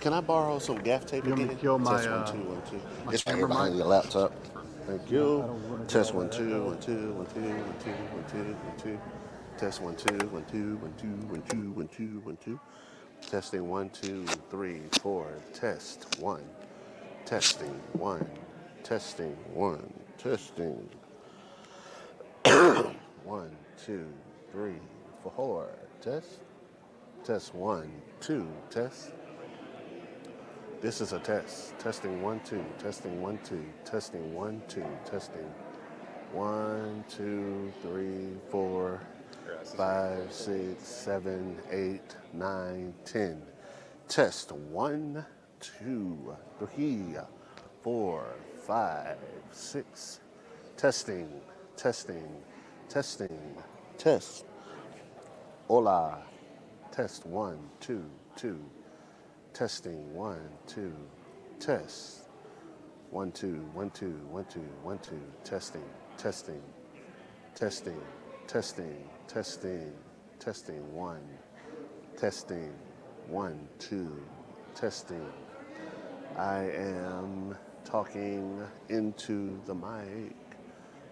Can I borrow some gaff tape You want me again? to kill my, Test 1 2 1 2. my It's right here camera behind mic? your laptop. Thank you. I don't wanna get Test all 1 that 2 echo. 1 2 1 2 1 2 1 2 1 2. Test 1 2 1 2 1 2 1 2 1 2 1 2. Testing 1 2 3 4. Test 1. Testing 1. Testing 1. Testing 1 2 3 4. Test. Test 1 2. Test. This is a test. Testing 1 2. Testing 1 2. Testing 1 2. Testing 1 2 3 4 5 6 7 8 9 10. Test 1 2 3 4 5 6. Testing. Testing. Testing. Test. Hola. Test 1 2 2. Testing 1 2. Test 1 2 1 2 1 2 1 2. Testing. Testing. Testing. Testing. Testing. Testing 1. Testing 1 2. Testing. I am talking into the mic.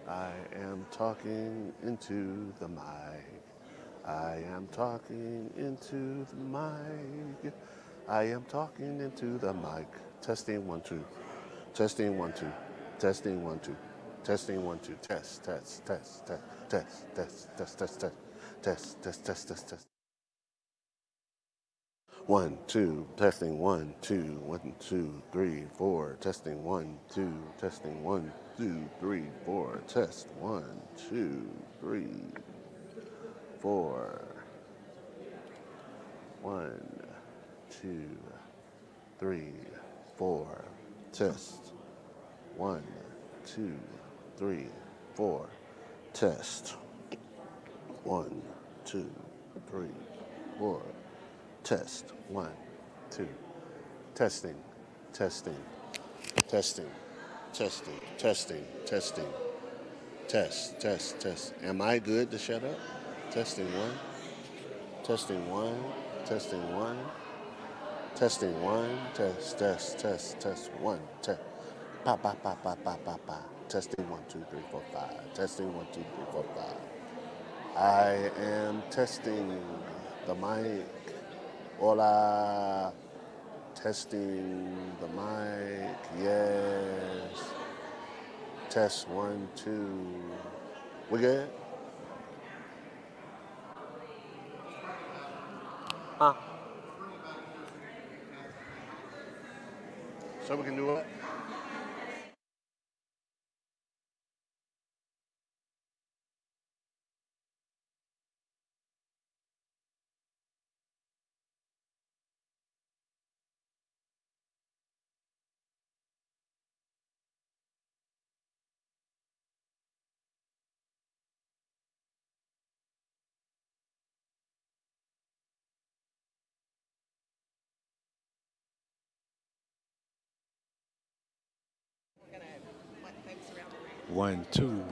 I am talking into the mic. I am talking into the mic. I am talking into the mic. Testing 1 2. Testing 1 2. Testing 1 2. Testing 1 2. Test test test test test test test test test test test test test. 1 2. Testing 1 2 1 2 3 4. Testing 1 2. Testing 1 2 3 4. Test 1 2 3 4. 1 2 3 4. Test 1 2 3 4. Test 1 2 3 4. Test 1 2. Testing. Testing. Testing. Testing. Testing. Testing. Test. Test. Test. Am I good to shut up? Testing 1. Testing 1. Testing 1. Testing 1. Test. Test. Test. Test 1. Test. Pa pa pa pa pa pa pa. Testing 1 2 3 4 5. Testing 1 2 3 4 5. I am testing the mic. Hola. Testing the mic. Yes. Test 1 2. We good? Huh? So we can do what? One, two.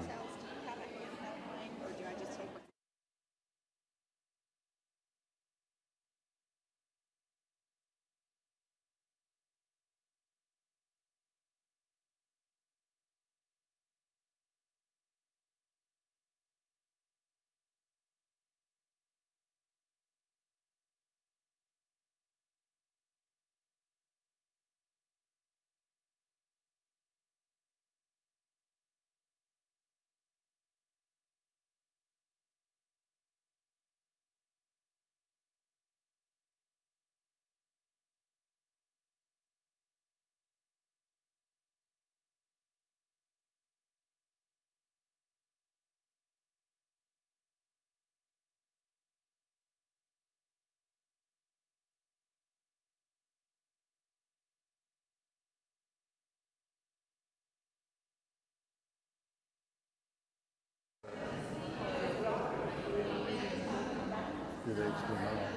Good HDMI.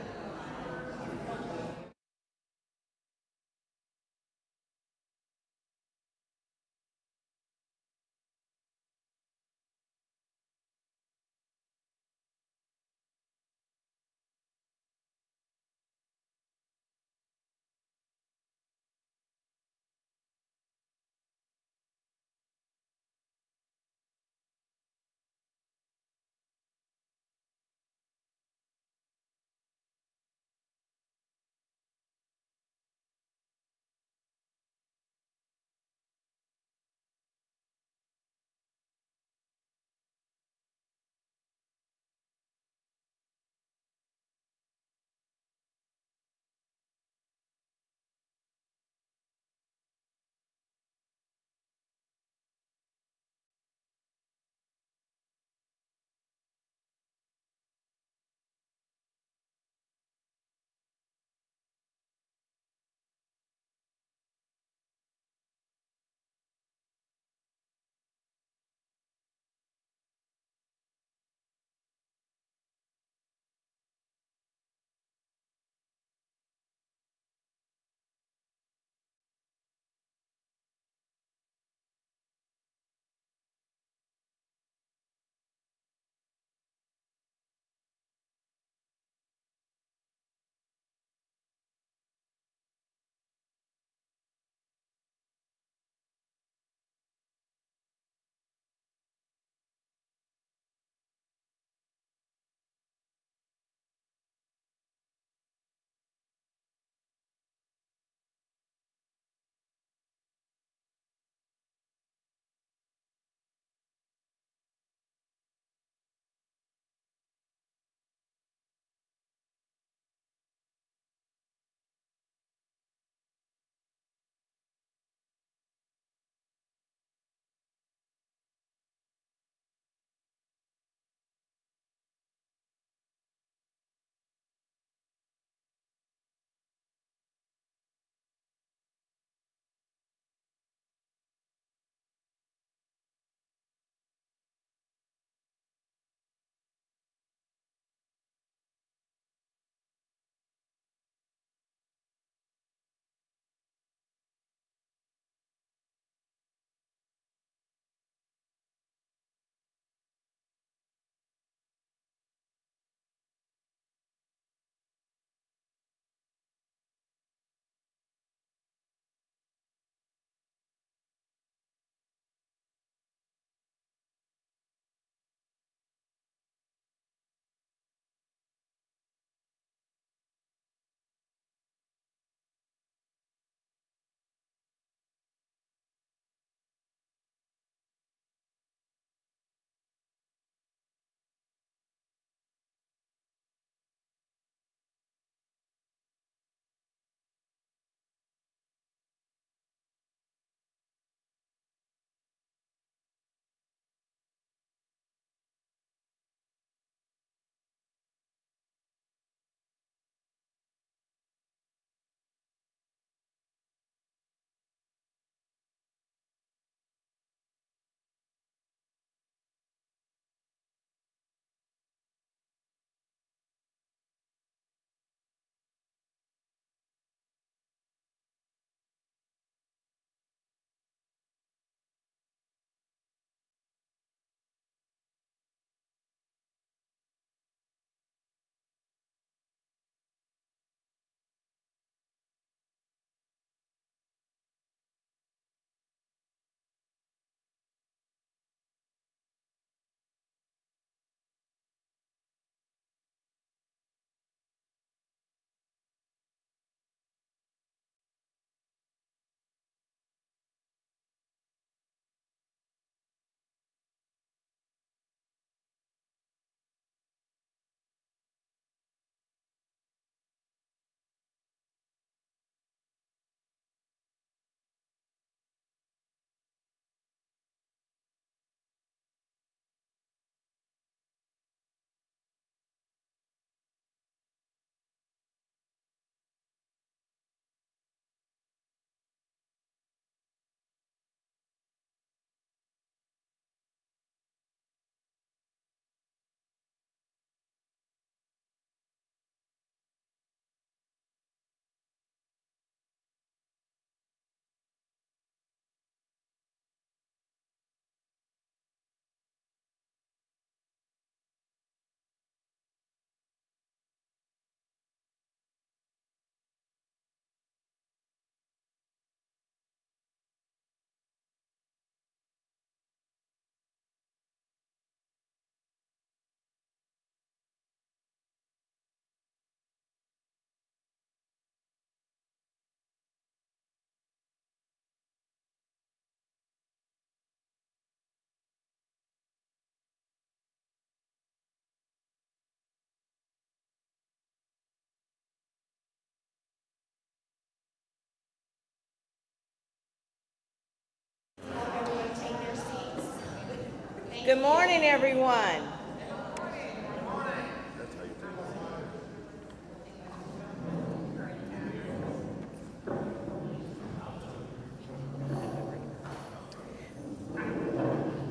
Good morning, everyone.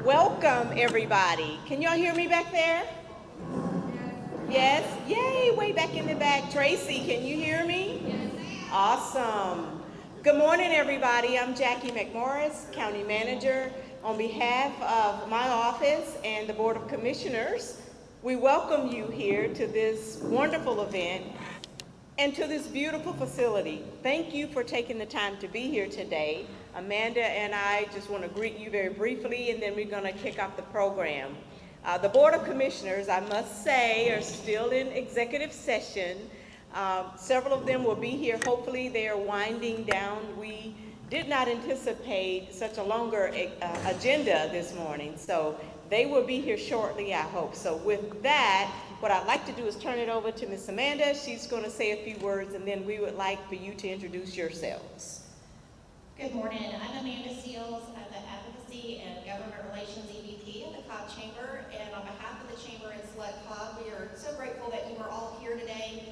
Welcome, everybody. Can y'all hear me back there? Yes? Yay, way back in the back. Tracy, can you hear me? Yes. Awesome. Good morning, everybody. I'm Jackie McMorris, County Manager. On behalf of my office and the Board of Commissioners, we welcome you here to this wonderful event and to this beautiful facility. Thank you for taking the time to be here today. Amanda and I just want to greet you very briefly, and then we're going to kick off the program. The Board of Commissioners, I must say, are still in executive session. Several of them will be here. Hopefully they are winding down. We did not anticipate such a longer agenda this morning, so they will be here shortly, I hope. So with that, what I'd like to do is turn it over to Ms. Amanda. She's going to say a few words, and then we would like for you to introduce yourselves. Good morning. I'm Amanda Seals. I'm the Advocacy and Government Relations EVP of the Cobb Chamber, and on behalf of the Chamber and Select Cobb, we are so grateful that you are all here today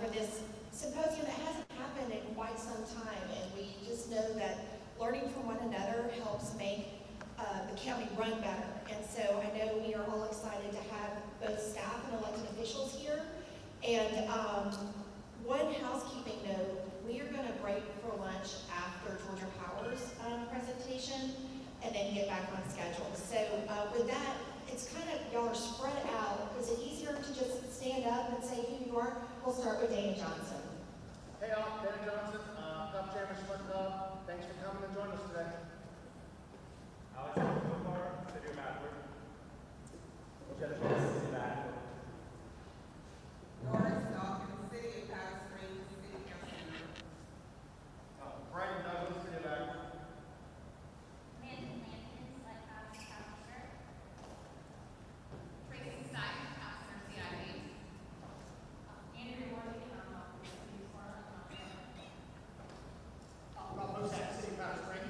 for this symposium that hasn't happened in quite some time, and we just know that learning from one another helps make the county run better. And so I know we are all excited to have both staff and elected officials here. And one housekeeping note, we are going to break for lunch after Georgia Power's presentation and then get back on schedule. So with that, it's kind of, y'all are spread out. Is it easier to just stand up and say who you are? We'll start with Dana Johnson. Hey all, Dana Johnson, Cobb Chamber Select Cobb. Thanks for coming and joining us today. Allocation District, City of Madrid. Just One Storyteller. Doris Dawkins, City of Powder Springs, City Council member. Brighton Douglas, City of Akron. Amanda Lampkins, Select Cobb Counselor. Tracy Stein, Counselor CIP. Andrew Morgan, City Forum. Rob Mosak, City of Powder Springs.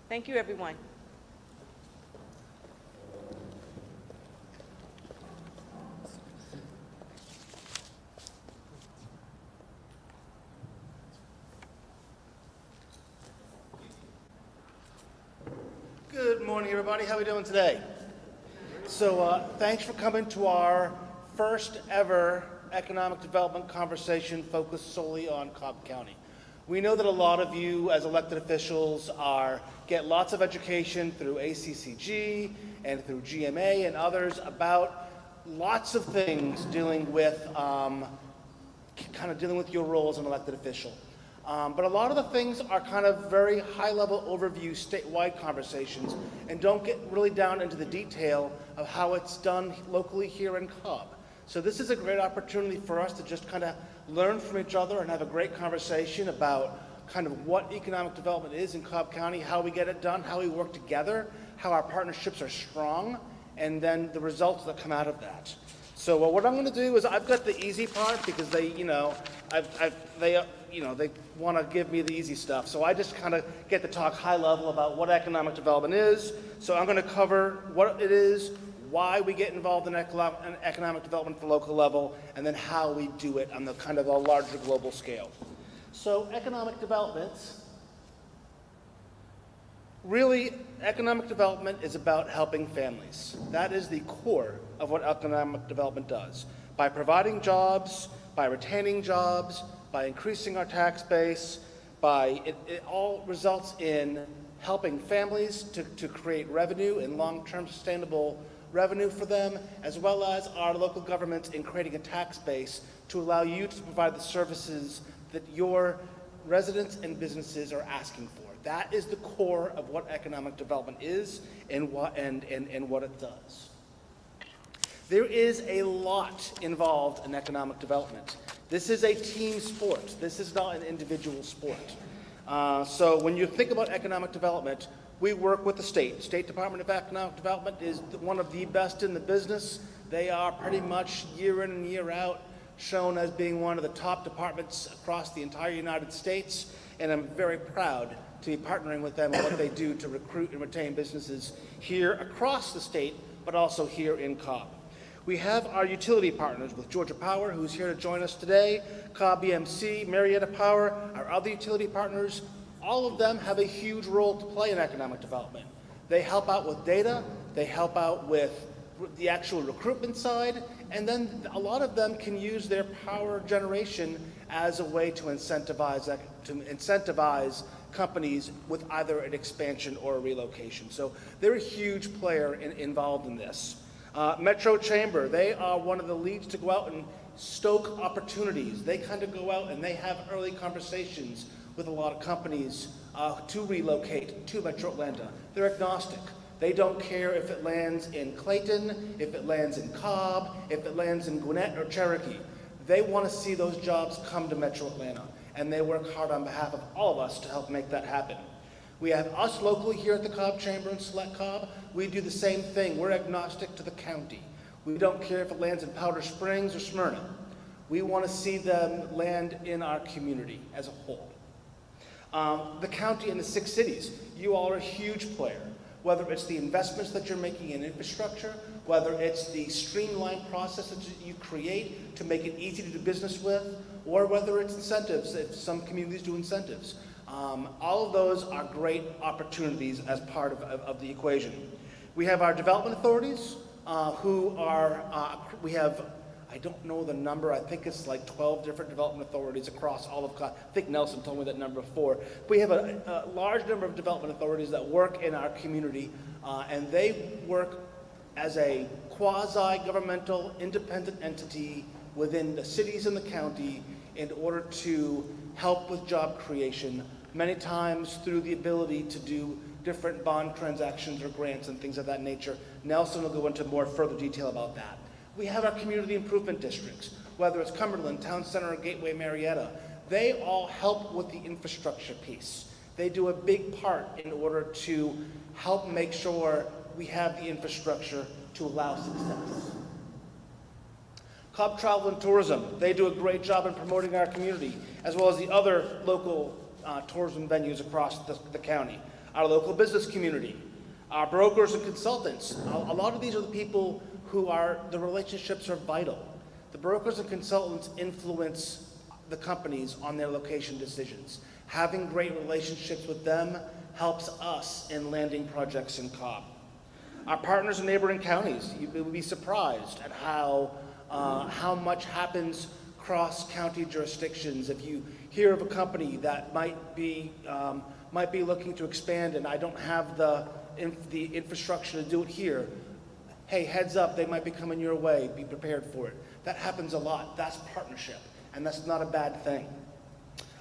Thank you, everyone. Good morning, everybody. How are we doing today? So thanks for coming to our first ever economic development conversation focused solely on Cobb County. We know that a lot of you as elected officials get lots of education through ACCG and through GMA and others about lots of things dealing with dealing with your role as an elected official. But a lot of the things are kind of very high-level overview statewide conversations and don't get really down into the detail of how it's done locally here in Cobb. So this is a great opportunity for us to just kind of learn from each other and have a great conversation about kind of what economic development is in Cobb County, how we get it done, how we work together, how our partnerships are strong, and then the results that come out of that. So what I'm going to do is I've got the easy part because they want to give me the easy stuff. So I just kind of get to talk high level about what economic development is. So I'm going to cover what it is, why we get involved in economic development at the local level, and then how we do it on the kind of a larger global scale. So economic development, really, economic development is about helping families. That is the core of what economic development does. By providing jobs, by retaining jobs, by increasing our tax base, it all results in helping families to create revenue and long-term sustainable revenue for them, as well as our local governments in creating a tax base to allow you to provide the services that your residents and businesses are asking for. That is the core of what economic development is and what it does. There is a lot involved in economic development. This is a team sport. This is not an individual sport. So when you think about economic development, we work with the state. State Department of Economic Development is one of the best in the business. They are pretty much year in and year out shown as being one of the top departments across the entire United States, and I'm very proud to be partnering with them on what they do to recruit and retain businesses here across the state, but also here in Cobb. We have our utility partners with Georgia Power, who's here to join us today, Cobb EMC, Marietta Power, our other utility partners. All of them have a huge role to play in economic development. They help out with data, they help out with the actual recruitment side, and then a lot of them can use their power generation as a way to incentivize companies with either an expansion or a relocation. So they're a huge player involved in this. Metro Chamber, they are one of the leads to go out and stoke opportunities. They kind of go out and they have early conversations with a lot of companies to relocate to Metro Atlanta. They're agnostic. They don't care if it lands in Clayton, if it lands in Cobb, if it lands in Gwinnett or Cherokee. They want to see those jobs come to Metro Atlanta, and they work hard on behalf of all of us to help make that happen. We have us locally here at the Cobb Chamber and Select Cobb. We do the same thing. We're agnostic to the county. We don't care if it lands in Powder Springs or Smyrna. We want to see them land in our community as a whole. The county and the 6 cities, you all are a huge player. Whether it's the investments that you're making in infrastructure, whether it's the streamlined process that you create to make it easy to do business with, or whether it's incentives, if some communities do incentives. All of those are great opportunities as part of the equation. We have our development authorities who are, I don't know the number, I think it's like 12 different development authorities across all of Cobb. I think Nelson told me that number before. We have a large number of development authorities that work in our community, and they work as a quasi-governmental independent entity within the cities and the county in order to help with job creation, many times through the ability to do different bond transactions or grants and things of that nature. Nelson will go into more further detail about that. We have our community improvement districts, whether it's Cumberland, Town Center, or Gateway, Marietta. They all help with the infrastructure piece. They do a big part in order to help make sure we have the infrastructure to allow success. Cobb Travel and Tourism, they do a great job in promoting our community, as well as the other local tourism venues across the county. Our local business community, our brokers and consultants. A lot of these are the people who the relationships are vital. The brokers and consultants influence the companies on their location decisions. Having great relationships with them helps us in landing projects in Cobb. Our partners in neighboring counties, you will be surprised at how much happens cross-county jurisdictions. If you hear of a company that might be looking to expand and I don't have the infrastructure to do it here, hey, heads up, they might be coming your way, be prepared for it. That happens a lot. That's partnership, and that's not a bad thing.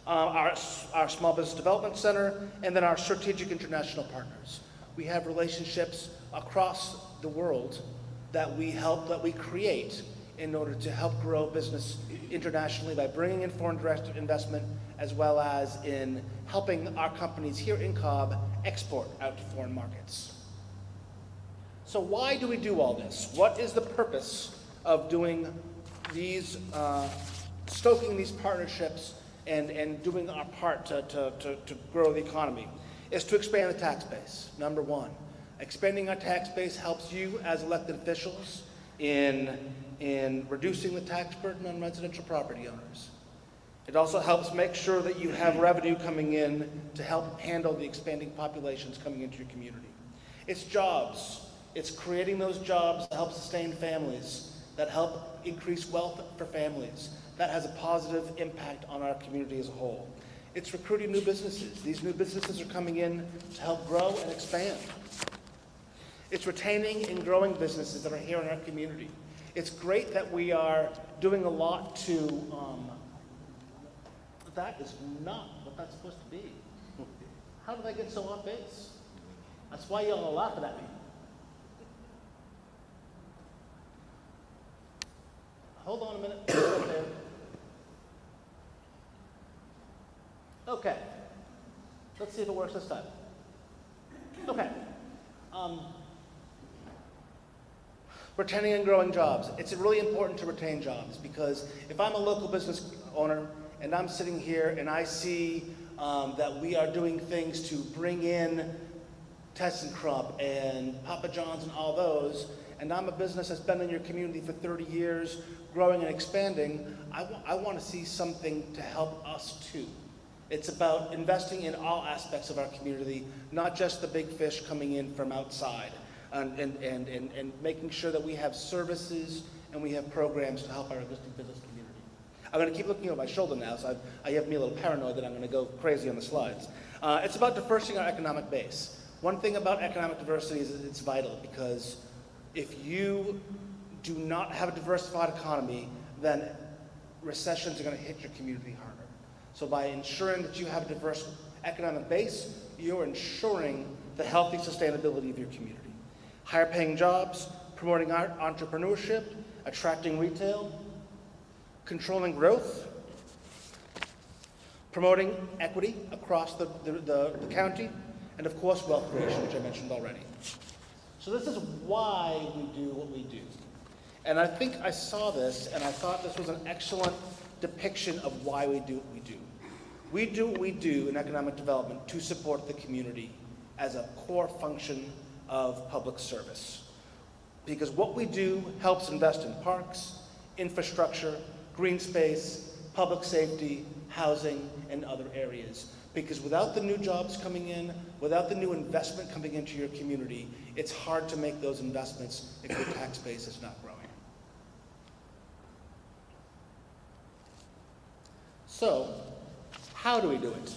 Our Small Business Development Center, and then our strategic international partners. We have relationships across the world that we create in order to help grow business internationally by bringing in foreign direct investment, as well as in helping our companies here in Cobb export out to foreign markets. So why do we do all this? What is the purpose of doing these stoking these partnerships and doing our part to grow the economy is to expand the tax base, number one. Expanding our tax base helps you as elected officials in reducing the tax burden on residential property owners. It also helps make sure that you have revenue coming in to help handle the expanding populations coming into your community. It's jobs. It's creating those jobs that help sustain families, that help increase wealth for families. That has a positive impact on our community as a whole. It's recruiting new businesses. These new businesses are coming in to help grow and expand. It's retaining and growing businesses that are here in our community. It's great that we are doing a lot to, that is not what that's supposed to be. How did I get so off base? That's why y'all are laughing at me. Hold on a minute. Okay. Let's see if it works this time. Okay. Retaining and growing jobs. It's really important to retain jobs because if I'm a local business owner and I'm sitting here and I see that we are doing things to bring in ThyssenKrupp and Papa John's and all those, and I'm a business that's been in your community for 30 years, growing and expanding, I want to see something to help us too. It's about investing in all aspects of our community, not just the big fish coming in from outside, and making sure that we have services and we have programs to help our existing business community. I'm going to keep looking over my shoulder now, so I have me a little paranoid that I'm going to go crazy on the slides. It's about diversifying our economic base. One thing about economic diversity is it's vital because if you do not have a diversified economy, then recessions are going to hit your community harder. So by ensuring that you have a diverse economic base, you're ensuring the healthy sustainability of your community. Higher paying jobs, promoting entrepreneurship, attracting retail, controlling growth, promoting equity across the county, and of course wealth creation, which I mentioned already. So this is why we do what we do. And I think I saw this and I thought this was an excellent depiction of why we do what we do. We do what we do in economic development to support the community as a core function of public service. Because what we do helps invest in parks, infrastructure, green space, public safety, housing, and other areas. Because without the new jobs coming in, without the new investment coming into your community, it's hard to make those investments if your tax base is not growing. So, how do we do it?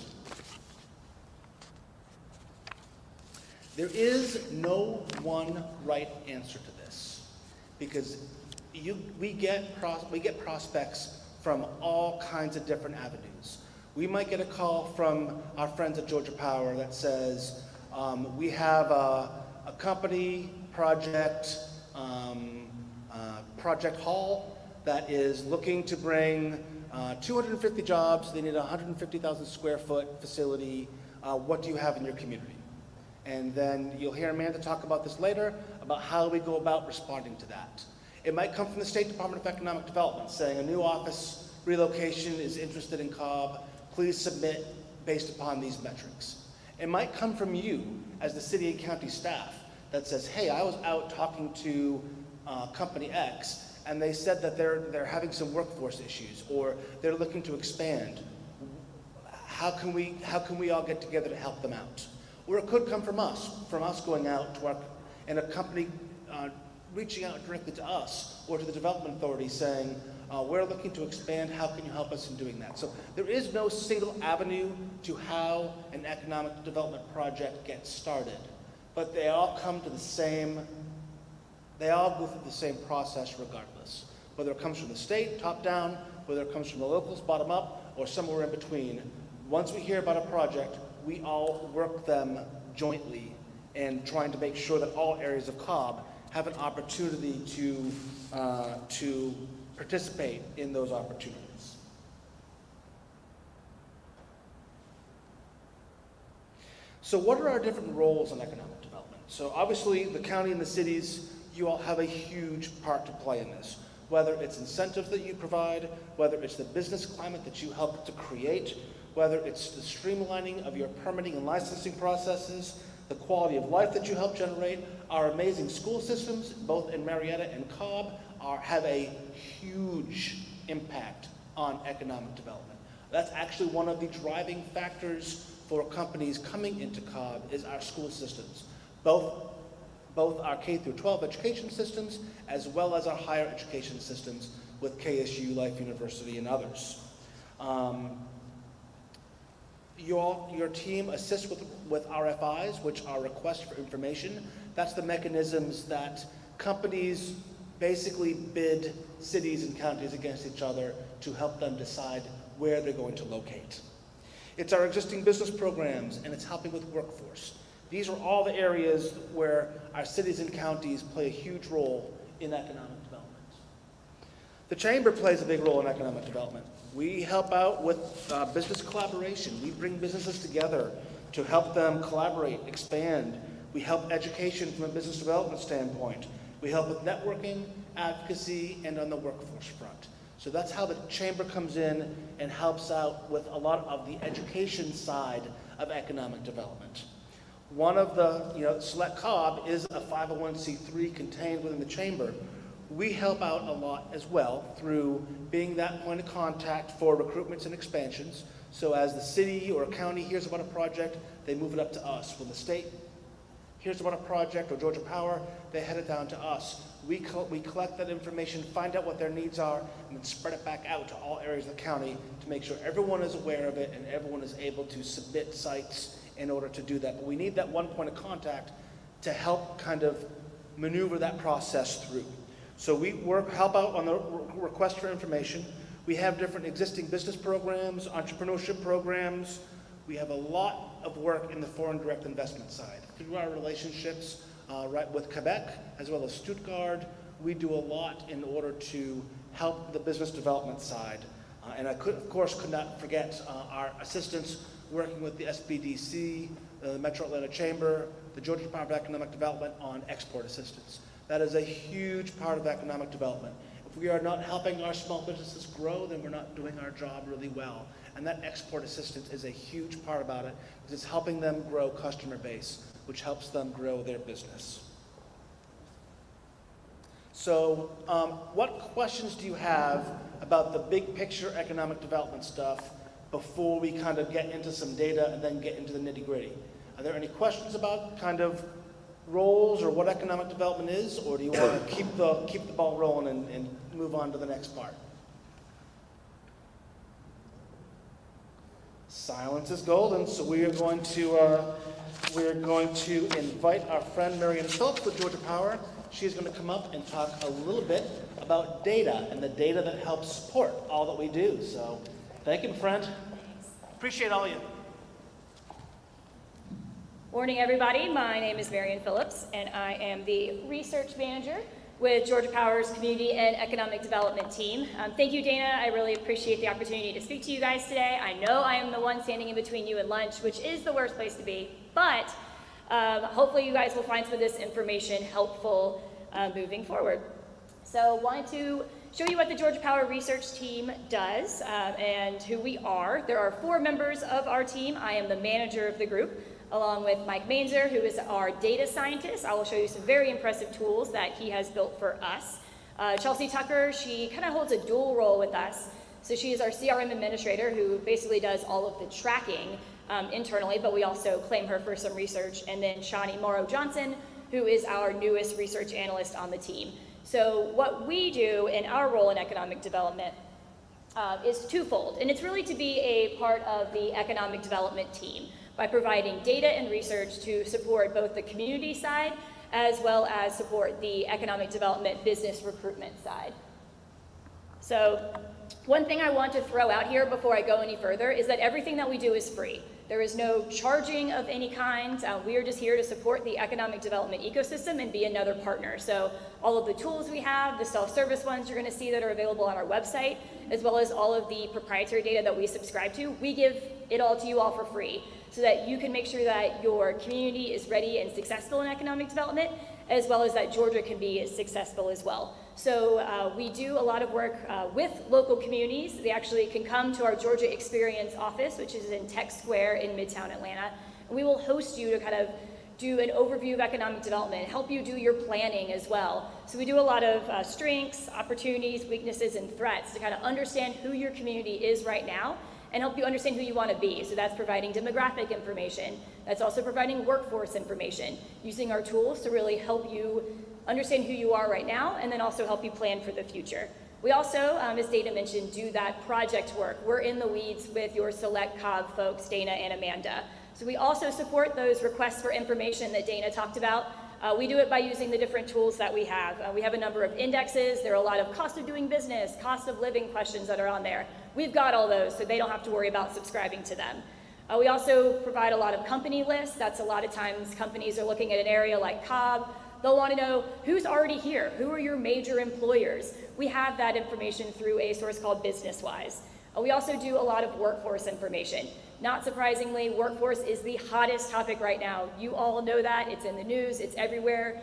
There is no one right answer to this, because we get prospects from all kinds of different avenues. We might get a call from our friends at Georgia Power that says, we have a company project, Project Hall, that is looking to bring 250 jobs. They need a 150,000 square foot facility. What do you have in your community? And then you'll hear Amanda talk about this later, about how we go about responding to that. It might come from the State Department of Economic Development saying a new office relocation is interested in Cobb. Please submit based upon these metrics. It might come from you as the city and county staff that says, hey, I was out talking to company X and they said that they're having some workforce issues or they're looking to expand. How can we all get together to help them out? Or it could come from us going out to and a company reaching out directly to us or to the development authority saying, we're looking to expand, how can you help us in doing that? So there is no single avenue to how an economic development project gets started, but they all come to they all go through the same process regardless. Whether it comes from the state, top down, whether it comes from the locals, bottom up, or somewhere in between. Once we hear about a project, we all work them jointly and trying to make sure that all areas of Cobb have an opportunity to participate in those opportunities. So what are our different roles in economic development? So obviously the county and the cities, you all have a huge part to play in this. whether it's incentives that you provide, whether it's the business climate that you help to create, whether it's the streamlining of your permitting and licensing processes, the quality of life that you help generate. Our amazing school systems, both in Marietta and Cobb, have a huge impact on economic development. That's actually one of the driving factors for companies coming into Cobb is our school systems, both our K through 12 education systems as well as our higher education systems with KSU, Life University, and others. Your team assists with RFIs, which are requests for information. That's the mechanisms that companies basically bid cities and counties against each other to help them decide where they're going to locate. It's our existing business programs, and it's helping with workforce. These are all the areas where our cities and counties play a huge role in economic development. The Chamber plays a big role in economic development. We help out with business collaboration. We bring businesses together to help them collaborate, expand. We help education from a business development standpoint. We help with networking, advocacy, and on the workforce front. So that's how the Chamber comes in and helps out with a lot of the education side of economic development. One of the, Select Cobb is a 501c3 contained within the Chamber. We help out a lot as well through being that point of contact for recruitments and expansions. So as the city or county hears about a project, they move it up to us. When the state hears about a project or Georgia Power, they head it down to us. We collect that information, find out what their needs are, and then spread it back out to all areas of the county to make sure everyone is aware of it and everyone is able to submit sites in order to do that. But we need that one point of contact to help kind of maneuver that process through. So we help out on the request for information. We have different existing business programs, entrepreneurship programs. We have a lot of work in the foreign direct investment side. Through our relationships right with Quebec as well as Stuttgart, we do a lot in order to help the business development side. And I of course could not forget our assistance working with the SBDC, the Metro Atlanta Chamber, the Georgia Department of Economic Development on export assistance. That is a huge part of economic development. If we are not helping our small businesses grow, then we're not doing our job really well. And that export assistance is a huge part about it because it's helping them grow customer base, which helps them grow their business. So what questions do you have about the big picture economic development stuff before we kind of get into some data and then get into the nitty-gritty? Are there any questions about kind of roles or what economic development is, or do you want to keep the ball rolling and move on to the next part? Silence is golden, so we are going to invite our friend Marianne Phillips with Georgia Power. She's going to come up and talk a little bit about data and the data that helps support all that we do. So thank you, my friend. Appreciate all of you. Morning, everybody. My name is Marianne Phillips, and I am the research manager with Georgia Power's Community and Economic Development team. Thank you, Dana. I really appreciate the opportunity to speak to you guys today. I know I am the one standing in between you and lunch, which is the worst place to be, but hopefully you guys will find some of this information helpful moving forward. So wanted to show you what the Georgia Power research team does and who we are. There are 4 members of our team. I am the manager of the group, along with Mike Mainzer, who is our data scientist. I will show you some very impressive tools that he has built for us. Chelsea Tucker, she kind of holds a dual role with us. So she is our CRM administrator who basically does all of the tracking internally, but we also claim her for some research. And then Shawnee Morrow Johnson, who is our newest research analyst on the team. So what we do in our role in economic development is twofold, and it's really to be a part of the economic development team by providing data and research to support both the community side as well as support the economic development business recruitment side. So one thing I want to throw out here before I go any further is that everything that we do is free. There is no charging of any kind. We are just here to support the economic development ecosystem and be another partner. So all of the tools we have, the self-service ones you're going to see that are available on our website, as well as all of the proprietary data that we subscribe to, we give it all to you all for free so that you can make sure that your community is ready and successful in economic development, as well as that Georgia can be successful as well. So we do a lot of work with local communities. They actually can come to our Georgia Experience office, which is in Tech Square in Midtown Atlanta. And we will host you to kind of do an overview of economic development, help you do your planning as well. So we do a lot of strengths, opportunities, weaknesses, and threats to kind of understand who your community is right now and help you understand who you want to be. So that's providing demographic information. That's also providing workforce information, using our tools to really help you understand who you are right now and then also help you plan for the future. We also, as Dana mentioned, do that project work. We're in the weeds with your select Cobb folks, Dana and Amanda. So we also support those requests for information that Dana talked about. We do it by using the different tools that we have. We have a number of indexes. There are a lot of cost of doing business, cost of living questions that are on there. We've got all those, so they don't have to worry about subscribing to them. We also provide a lot of company lists. That's a lot of times companies are looking at an area like Cobb. They'll want to know who's already here, who are your major employers. We have that information through a source called BusinessWise. We also do a lot of workforce information. Not surprisingly, workforce is the hottest topic right now. You all know that. It's in the news. It's everywhere.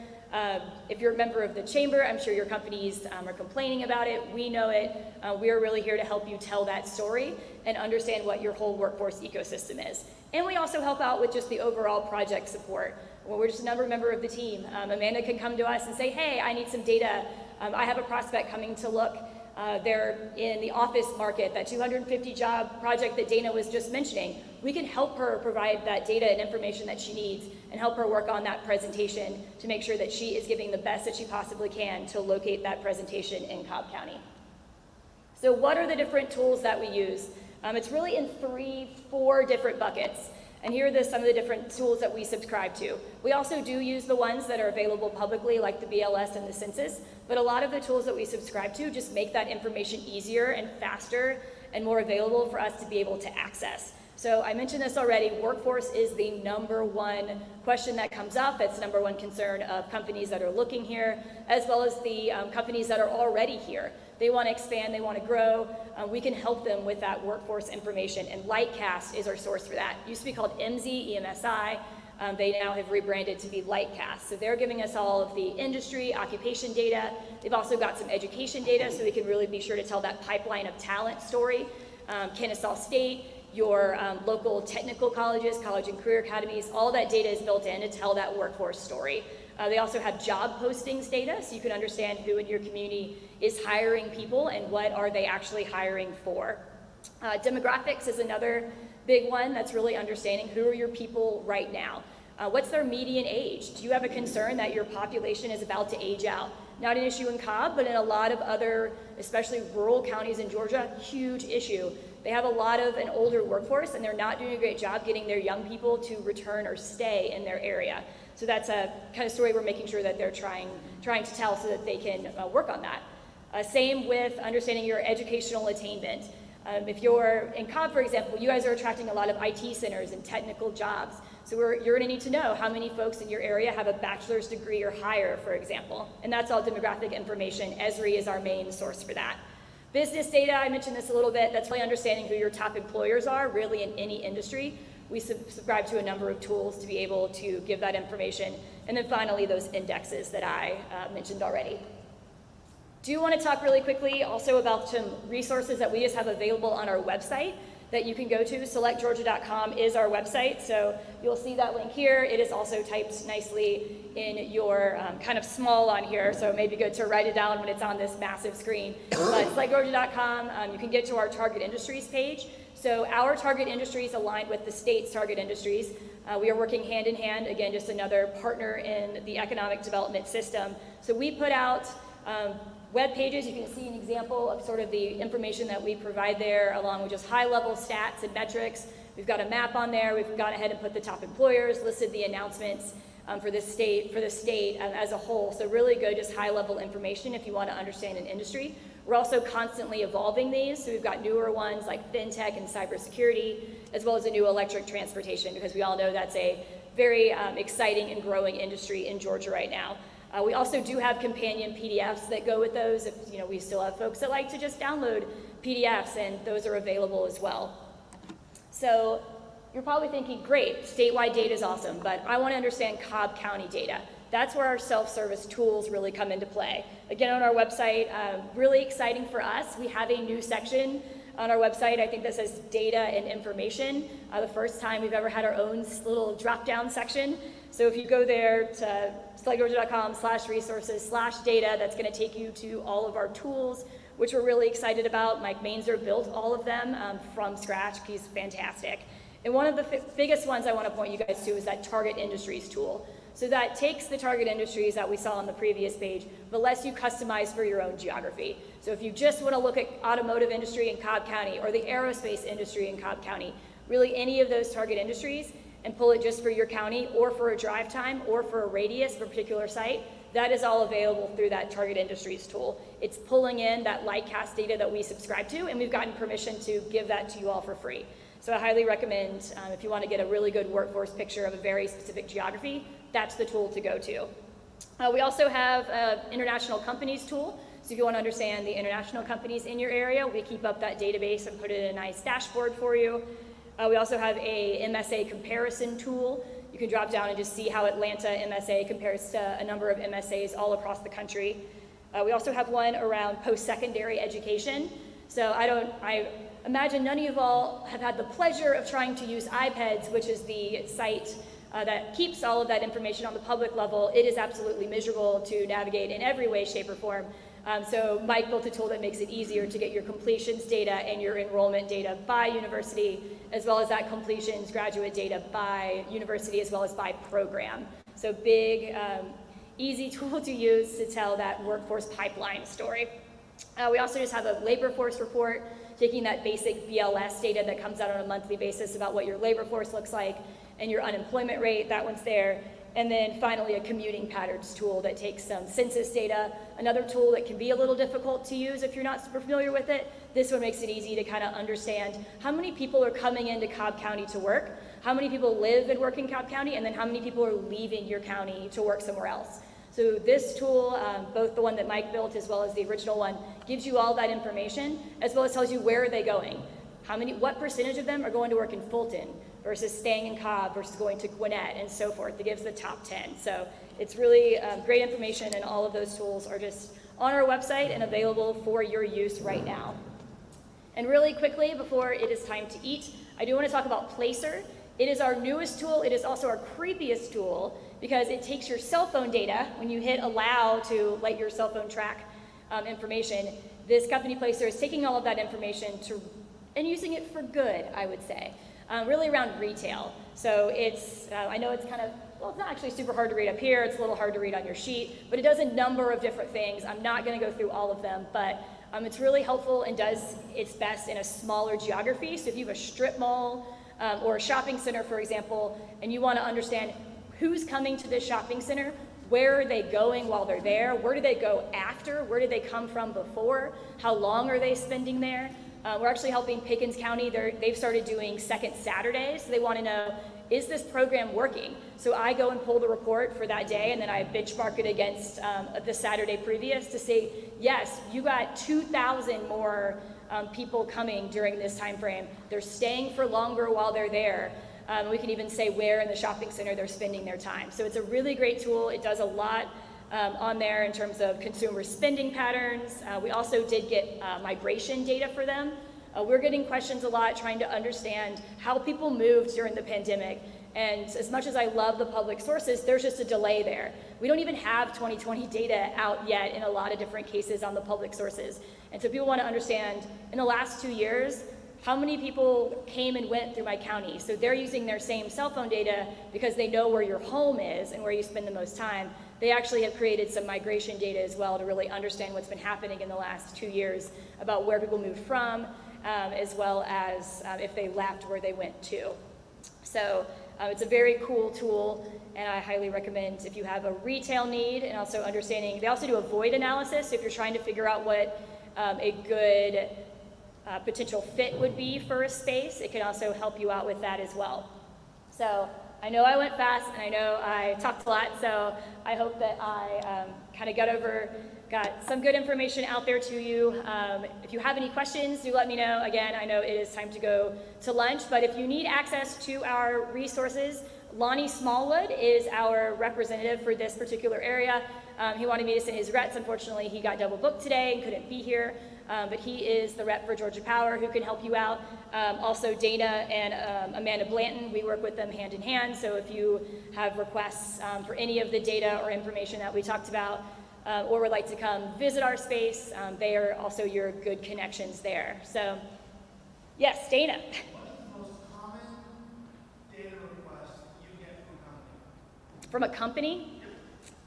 If you're a member of the chamber, I'm sure your companies are complaining about it. We know it. We are really here to help you tell that story and understand what your whole workforce ecosystem is. And we also help out with just the overall project support. Well, we're just another member of the team. Amanda can come to us and say, hey, I need some data. I have a prospect coming to look. They're in the office market, that 250 job project that Dana was just mentioning. We can help her provide that data and information that she needs and help her work on that presentation to make sure that she is giving the best that she possibly can to locate that presentation in Cobb County. So what are the different tools that we use? It's really in 4 different buckets. And here are some of the different tools that we subscribe to. We also do use the ones that are available publicly, like the BLS and the census, but a lot of the tools that we subscribe to just make that information easier and faster and more available for us to be able to access. So I mentioned this already, workforce is the #1 question that comes up. It's the #1 concern of companies that are looking here, as well as the companies that are already here. They want to expand, they want to grow. We can help them with that workforce information, and Lightcast is our source for that. It used to be called EMSI, EMSI. They now have rebranded to be Lightcast. So they're giving us all of the industry, occupation data. They've also got some education data, so we can really be sure to tell that pipeline of talent story. Kennesaw State, your local technical colleges, college and career academies, all that data is built in to tell that workforce story. They also have job postings data, so you can understand who in your community is hiring people and what are they actually hiring for. Demographics is another big one that's really understanding who are your people right now. What's their median age? Do you have a concern that your population is about to age out? Not an issue in Cobb, but in a lot of other, especially rural counties in Georgia, huge issue. They have a lot of an older workforce and they're not doing a great job getting their young people to return or stay in their area. So that's a kind of story we're making sure that they're trying to tell so that they can work on that. Same with understanding your educational attainment. If you're in Cobb, for example, you guys are attracting a lot of IT centers and technical jobs. So you're going to need to know how many folks in your area have a bachelor's degree or higher, for example. And that's all demographic information. Esri is our main source for that. Business data, I mentioned this a little bit. That's really understanding who your top employers are, really in any industry. We subscribe to a number of tools to be able to give that information. And then finally, those indexes that I mentioned already. Do want to talk really quickly also about some resources that we just have available on our website that you can go to. SelectGeorgia.com is our website, so you'll see that link here. It is also typed nicely in your kind of small on here, so it may be good to write it down when it's on this massive screen. But SelectGeorgia.com, you can get to our target industries page. So our target industries align with the state's target industries. We are working hand in hand, again, just another partner in the economic development system. So we put out web pages. You can see an example of sort of the information that we provide there, along with just high-level stats and metrics. We've got a map on there. We've gone ahead and put the top employers, listed the announcements for the state as a whole. So really good, just high-level information if you want to understand an industry. We're also constantly evolving these. So we've got newer ones like fintech and cybersecurity, as well as a new electric transportation, because we all know that's a very exciting and growing industry in Georgia right now. We also do have companion PDFs that go with those. If, we still have folks that like to just download PDFs, and those are available as well. So you're probably thinking, great, statewide data is awesome, but I want to understand Cobb County data. that's where our self-service tools really come into play. Again, on our website, really exciting for us, we have a new section on our website. I think that says data and information. The first time we've ever had our own little drop-down section. So if you go there to selectgeorgia.com/resources/data, that's going to take you to all of our tools, which we're really excited about. Mike Mainzer built all of them from scratch. He's fantastic. And one of the biggest ones I want to point you guys to is that target industries tool. So that takes the target industries that we saw on the previous page, but lets you customize for your own geography. So if you just want to look at automotive industry in Cobb County or the aerospace industry in Cobb County, really any of those target industries, and pull it just for your county or for a drive time or for a radius for a particular site, that is all available through that target industries tool. It's pulling in that Lightcast data that we subscribe to, and we've gotten permission to give that to you all for free. So I highly recommend, if you want to get a really good workforce picture of a very specific geography, that's the tool to go to. We also have an international companies tool. So if you want to understand the international companies in your area, we keep up that database and put it in a nice dashboard for you. We also have a Msa Comparison tool. You can drop down and just see how Atlanta MSA compares to a number of MSAs all across the country. We also have one around post-secondary education. So I imagine none of you all have had the pleasure of trying to use iPeds, which is the site that keeps all of that information on the public level. It is absolutely miserable to navigate in every way, shape, or form. So Mike built a tool that makes it easier to get your completions data and your enrollment data by university, as well as that completions graduate data by university, as well as by program. So big, easy tool to use to tell that workforce pipeline story. We also just have a labor force report, taking that basic BLS data that comes out on a monthly basis about what your labor force looks like and your unemployment rate, that one's there. And then finally, a commuting patterns tool that takes some census data, another tool that can be a little difficult to use if you're not super familiar with it. This one makes it easy to kind of understand how many people are coming into Cobb County to work, how many people live and work in Cobb County, and then how many people are leaving your county to work somewhere else. So this tool, both the one that Mike built as well as the original one, gives you all that information, as well as tells you where are they going. What percentage of them are going to work in Fulton versus staying in Cobb versus going to Gwinnett and so forth. It gives the top 10. So it's really great information, and all of those tools are just on our website and available for your use right now. And really quickly, before it is time to eat, I do want to talk about Placer. It is our newest tool. It is also our creepiest tool because it takes your cell phone data. When you hit allow to let your cell phone track information, this company Placer is taking all of that information and using it for good, I would say. Really around retail. So it's, I know it's kind of, well, it's not actually super hard to read up here. It's a little hard to read on your sheet, but it does a number of different things. I'm not going to go through all of them, but it's really helpful and does its best in a smaller geography. So if you have a strip mall or a shopping center, for example, and you want to understand who's coming to this shopping center, where are they going while they're there? Where do they go after? Where did they come from before? How long are they spending there? We're actually helping Pickens County. They've started doing second Saturdays. So they want to know, is this program working? So I go and pull the report for that day, and then I benchmark it against the Saturday previous to say, yes, you got 2,000 more people coming during this time frame. They're staying for longer while they're there. We can even say where in the shopping center they're spending their time. So it's a really great tool. It does a lot on there in terms of consumer spending patterns. We also did get migration data for them. We're getting questions a lot trying to understand how people moved during the pandemic. And as much as I love the public sources, there's just a delay there. We don't even have 2020 data out yet in a lot of different cases on the public sources. And so people want to understand, in the last 2 years, how many people came and went through my county? So they're using their same cell phone data because they know where your home is and where you spend the most time. They actually have created some migration data as well to really understand what's been happening in the last 2 years about where people moved from, as well as if they left, where they went to. So it's a very cool tool, and I highly recommend if you have a retail need and also understanding. They also do a void analysis, so if you're trying to figure out what a good potential fit would be for a space, it can also help you out with that as well. So I know I went fast, and I know I talked a lot, so I hope that I kind of got some good information out there to you. If you have any questions, do let me know. Again, I know it is time to go to lunch, but if you need access to our resources, Lonnie Smallwood is our representative for this particular area. He wanted me to send his reps. Unfortunately, he got double booked today and couldn't be here, but he is the rep for Georgia Power who can help you out. Also, Dana and Amanda Blanton, we work with them hand in hand, so if you have requests for any of the data or information that we talked about, or would like to come visit our space, they are also your good connections there. So, yes, Dana. What is the most common data request you get from a company? From a company?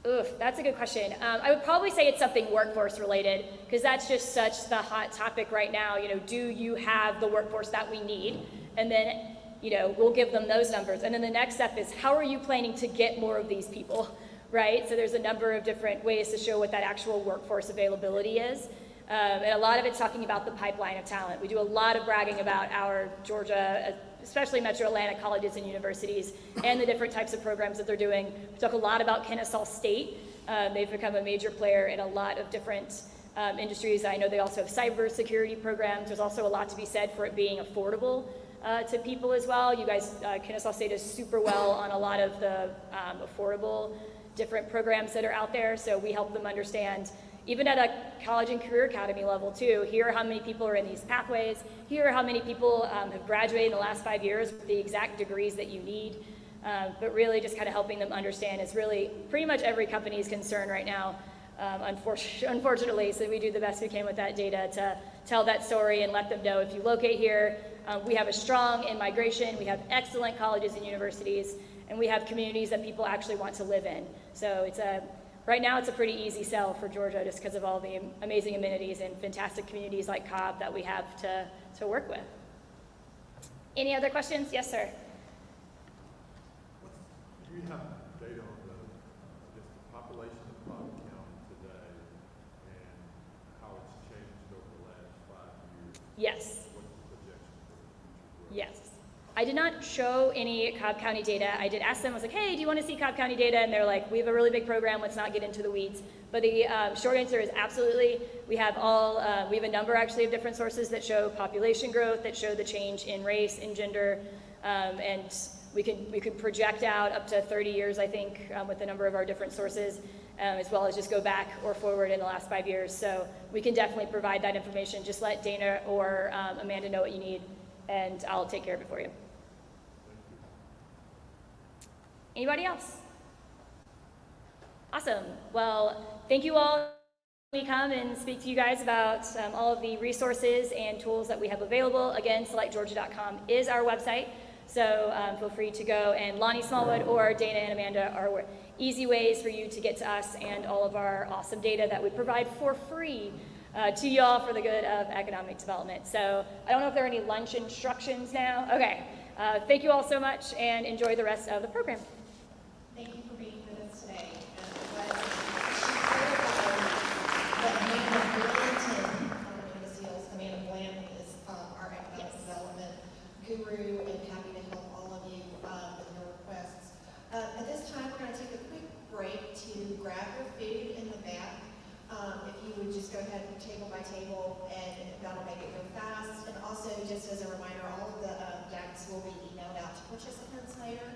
Oof, that's a good question. I would probably say it's something workforce related, because that's just such the hot topic right now. You know, do you have the workforce that we need? And then, you know, we'll give them those numbers. And then the next step is, how are you planning to get more of these people, right? So there's a number of different ways to show what that actual workforce availability is. And a lot of it's talking about the pipeline of talent. We do a lot of bragging about our Georgia, especially Metro Atlanta colleges and universities, and the different types of programs that they're doing. We talk a lot about Kennesaw State. They've become a major player in a lot of different industries. I know they also have cybersecurity programs. There's also a lot to be said for it being affordable to people as well. You guys, Kennesaw State is super well on a lot of the affordable different programs that are out there, so we help them understand, even at a college and career academy level too, here are how many people are in these pathways, here are how many people have graduated in the last 5 years with the exact degrees that you need, but really just kind of helping them understand is really pretty much every company's concern right now, unfortunately, so we do the best we can with that data to tell that story and let them know if you locate here, we have a strong in-migration, we have excellent colleges and universities, and we have communities that people actually want to live in. So it's right now it's a pretty easy sell for Georgia just because of all the amazing amenities and fantastic communities like Cobb that we have to work with. Any other questions? Yes, sir. Do you have data on the population of Cobb County today and how it's changed over the last 5 years? Yes. What's the projection for the future growth? Yes. I did not show any Cobb County data. I did ask them, I was like, hey, do you want to see Cobb County data? And they're like, we have a really big program, let's not get into the weeds. But the short answer is absolutely. We have we have a number actually of different sources that show population growth, that show the change in race and gender, and we could project out up to 30 years, I think, with a number of our different sources, as well as just go back or forward in the last 5 years. So we can definitely provide that information. Just let Dana or Amanda know what you need, and I'll take care of it for you. Anybody else? Awesome. Well, thank you all for letting me come and speak to you guys about all of the resources and tools that we have available. Again, selectgeorgia.com is our website, so feel free to go, and Lonnie Smallwood or Dana and Amanda are easy ways for you to get to us and all of our awesome data that we provide for free to y'all for the good of economic development. So I don't know if there are any lunch instructions now. Okay. Thank you all so much, and enjoy the rest of the program. Thank you for being with us today. Amanda Blanton is our economic development guru, and happy to help all of you with your requests. At this time, we're going to take a quick break to grab your food in the back. If you would just go ahead and table by table, and that'll make it go fast. And also, just as a reminder, all of the decks will be emailed out to participants later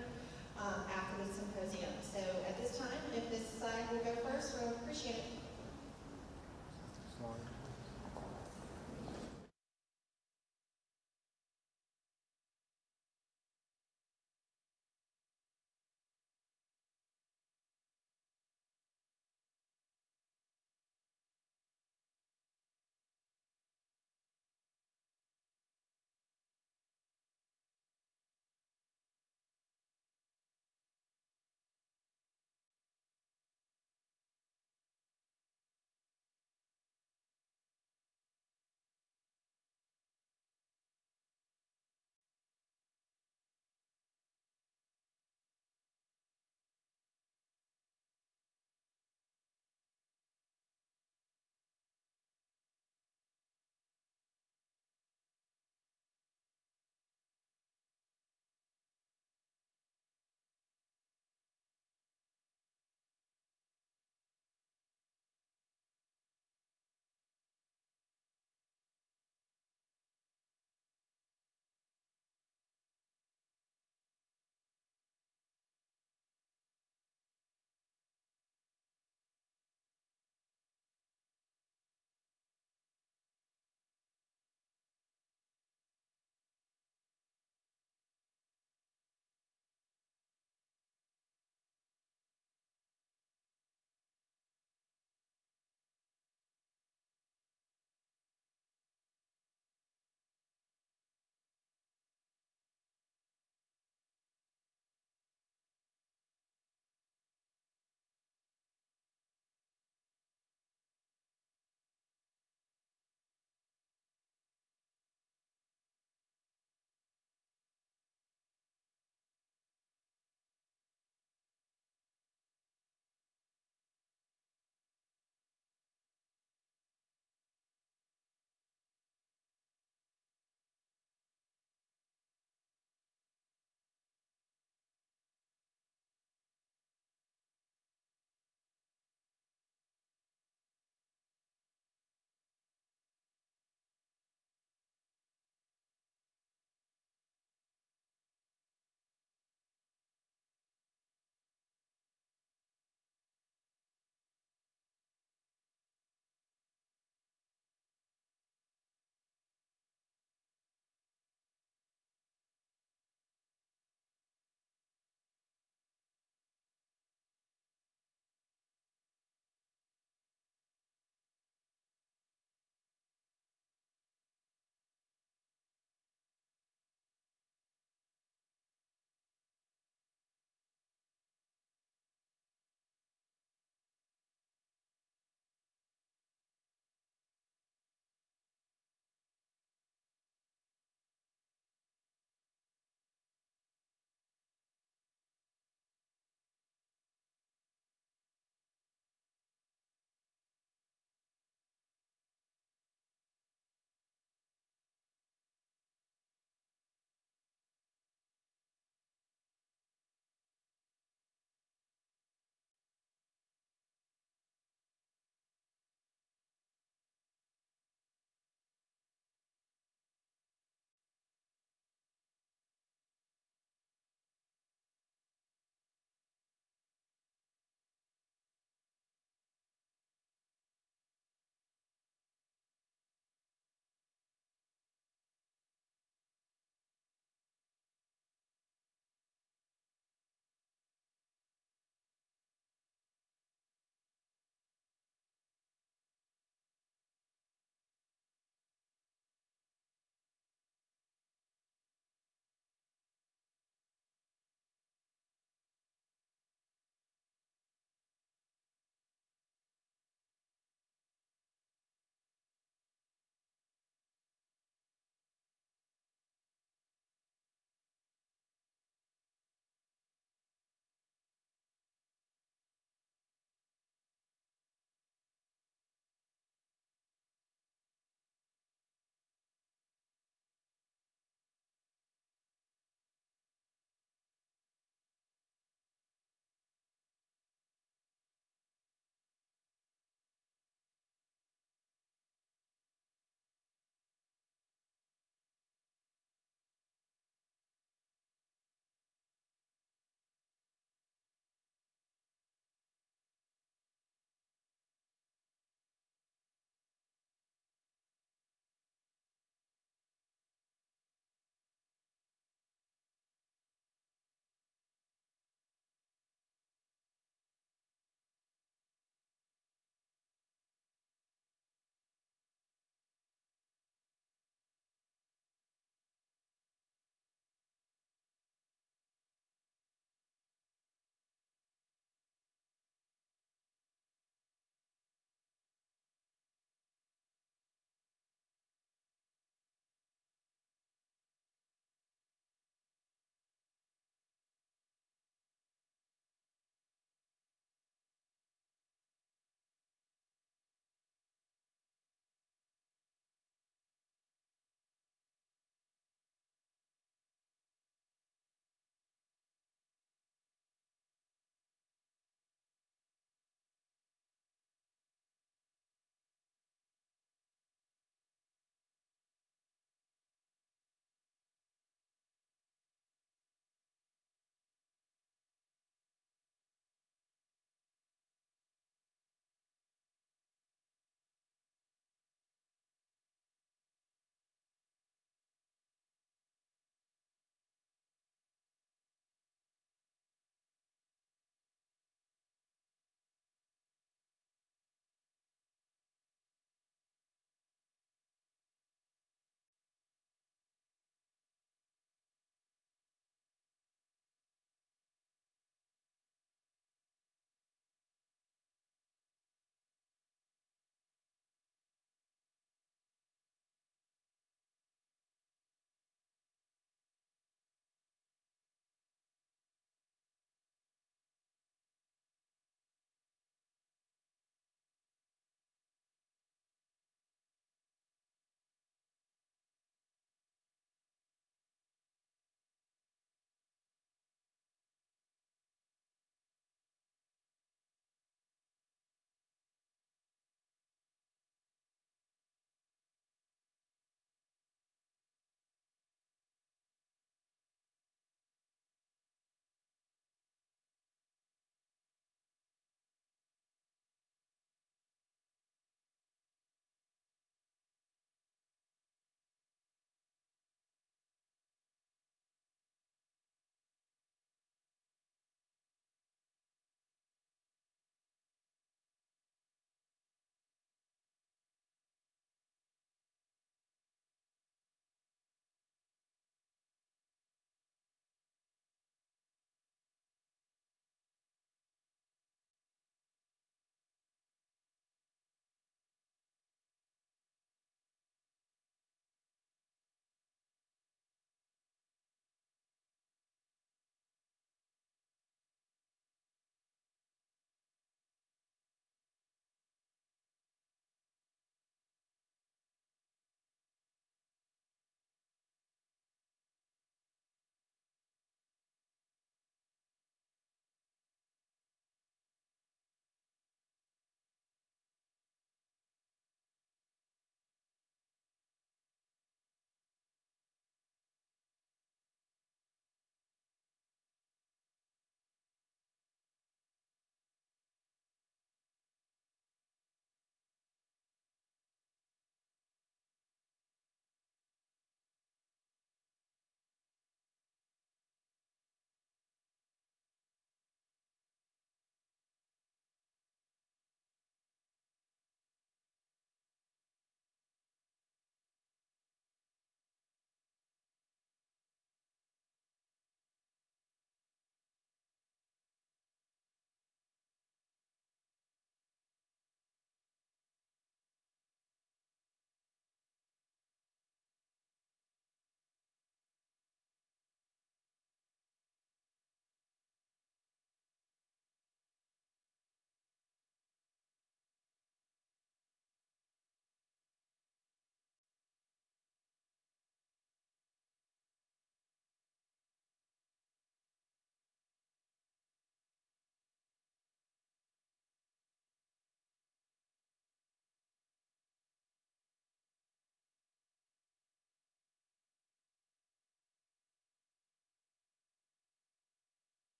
after the symposium. So at this time, if this side will go first, we'll appreciate it.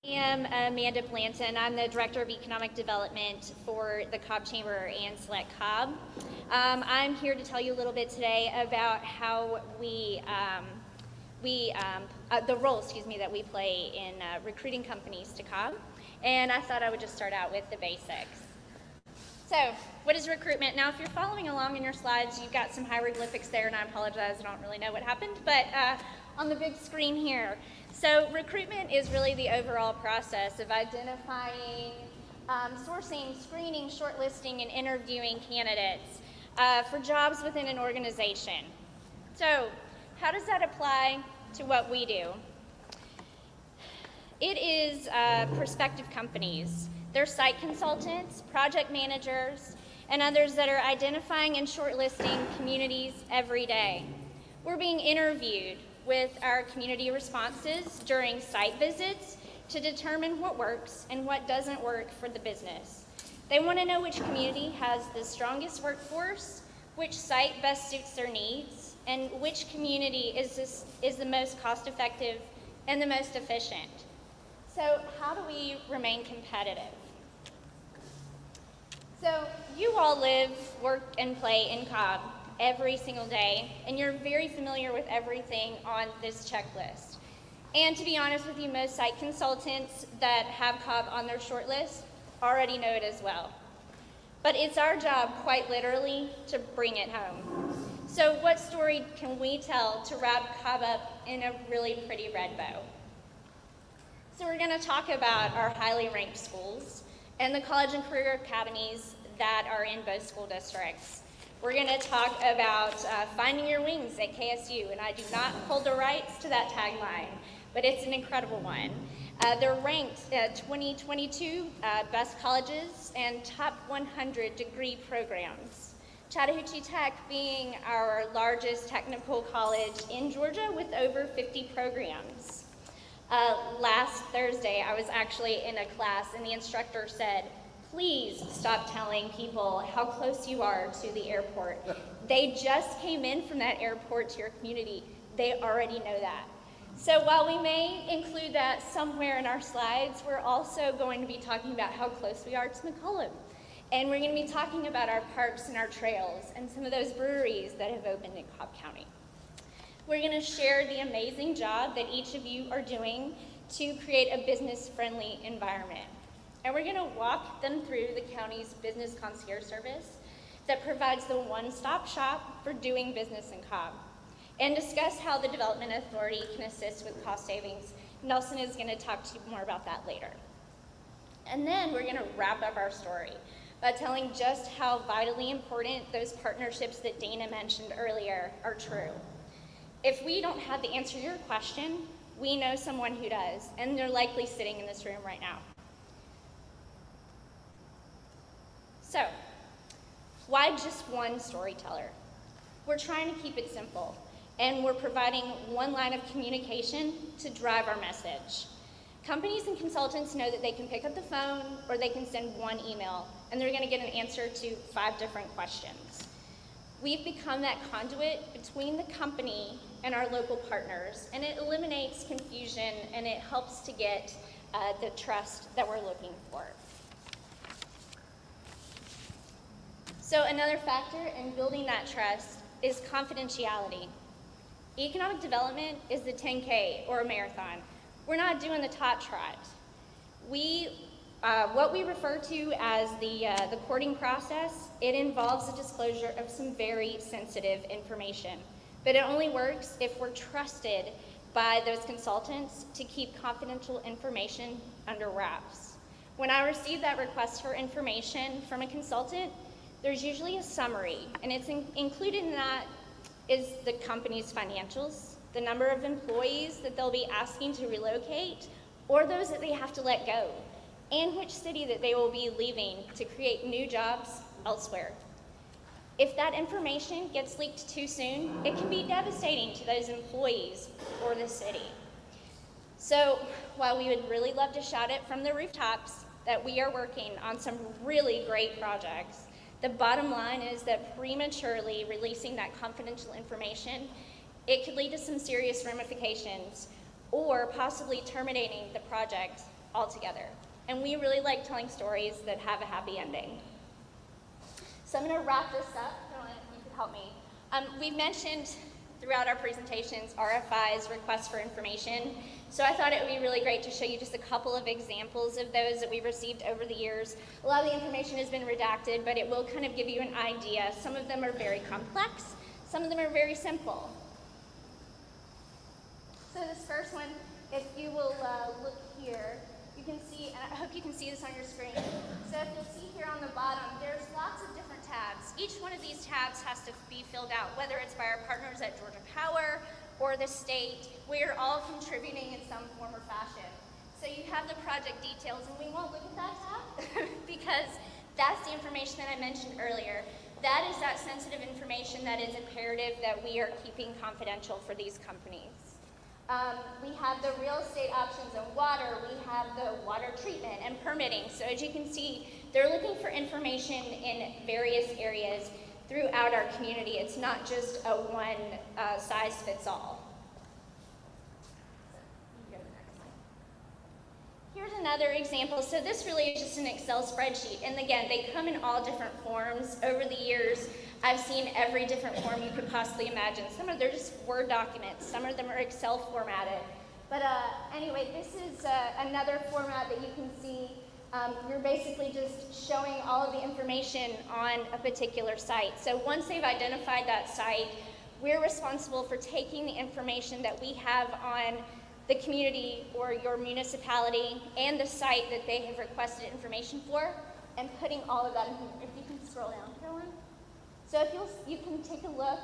I am Amanda Blanton. I'm the Director of Economic Development for the Cobb Chamber and Select Cobb. I'm here to tell you a little bit today about how the role, that we play in recruiting companies to Cobb. And I thought I would just start out with the basics. So, what is recruitment? Now, if you're following along in your slides, you've got some hieroglyphics there, and I apologize, I don't really know what happened, but on the big screen here. So, recruitment is really the overall process of identifying, sourcing, screening, shortlisting, and interviewing candidates for jobs within an organization. So, how does that apply to what we do? It is prospective companies. They're site consultants, project managers, and others that are identifying and shortlisting communities every day. We're being interviewed with our community responses during site visits to determine what works and what doesn't work for the business. They want to know which community has the strongest workforce, which site best suits their needs, and which community is the most cost-effective and the most efficient. So how do we remain competitive? So you all live, work, and play in Cobb every single day, and you're very familiar with everything on this checklist. And to be honest with you, most site consultants that have Cobb on their short list already know it as well. But it's our job, quite literally, to bring it home. So what story can we tell to wrap Cobb up in a really pretty red bow? So we're going to talk about our highly ranked schools and the college and career academies that are in both school districts. We're going to talk about finding your wings at KSU, and I do not hold the rights to that tagline, but it's an incredible one. They're ranked 2022 best colleges and top 100 degree programs. Chattahoochee Tech being our largest technical college in Georgia with over 50 programs. Last Thursday, I was actually in a class and the instructor said, please stop telling people how close you are to the airport. They just came in from that airport to your community. They already know that. So while we may include that somewhere in our slides, we're also going to be talking about how close we are to McCollum. And we're going to be talking about our parks and our trails and some of those breweries that have opened in Cobb County. We're going to share the amazing job that each of you are doing to create a business-friendly environment. And we're going to walk them through the county's business concierge service that provides the one-stop shop for doing business in Cobb, and discuss how the Development Authority can assist with cost savings. Nelson is going to talk to you more about that later. And then we're going to wrap up our story by telling just how vitally important those partnerships that Dana mentioned earlier are true. If we don't have the answer to your question, we know someone who does, and they're likely sitting in this room right now. So, why just one storyteller? We're trying to keep it simple, and we're providing one line of communication to drive our message. Companies and consultants know that they can pick up the phone or they can send one email, and they're going to get an answer to 5 different questions. We've become that conduit between the company and our local partners, and it eliminates confusion and it helps to get the trust that we're looking for. So another factor in building that trust is confidentiality. Economic development is the 10K or a marathon. We're not doing the tot trot. What we refer to as the courting process, it involves the disclosure of some very sensitive information. But it only works if we're trusted by those consultants to keep confidential information under wraps. When I receive that request for information from a consultant, there's usually a summary, and it's included in that is the company's financials, the number of employees that they'll be asking to relocate, or those that they have to let go, and which city that they will be leaving to create new jobs elsewhere. If that information gets leaked too soon, it can be devastating to those employees or the city. So while we would really love to shout it from the rooftops that we are working on some really great projects, the bottom line is that prematurely releasing that confidential information, it could lead to some serious ramifications or possibly terminating the project altogether. And we really like telling stories that have a happy ending. So I'm going to wrap this up. I don't know if you could help me. We've mentioned throughout our presentations RFIs, requests for information. So I thought it would be really great to show you just a couple of examples of those that we've received over the years. A lot of the information has been redacted, but it will kind of give you an idea. Some of them are very complex, some of them are very simple. So this first one, if you will look here, you can see, and I hope you can see this on your screen. So if you'll see here on the bottom, there's lots of different tabs. Each one of these tabs has to be filled out, whether it's by our partners at Georgia Power or the state. We are all contributing in some form or fashion. So you have the project details, and we won't look at that tab because that's the information that I mentioned earlier. That is that sensitive information that is imperative that we are keeping confidential for these companies. We have the real estate options and water. We have the water treatment and permitting. So as you can see, they're looking for information in various areas throughout our community. It's not just a one size fits all. Here's another example. So this really is just an Excel spreadsheet. And again, they come in all different forms. Over the years, I've seen every different form you could possibly imagine. Some of them are just Word documents. Some of them are Excel formatted. But anyway, this is another format that you can see. You're basically just showing all of the information on a particular site. So once they've identified that site, we're responsible for taking the information that we have on the community or your municipality and the site that they have requested information for and putting all of that in here. If you can scroll down, Caroline. So if you can take a look,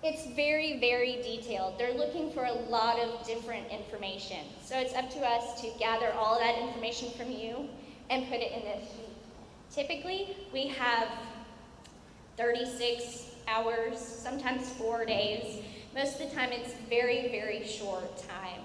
it's very, very detailed. They're looking for a lot of different information. So it's up to us to gather all of that information from you and put it in this sheet. Typically, we have 36 hours, sometimes 4 days. Most of the time, it's very, very short time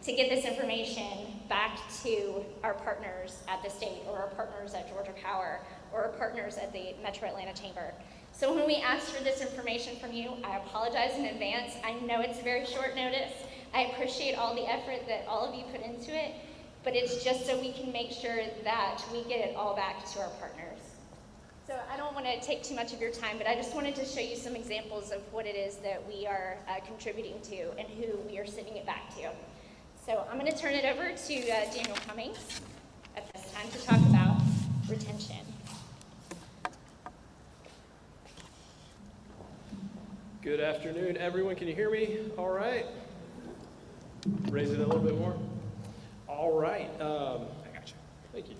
to get this information back to our partners at the state or our partners at Georgia Power or our partners at the Metro Atlanta Chamber. So when we ask for this information from you, I apologize in advance. I know it's very short notice. I appreciate all the effort that all of you put into it, but it's just so we can make sure that we get it all back to our partners. So I don't want to take too much of your time, but I just wanted to show you some examples of what it is that we are contributing to and who we are sending it back to. So I'm going to turn it over to Daniel Cummings at this time to talk about retention. Good afternoon, everyone. Can you hear me? All right. Raise it a little bit more. All right. I got you. Thank you.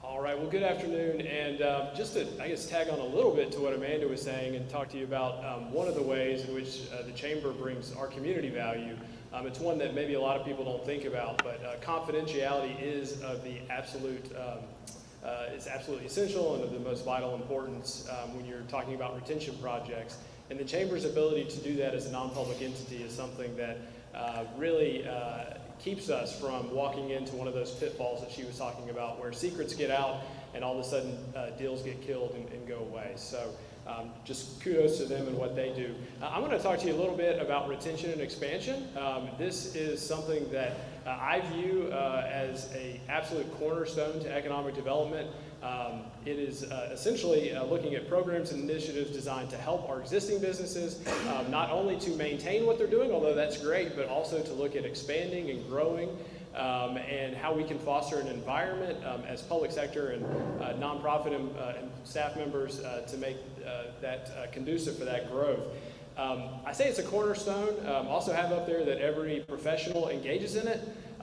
All right. Well, good afternoon. And just to, I guess, tag on a little bit to what Amanda was saying and talk to you about one of the ways in which the Chamber brings our community value. It's one that maybe a lot of people don't think about, but confidentiality is of the absolute it's absolutely essential and of the most vital importance when you're talking about retention projects. And the Chamber's ability to do that as a non-public entity is something that really keeps us from walking into one of those pitfalls that she was talking about, where secrets get out and all of a sudden deals get killed and go away. So just kudos to them and what they do. I'm going to talk to you a little bit about retention and expansion. This is something that I view as an absolute cornerstone to economic development. It is essentially looking at programs and initiatives designed to help our existing businesses, not only to maintain what they're doing, although that's great, but also to look at expanding and growing and how we can foster an environment as public sector and nonprofit and staff members to make that conducive for that growth. I say it's a cornerstone. Also have up there that every professional engages in it.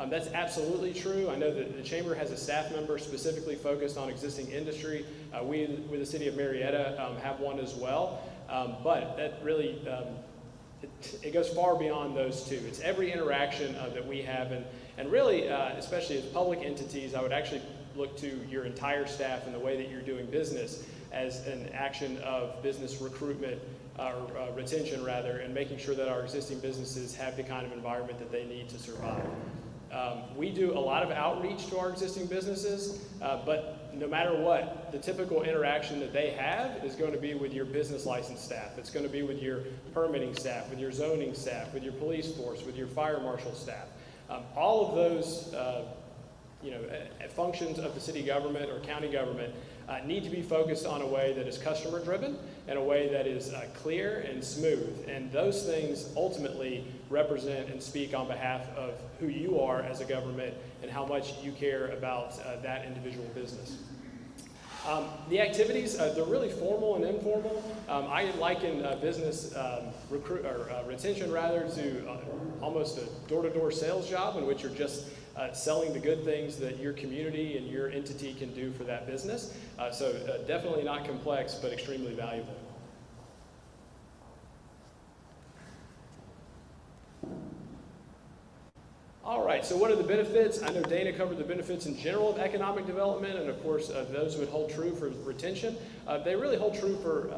That's absolutely true. I know that the Chamber has a staff member specifically focused on existing industry. We, with the City of Marietta, have one as well. But that really, it goes far beyond those two. It's every interaction that we have. And really, especially as public entities, I would actually look to your entire staff and the way that you're doing business as an action of business recruitment, or retention rather, and making sure that our existing businesses have the kind of environment that they need to survive. We do a lot of outreach to our existing businesses, but no matter what, the typical interaction that they have is going to be with your business license staff. It's going to be with your permitting staff, with your zoning staff, with your police force, with your fire marshal staff. All of those functions of the city government or county government need to be focused on a way that is customer driven and a way that is clear and smooth. And those things ultimately represent and speak on behalf of who you are as a government and how much you care about that individual business. The activities, they're really formal and informal. I liken business retention rather to almost a door-to-door sales job in which you're just selling the good things that your community and your entity can do for that business. So definitely not complex, but extremely valuable. All right, so what are the benefits? I know Dana covered the benefits in general of economic development, and of course those would hold true for retention. They really hold true for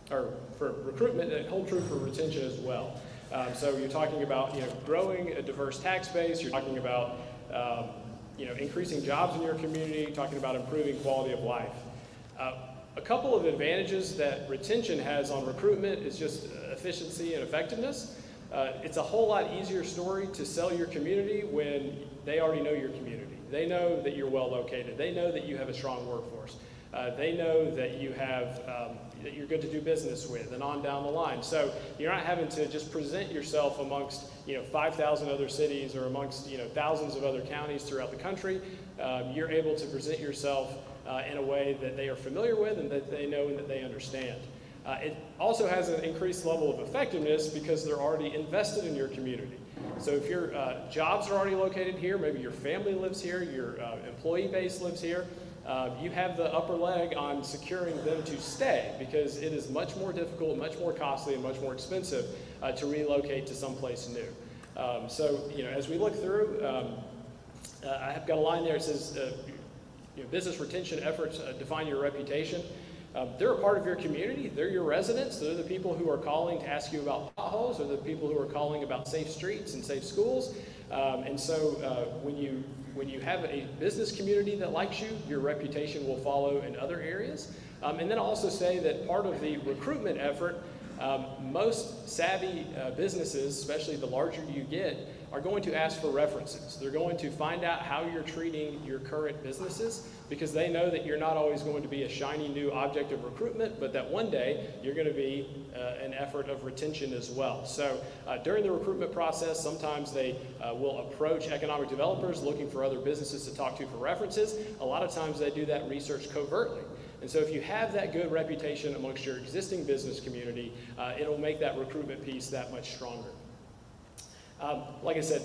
for recruitment. They hold true for retention as well. So you're talking about growing a diverse tax base. You're talking about increasing jobs in your community. Talking about improving quality of life. A couple of advantages that retention has on recruitment is just efficiency and effectiveness. It's a whole lot easier story to sell your community when they already know your community. They know that you're well located. They know that you have a strong workforce. They know that you have that you're good to do business with, and on down the line. So you're not having to just present yourself amongst 5,000 other cities or amongst thousands of other counties throughout the country. You're able to present yourself in a way that they are familiar with and that they know and that they understand. It also has an increased level of effectiveness because they're already invested in your community. So if your jobs are already located here, maybe your family lives here, your employee base lives here, you have the upper leg on securing them to stay because it is much more difficult, much more costly, and much more expensive to relocate to someplace new. So as we look through, I have got a line there that says, business retention efforts define your reputation. They're a part of your community. They're your residents. They're the people who are calling to ask you about potholes. They're the people who are calling about safe streets and safe schools. And so when you have a business community that likes you, your reputation will follow in other areas. And then I'll also say that part of the recruitment effort, most savvy businesses, especially the larger you get, are going to ask for references. They're going to find out how you're treating your current businesses because they know that you're not always going to be a shiny new object of recruitment, but that one day you're going to be an effort of retention as well. So during the recruitment process, sometimes they will approach economic developers looking for other businesses to talk to for references. A lot of times they do that research covertly. And so if you have that good reputation amongst your existing business community, it'll make that recruitment piece that much stronger. Like I said,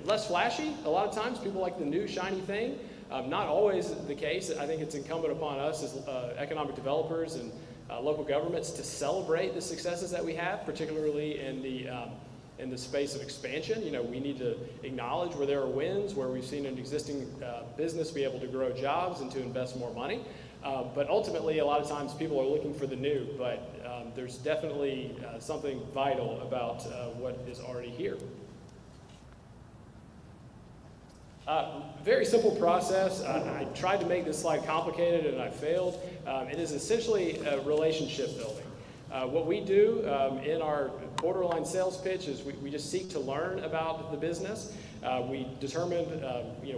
less flashy. A lot of times people like the new shiny thing. Not always the case. I think it's incumbent upon us as economic developers and local governments to celebrate the successes that we have, particularly in the space of expansion. We need to acknowledge where there are wins, where we've seen an existing business be able to grow jobs and to invest more money. But ultimately, a lot of times people are looking for the new, but there's definitely something vital about what is already here. Very simple process. I tried to make this slide complicated and I failed. It is essentially a relationship building. What we do in our borderline sales pitch is we just seek to learn about the business. We determine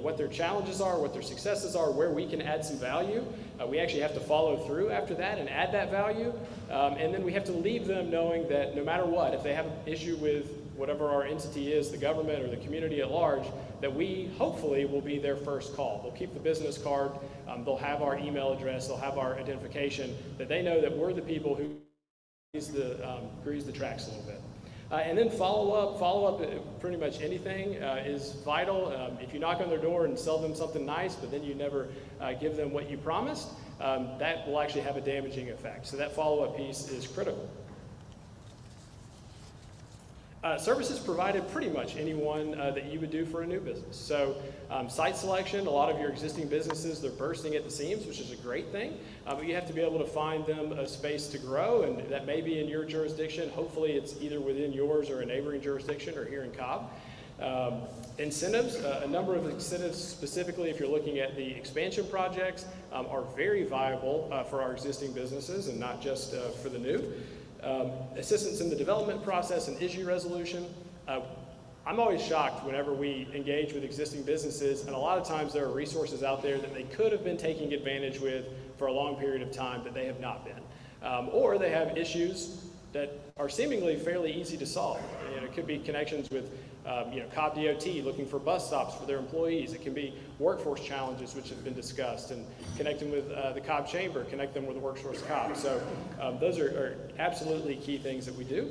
what their challenges are, what their successes are, where we can add some value. We actually have to follow through after that and add that value. And then we have to leave them knowing that no matter what, if they have an issue with whatever our entity is, the government or the community at large, that we hopefully will be their first call. They'll keep the business card, they'll have our email address, they'll have our identification, that they know that we're the people who grease the tracks a little bit. And then follow up pretty much anything is vital. If you knock on their door and sell them something nice, but then you never give them what you promised, that will actually have a damaging effect. So that follow-up piece is critical. Services provided pretty much anyone that you would do for a new business. So site selection, a lot of your existing businesses, they're bursting at the seams, which is a great thing, but you have to be able to find them a space to grow, and that may be in your jurisdiction. Hopefully it's either within yours or a neighboring jurisdiction or here in Cobb. Incentives, a number of incentives specifically if you're looking at the expansion projects are very viable for our existing businesses and not just for the new. Assistance in the development process and issue resolution. I'm always shocked whenever we engage with existing businesses, and a lot of times there are resources out there that they could have been taking advantage with for a long period of time that they have not been. Or they have issues that are seemingly fairly easy to solve. You know, it could be connections with Cobb DOT looking for bus stops for their employees. It can be workforce challenges which have been discussed, and connecting with the Cobb Chamber, connect them with the Workforce Cobb. So those are absolutely key things that we do.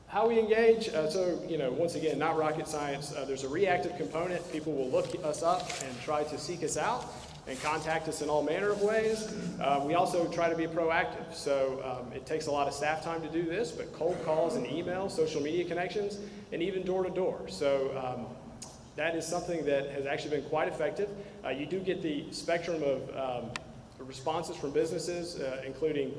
How we engage, once again, not rocket science. There's a reactive component. People will look us up and try to seek us out and contact us in all manner of ways. We also try to be proactive. So it takes a lot of staff time to do this, but cold calls and emails, social media connections, and even door to door. So that is something that has actually been quite effective. You do get the spectrum of responses from businesses, including,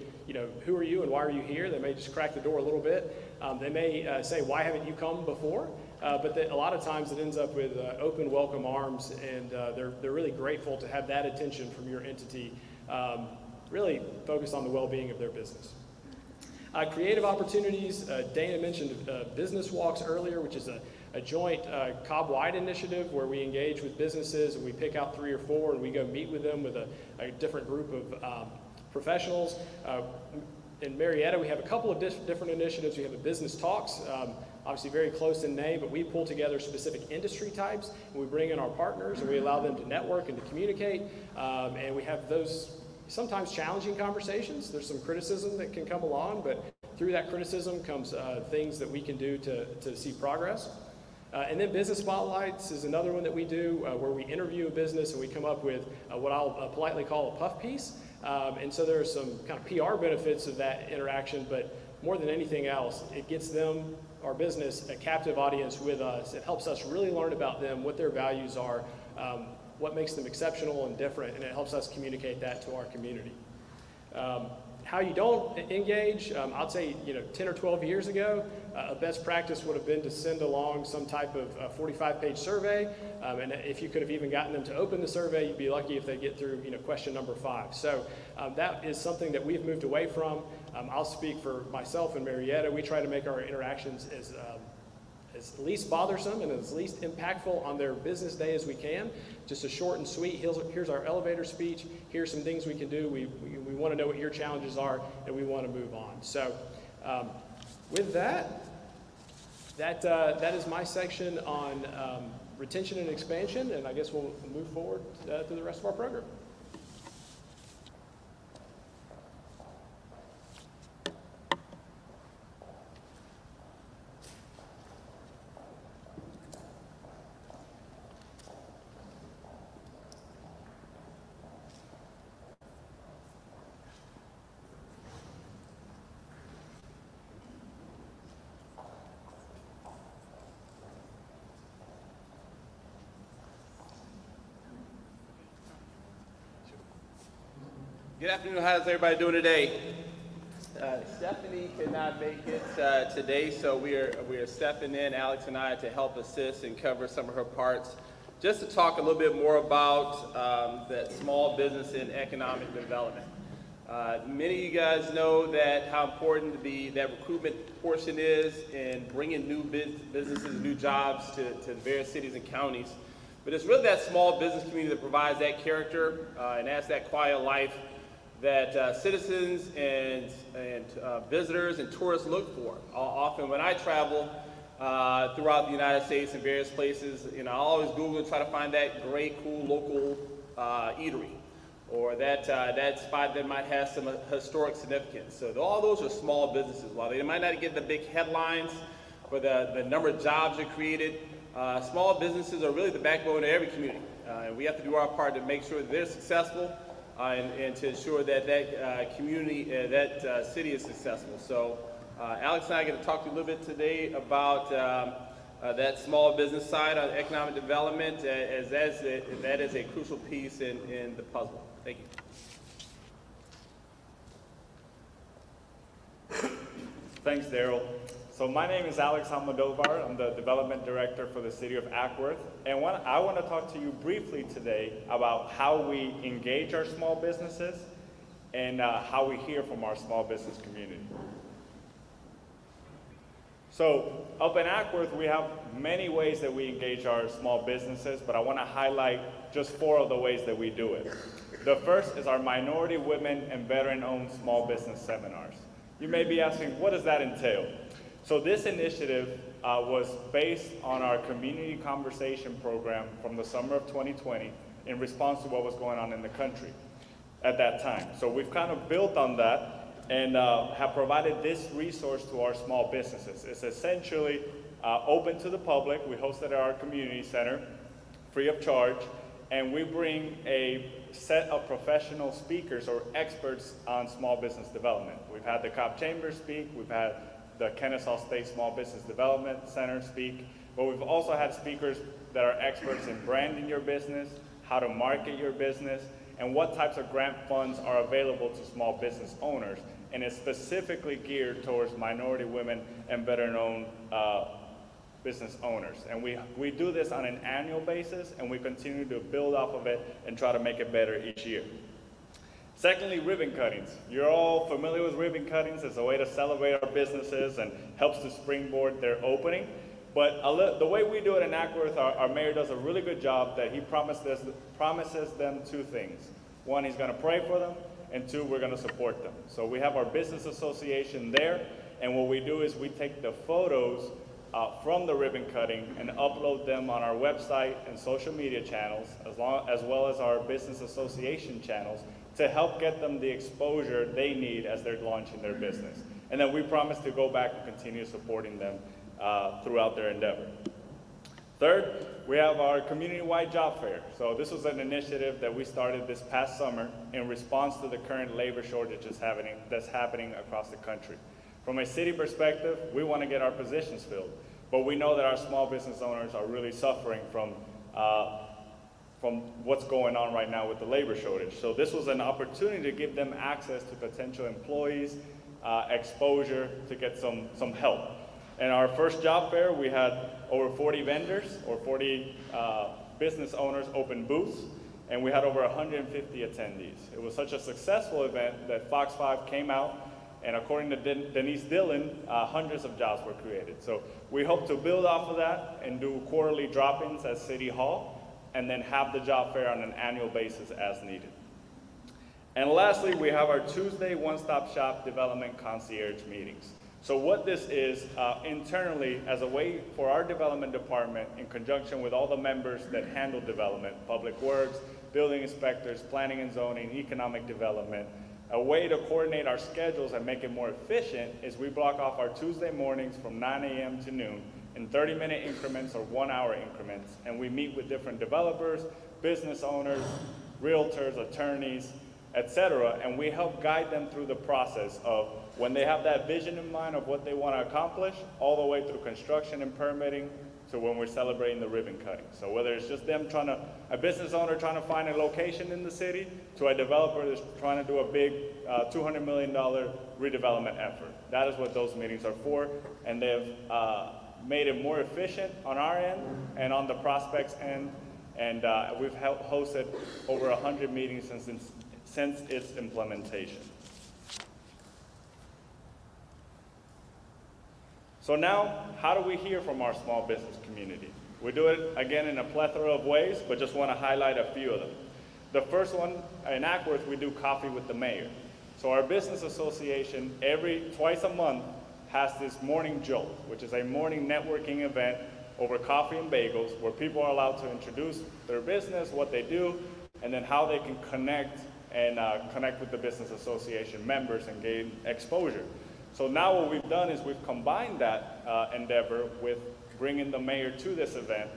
who are you and why are you here? They may just crack the door a little bit. They may say, why haven't you come before? But a lot of times it ends up with open, welcome arms, and they're really grateful to have that attention from your entity, really focused on the well-being of their business. Creative opportunities, Dana mentioned business walks earlier, which is a joint Cobb-wide initiative where we engage with businesses and we pick out 3 or 4 and we go meet with them with a different group of professionals. In Marietta, we have a couple of different initiatives. We have a business talks, obviously very close in name, but we pull together specific industry types, and we bring in our partners, and we allow them to network and to communicate, and we have those sometimes challenging conversations. There's some criticism that can come along, but through that criticism comes things that we can do to see progress. And then business spotlights is another one that we do, where we interview a business and we come up with what I'll politely call a puff piece. And so there are some kind of PR benefits of that interaction, but more than anything else, it gets them, our business, a captive audience with us. It helps us really learn about them, what their values are, what makes them exceptional and different, and it helps us communicate that to our community. How you don't engage, I'd say 10 or 12 years ago, a best practice would have been to send along some type of 45-page survey, and if you could have even gotten them to open the survey, you'd be lucky if they get through question number 5. So that is something that we've moved away from. I'll speak for myself and Marietta. We try to make our interactions as least bothersome and as least impactful on their business day as we can. Just a short and sweet, here's our elevator speech, here's some things we can do, we want to know what your challenges are, and we want to move on. So with that is my section on retention and expansion, and I guess we'll move forward to the rest of our program. Good afternoon. How's everybody doing today? Stephanie could not make it today, so we are stepping in, Alex and I, to help assist and cover some of her parts. Just to talk a little bit more about that small business and economic development. Many of you guys know that how important that recruitment portion is in bringing new businesses, new jobs to the various cities and counties. But it's really that small business community that provides that character and adds that quiet life that citizens and visitors and tourists look for. Often when I travel throughout the United States and various places, I always Google and try to find that great, cool local eatery, or that spot that might have some historic significance. So all those are small businesses. While they might not get the big headlines for the number of jobs are created, small businesses are really the backbone of every community. And we have to do our part to make sure that they're successful and to ensure that that community, that city is successful. So Alex and I are going to talk to you a little bit today about that small business side on economic development, as that is a crucial piece in the puzzle. Thank you. Thanks, Daryl. So my name is Alex Almodovar. I'm the Development Director for the City of Acworth. And I want to talk to you briefly today about how we engage our small businesses and how we hear from our small business community. So up in Acworth, we have many ways that we engage our small businesses, but I want to highlight just 4 of the ways that we do it. The first is our minority, women, and veteran-owned small business seminars. You may be asking, what does that entail? So this initiative was based on our community conversation program from the summer of 2020 in response to what was going on in the country at that time. So we've kind of built on that and have provided this resource to our small businesses. It's essentially open to the public. We host it at our community center, free of charge, and we bring a set of professional speakers or experts on small business development. We've had the Cobb Chamber speak, we've had the Kennesaw State Small Business Development Center speak, but we've also had speakers that are experts in branding your business, how to market your business, and what types of grant funds are available to small business owners. And it's specifically geared towards minority, women, and veteran-owned business owners. And we do this on an annual basis, and we continue to build off of it and try to make it better each year. Secondly, ribbon cuttings. You're all familiar with ribbon cuttings as a way to celebrate our businesses and helps to springboard their opening. But the way we do it in Acworth, our mayor does a really good job that he promises them 2 things. 1, he's gonna pray for them, and 2, we're gonna support them. So we have our business association there, and what we do is we take the photos from the ribbon cutting and upload them on our website and social media channels, as well as our business association channels, to help get them the exposure they need as they're launching their business. And then we promise to go back and continue supporting them throughout their endeavor. Third, we have our community-wide job fair. So this was an initiative that we started this past summer in response to the current labor shortage that's happening across the country. From a city perspective, we want to get our positions filled, but we know that our small business owners are really suffering from what's going on right now with the labor shortage. So this was an opportunity to give them access to potential employees, exposure to get some help. In our first job fair, we had over 40 vendors or 40 business owners open booths, and we had over 150 attendees. It was such a successful event that Fox 5 came out, and according to Denise Dillon, hundreds of jobs were created. So we hope to build off of that and do quarterly drop-ins at City Hall, and then have the job fair on an annual basis as needed. And lastly, we have our Tuesday one-stop shop development concierge meetings. So what this is internally as a way for our development department, in conjunction with all the members that handle development, public works, building inspectors, planning and zoning, economic development, a way to coordinate our schedules and make it more efficient is we block off our Tuesday mornings from 9 a.m. to noon in 30-minute increments or 1-hour increments, and we meet with different developers, business owners, realtors, attorneys, etc., and we help guide them through the process of when they have that vision in mind of what they want to accomplish, all the way through construction and permitting to when we're celebrating the ribbon cutting. So whether it's just them a business owner trying to find a location in the city, to a developer that's trying to do a big $200 million redevelopment effort. That is what those meetings are for, and they've made it more efficient on our end and on the prospects end, and we've hosted over 100 meetings since its implementation. So now, how do we hear from our small business community? We do it, again, in a plethora of ways, but just want to highlight a few of them. The first one, in Acworth, we do coffee with the mayor. So our business association, twice a month, has this morning jolt, which is a morning networking event over coffee and bagels, where people are allowed to introduce their business, what they do, and then how they can connect with the business association members and gain exposure. So now what we've done is we've combined that endeavor with bringing the mayor to this event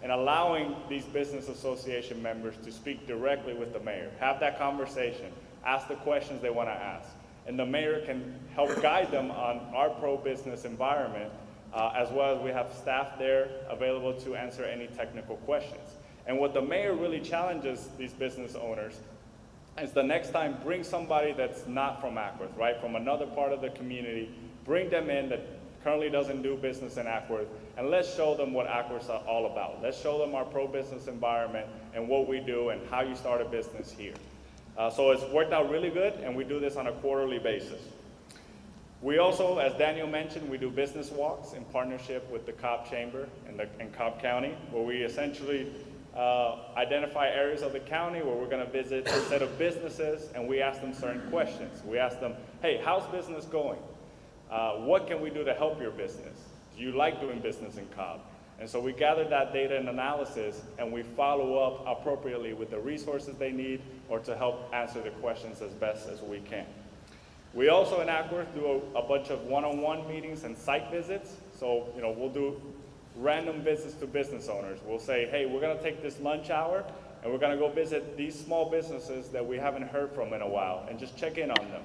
and allowing these business association members to speak directly with the mayor, have that conversation, ask the questions they want to ask. And the mayor can help guide them on our pro-business environment, as well as we have staff there available to answer any technical questions. And what the mayor really challenges these business owners is the next time bring somebody that's not from Acworth, right, from another part of the community bring them in that currently doesn't do business in Acworth, and let's show them what Acworth's all about. Let's show them our pro-business environment and what we do and how you start a business here. So it's worked out really good, and we do this on a quarterly basis. We also, as Daniel mentioned, we do business walks in partnership with the Cobb Chamber in Cobb County, where we essentially identify areas of the county where we're going to visit a set of businesses, and we ask them certain questions. We ask them, hey, how's business going? What can we do to help your business? Do you like doing business in Cobb? And so we gather that data and analysis, and we follow up appropriately with the resources they need or to help answer the questions as best as we can. We also in Acworth do a bunch of one-on-one meetings and site visits. So, we'll do random visits to business owners. We'll say, hey, we're gonna take this lunch hour and we're gonna go visit these small businesses that we haven't heard from in a while and just check in on them.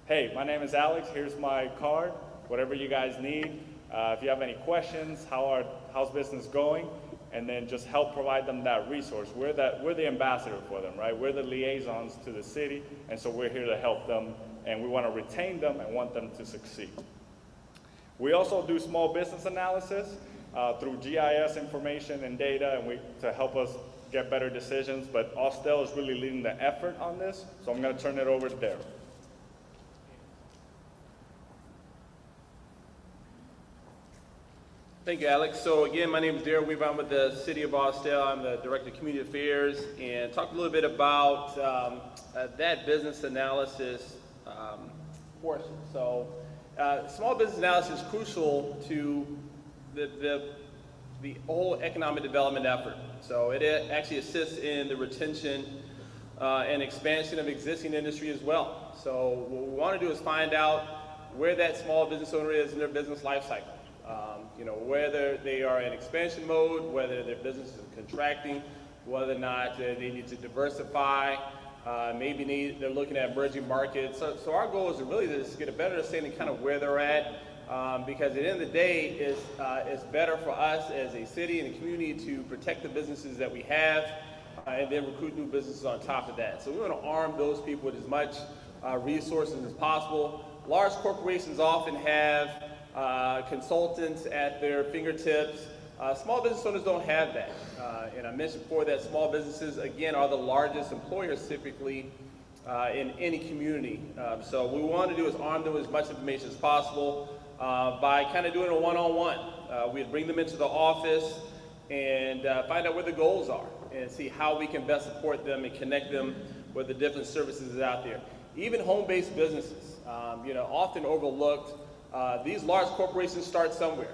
Hey, my name is Alex, here's my card, whatever you guys need. If you have any questions, how's business going? And then just help provide them that resource. We're the ambassador for them, right? We're the liaisons to the city, and so we're here to help them, and we want to retain them and want them to succeed. We also do small business analysis through GIS information and data, and to help us get better decisions, but Austell is really leading the effort on this, so I'm going to turn it over to Daryl. Thank you, Alex. So again, my name is Daryl Weaver. I'm with the City of Austell. I'm the Director of Community Affairs, and talk a little bit about that business analysis portion. So small business analysis is crucial to the whole economic development effort. So it actually assists in the retention and expansion of existing industry as well. So what we want to do is find out where that small business owner is in their business life cycle. Whether they are in expansion mode, whether their business is contracting, whether or not they need to diversify, maybe they're looking at emerging markets. So our goal is to really just get a better understanding kind of where they're at, because at the end of the day, it's better for us as a city and a community to protect the businesses that we have, and then recruit new businesses on top of that. So we want to arm those people with as much resources as possible. Large corporations often have consultants at their fingertips. Small business owners don't have that. And I mentioned before that small businesses, again, are the largest employers typically in any community. So what we want to do is arm them with as much information as possible by kind of doing a one-on-one. We'd bring them into the office and find out where the goals are and see how we can best support them and connect them with the different services out there. Even home-based businesses, often overlooked. These large corporations start somewhere.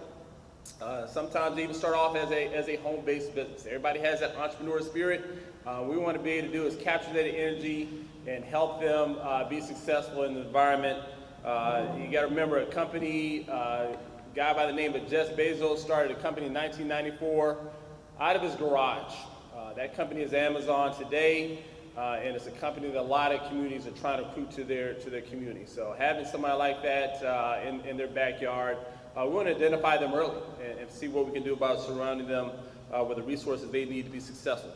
Sometimes they even start off as a home-based business. Everybody has that entrepreneur spirit. We want to be able to do is capture that energy and help them be successful in the environment. You got to remember a company, a guy by the name of Jeff Bezos started a company in 1994 out of his garage. That company is Amazon today. And it's a company that a lot of communities are trying to recruit to their community. So having somebody like that in their backyard, we want to identify them early and see what we can do about surrounding them with the resources they need to be successful.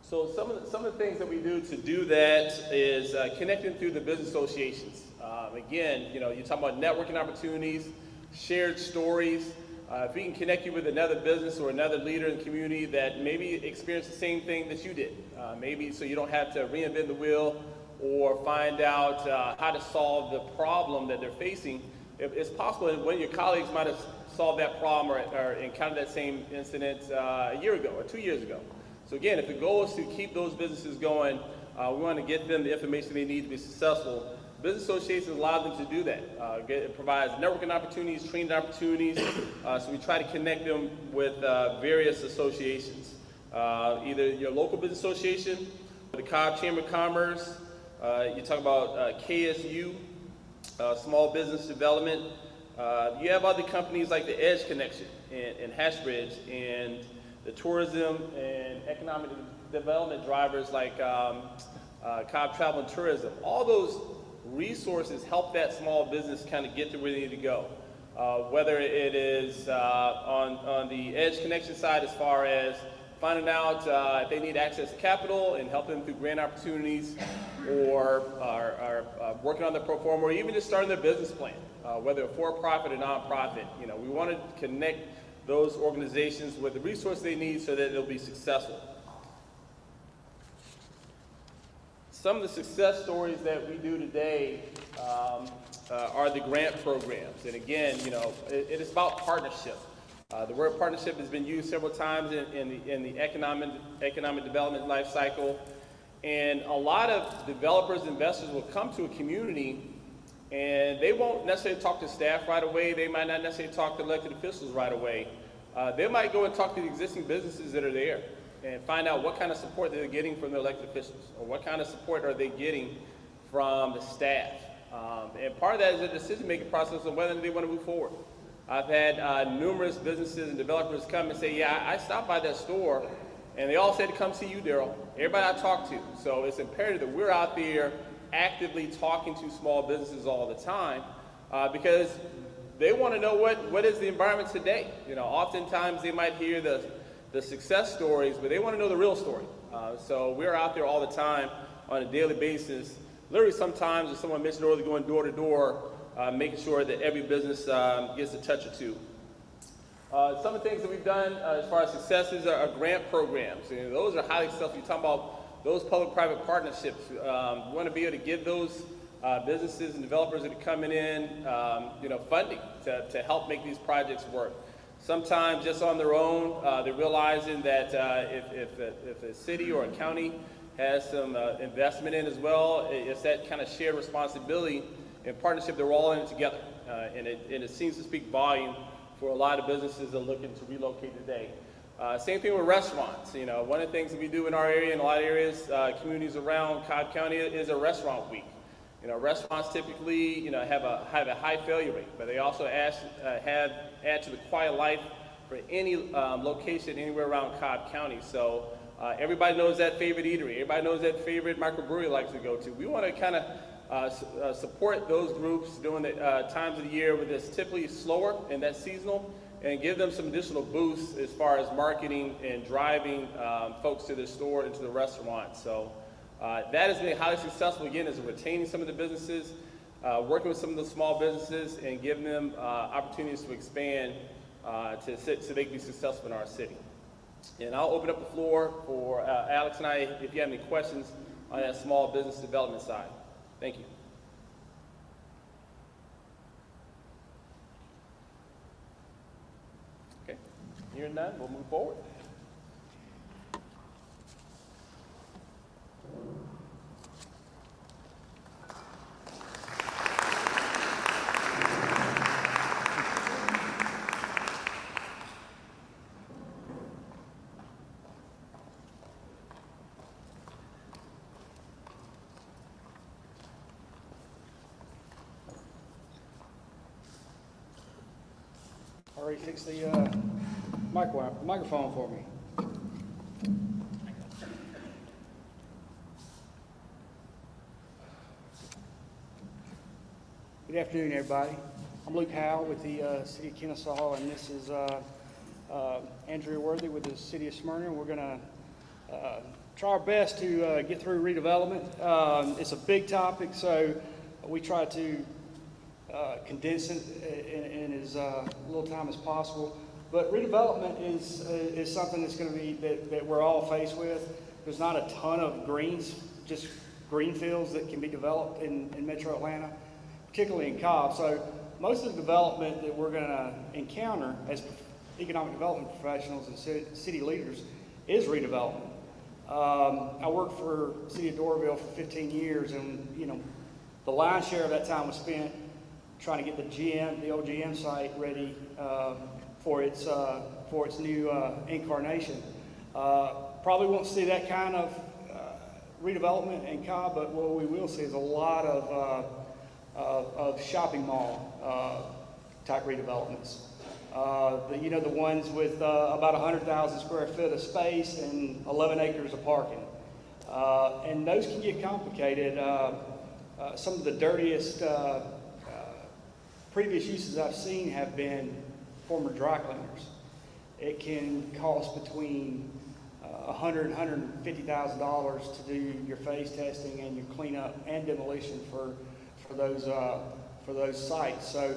So some of the things that we do to do that is connecting through the business associations. Again, you're talking about networking opportunities, shared stories. If we can connect you with another business or another leader in the community that maybe experienced the same thing that you did, maybe so you don't have to reinvent the wheel or find out how to solve the problem that they're facing. It's possible that one of your colleagues might have solved that problem or encountered that same incident a year ago or 2 years ago. So again, if the goal is to keep those businesses going, we want to get them the information they need to be successful. Business associations allow them to do that. It provides networking opportunities, training opportunities, so we try to connect them with various associations. Either your local business association, the Cobb Chamber of Commerce, you talk about KSU, Small Business Development. You have other companies like the Edge Connection and Hashbridge, and the tourism and economic development drivers like Cobb Travel and Tourism. All those resources help that small business kind of get to where they need to go. Whether it is on the Edge Connection side as far as finding out if they need access to capital and helping them through grant opportunities, or are working on their pro forma, or even just starting their business plan, whether for-profit or nonprofit. You know, we want to connect those organizations with the resources they need so that they'll be successful. Some of the success stories that we do today are the grant programs. And again, you know, it is about partnership. The word partnership has been used several times in the economic development life cycle. And a lot of developers, investors will come to a community and they won't necessarily talk to staff right away. They might not necessarily talk to elected officials right away. They might go and talk to the existing businesses that are there and find out what kind of support they're getting from the elected officials, or what kind of support are they getting from the staff. And part of that is a decision-making process on whether they want to move forward. I've had numerous businesses and developers come and say, yeah, I stopped by that store, and they all said to come see you, Daryl. Everybody I talk to. So it's imperative that we're out there actively talking to small businesses all the time, because they want to know what is the environment today. You know, oftentimes they might hear the success stories, but they want to know the real story. So we're out there all the time on a daily basis. Literally sometimes, as someone mentioned earlier, going door to door, making sure that every business gets a touch or two. Some of the things that we've done as far as successes are grant programs. You know, those are highly successful. You're talking about those public-private partnerships. We want to be able to give those businesses and developers that are coming in, you know, funding to help make these projects work. Sometimes just on their own, they're realizing that if a city or a county has some investment in as well, it's that kind of shared responsibility and partnership that we're all in it together. And it seems to speak volume for a lot of businesses that are looking to relocate today. Same thing with restaurants. You know, one of the things that we do in our area and a lot of areas, communities around Cobb County, is a restaurant week. You know, restaurants typically, you know, have a high failure rate, but they also add to the quiet life for any location anywhere around Cobb County. So everybody knows that favorite eatery. Everybody knows that favorite microbrewery they like to go to. We want to kind of support those groups during the times of the year when it's typically slower and that's seasonal, and give them some additional boosts as far as marketing and driving folks to the store and to the restaurant. So that has been highly successful, again, is retaining some of the businesses, working with some of the small businesses, and giving them opportunities to expand so they can be successful in our city. And I'll open up the floor for Alex and I if you have any questions on that small business development side. Thank you. Okay, hearing none, we'll move forward. Already fixed the microphone for me. Good afternoon, everybody. I'm Luke Howell with the City of Kennesaw, and this is Andrea Worthy with the City of Smyrna. We're going to try our best to get through redevelopment. It's a big topic, so we try to condense it in as little time as possible. But redevelopment is something that's going to be that we're all faced with. There's not a ton of just green fields that can be developed in Metro Atlanta, particularly in Cobb. So most of the development that we're going to encounter as economic development professionals and city leaders is redevelopment. I worked for the City of Doraville for 15 years, and you know, the lion's share of that time was spent trying to get the old GM site ready for its new incarnation. Probably won't see that kind of redevelopment in Cobb, but what we will see is a lot of shopping mall type redevelopments. The ones with about 100,000 square foot of space and 11 acres of parking. And those can get complicated. Some of the dirtiest previous uses I've seen have been former dry cleaners. It can cost between $150,000 to do your phase testing and your cleanup and demolition for those sites. So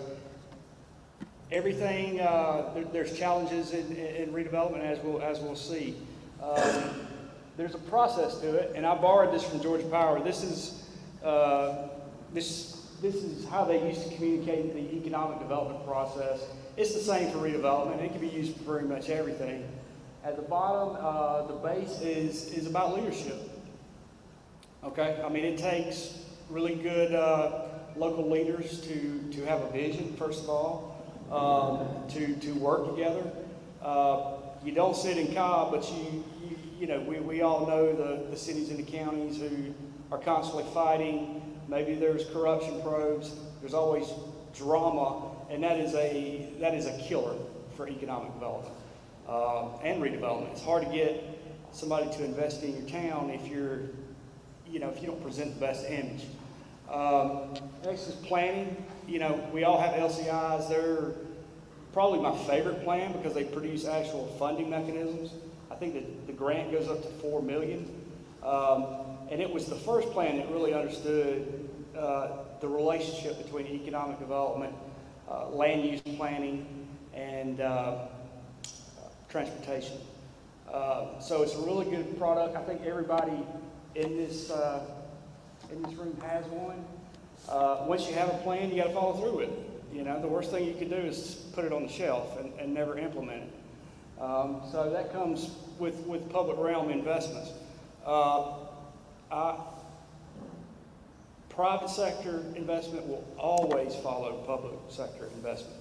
everything, there's challenges in redevelopment as we'll see. There's a process to it, and I borrowed this from Georgia Power. This is how they used to communicate the economic development process. It's the same for redevelopment. It can be used for pretty much everything. At the bottom, the base is about leadership. Okay, I mean, it takes really good local leaders to have a vision, first of all, to work together. You don't sit in Cobb, but you know, we all know the cities and the counties who are constantly fighting. Maybe there's corruption probes. There's always drama, and that is a killer for economic development and redevelopment. It's hard to get somebody to invest in your town if you don't present the best image. Next is planning. You know, we all have LCIs. They're probably my favorite plan because they produce actual funding mechanisms. I think that the grant goes up to $4 million. And it was the first plan that really understood the relationship between economic development, land use planning, and transportation. So it's a really good product. I think everybody in this room has one. Once you have a plan, you got to follow through with it. You know, the worst thing you could do is put it on the shelf and never implement it. So that comes with public realm investments. Private sector investment will always follow public sector investment.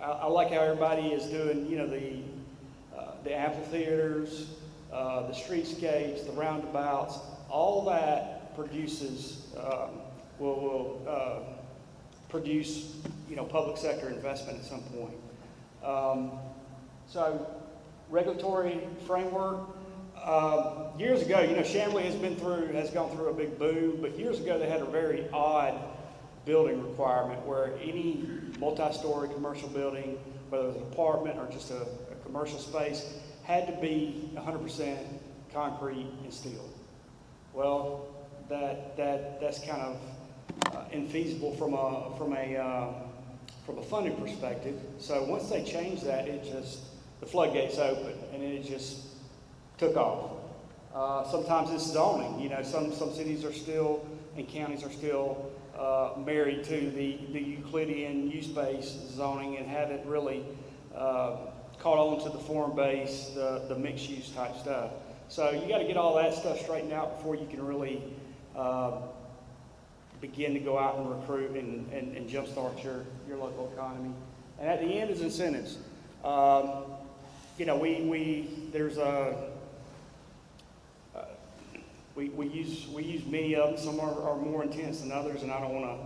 I like how everybody is doing, you know, the amphitheaters, the streetscapes, the roundabouts, all that produces, will produce, you know, public sector investment at some point. So regulatory framework, years ago, you know, Chamblee has gone through a big boom, but years ago they had a very odd building requirement where any multi-story commercial building, whether it was an apartment or just a commercial space, had to be 100% concrete and steel. Well, that's kind of infeasible from a funding perspective. So once they changed that, the floodgates opened and it just took off. Sometimes it's zoning. You know, some cities are still and counties are still married to the Euclidean use-based zoning and haven't really caught on to the form-based, the mixed-use type stuff. So you got to get all that stuff straightened out before you can really begin to go out and recruit and jumpstart your local economy. And at the end is incentives. You know, we use many of them. Some are more intense than others, and I don't want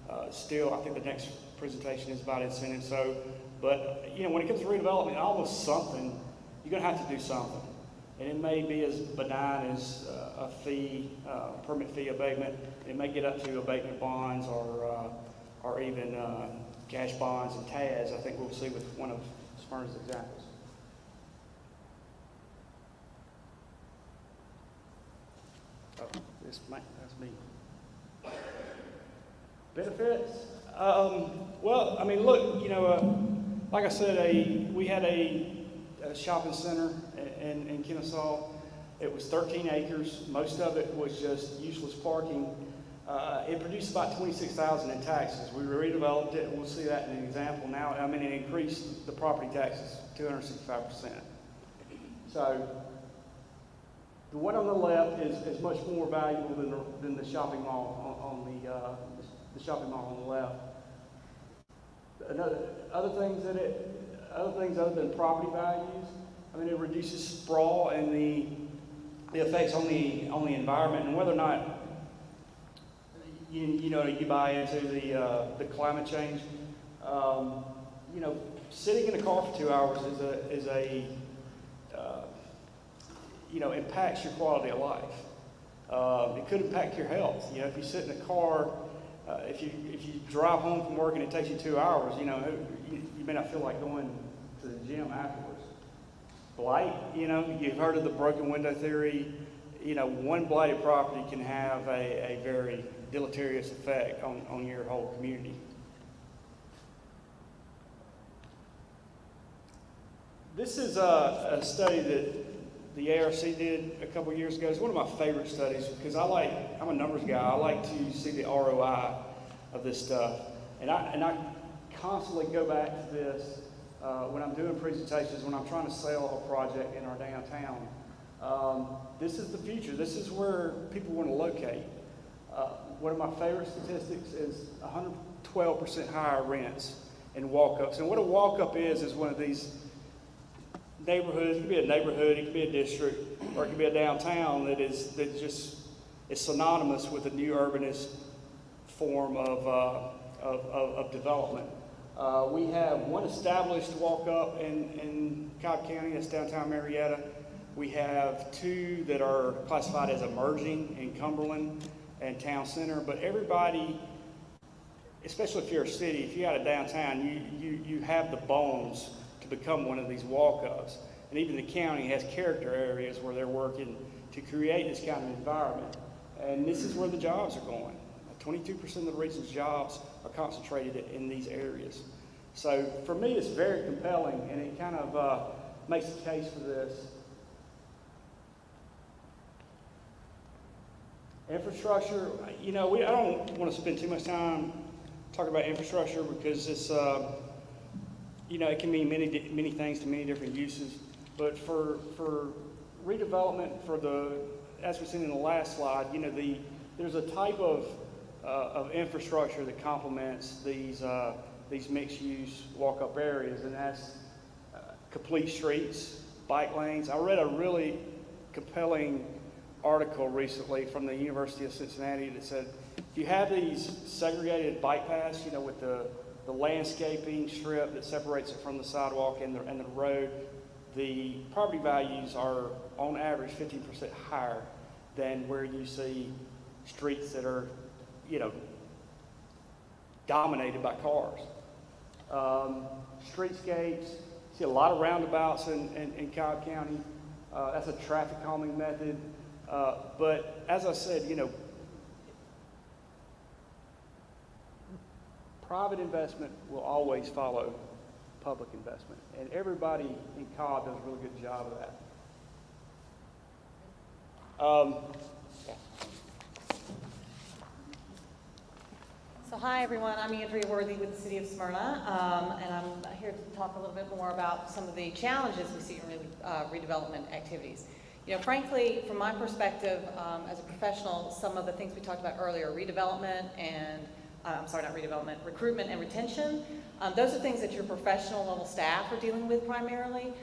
to steal. I think the next presentation is about incentives. But you know, when it comes to redevelopment, almost something you're going to have to do something, and it may be as benign as a fee, permit fee abatement. It may get up to abatement bonds or even cash bonds and TAS. I think we'll see with one of Smyrna's examples. Oh, that's me. Benefits? Well, I mean, look, you know, like I said, we had a shopping center in Kennesaw. It was 13 acres. Most of it was just useless parking. It produced about $26,000 in taxes. We redeveloped it. We'll see that in an example now. I mean, it increased the property taxes 265%. So the one on the left is much more valuable than the shopping mall on the shopping mall on the left. Other things other than property values, I mean, it reduces sprawl and the effects on the environment, and whether or not you buy into the climate change. You know, sitting in a car for 2 hours impacts your quality of life. It could impact your health. You know, if you sit in a car, if you drive home from work and it takes you 2 hours, you know, you may not feel like going to the gym afterwards. Blight, you know, you've heard of the broken window theory. You know, one blighted property can have a very deleterious effect on your whole community. This is a study that the ARC did a couple years ago. It's one of my favorite studies because I'm a numbers guy. I like to see the ROI of this stuff. And I constantly go back to this when I'm doing presentations, when I'm trying to sell a project in our downtown. This is the future. This is where people want to locate. One of my favorite statistics is 112% higher rents in walk-ups. And what a walk-up is one of these neighborhoods. It could be a neighborhood, it could be a district, or it could be a downtown that just is synonymous with a new urbanist form of development. We have one established walk-up in Cobb County, that's downtown Marietta. We have two that are classified as emerging in Cumberland and Town Center, but everybody, especially if you're a city, if you got a downtown, you have the bones to become one of these walk-ups. And even the county has character areas where they're working to create this kind of environment. And this is where the jobs are going. 22% of the region's jobs are concentrated in these areas. So for me, it's very compelling, and it kind of makes a case for this. Infrastructure, you know, I don't want to spend too much time talking about infrastructure because it's, you know, it can mean many things to many different uses. But for redevelopment, as we've seen in the last slide, you know, there's a type of infrastructure that complements these mixed-use walk-up areas, and that's complete streets, bike lanes. I read a really compelling article recently from the University of Cincinnati that said if you have these segregated bike paths, you know, with the landscaping strip that separates it from the sidewalk and the road, the property values are on average 15% higher than where you see streets that are, you know, dominated by cars. Streetscapes, see a lot of roundabouts in Cobb County. That's a traffic calming method. But as I said, you know, private investment will always follow public investment. And everybody in Cobb does a really good job of that. So hi everyone, I'm Andrea Worthy with the City of Smyrna, and I'm here to talk a little bit more about some of the challenges we see in redevelopment activities. You know, frankly, from my perspective as a professional, some of the things we talked about earlier, redevelopment and, recruitment and retention, those are things that your professional level staff are dealing with primarily.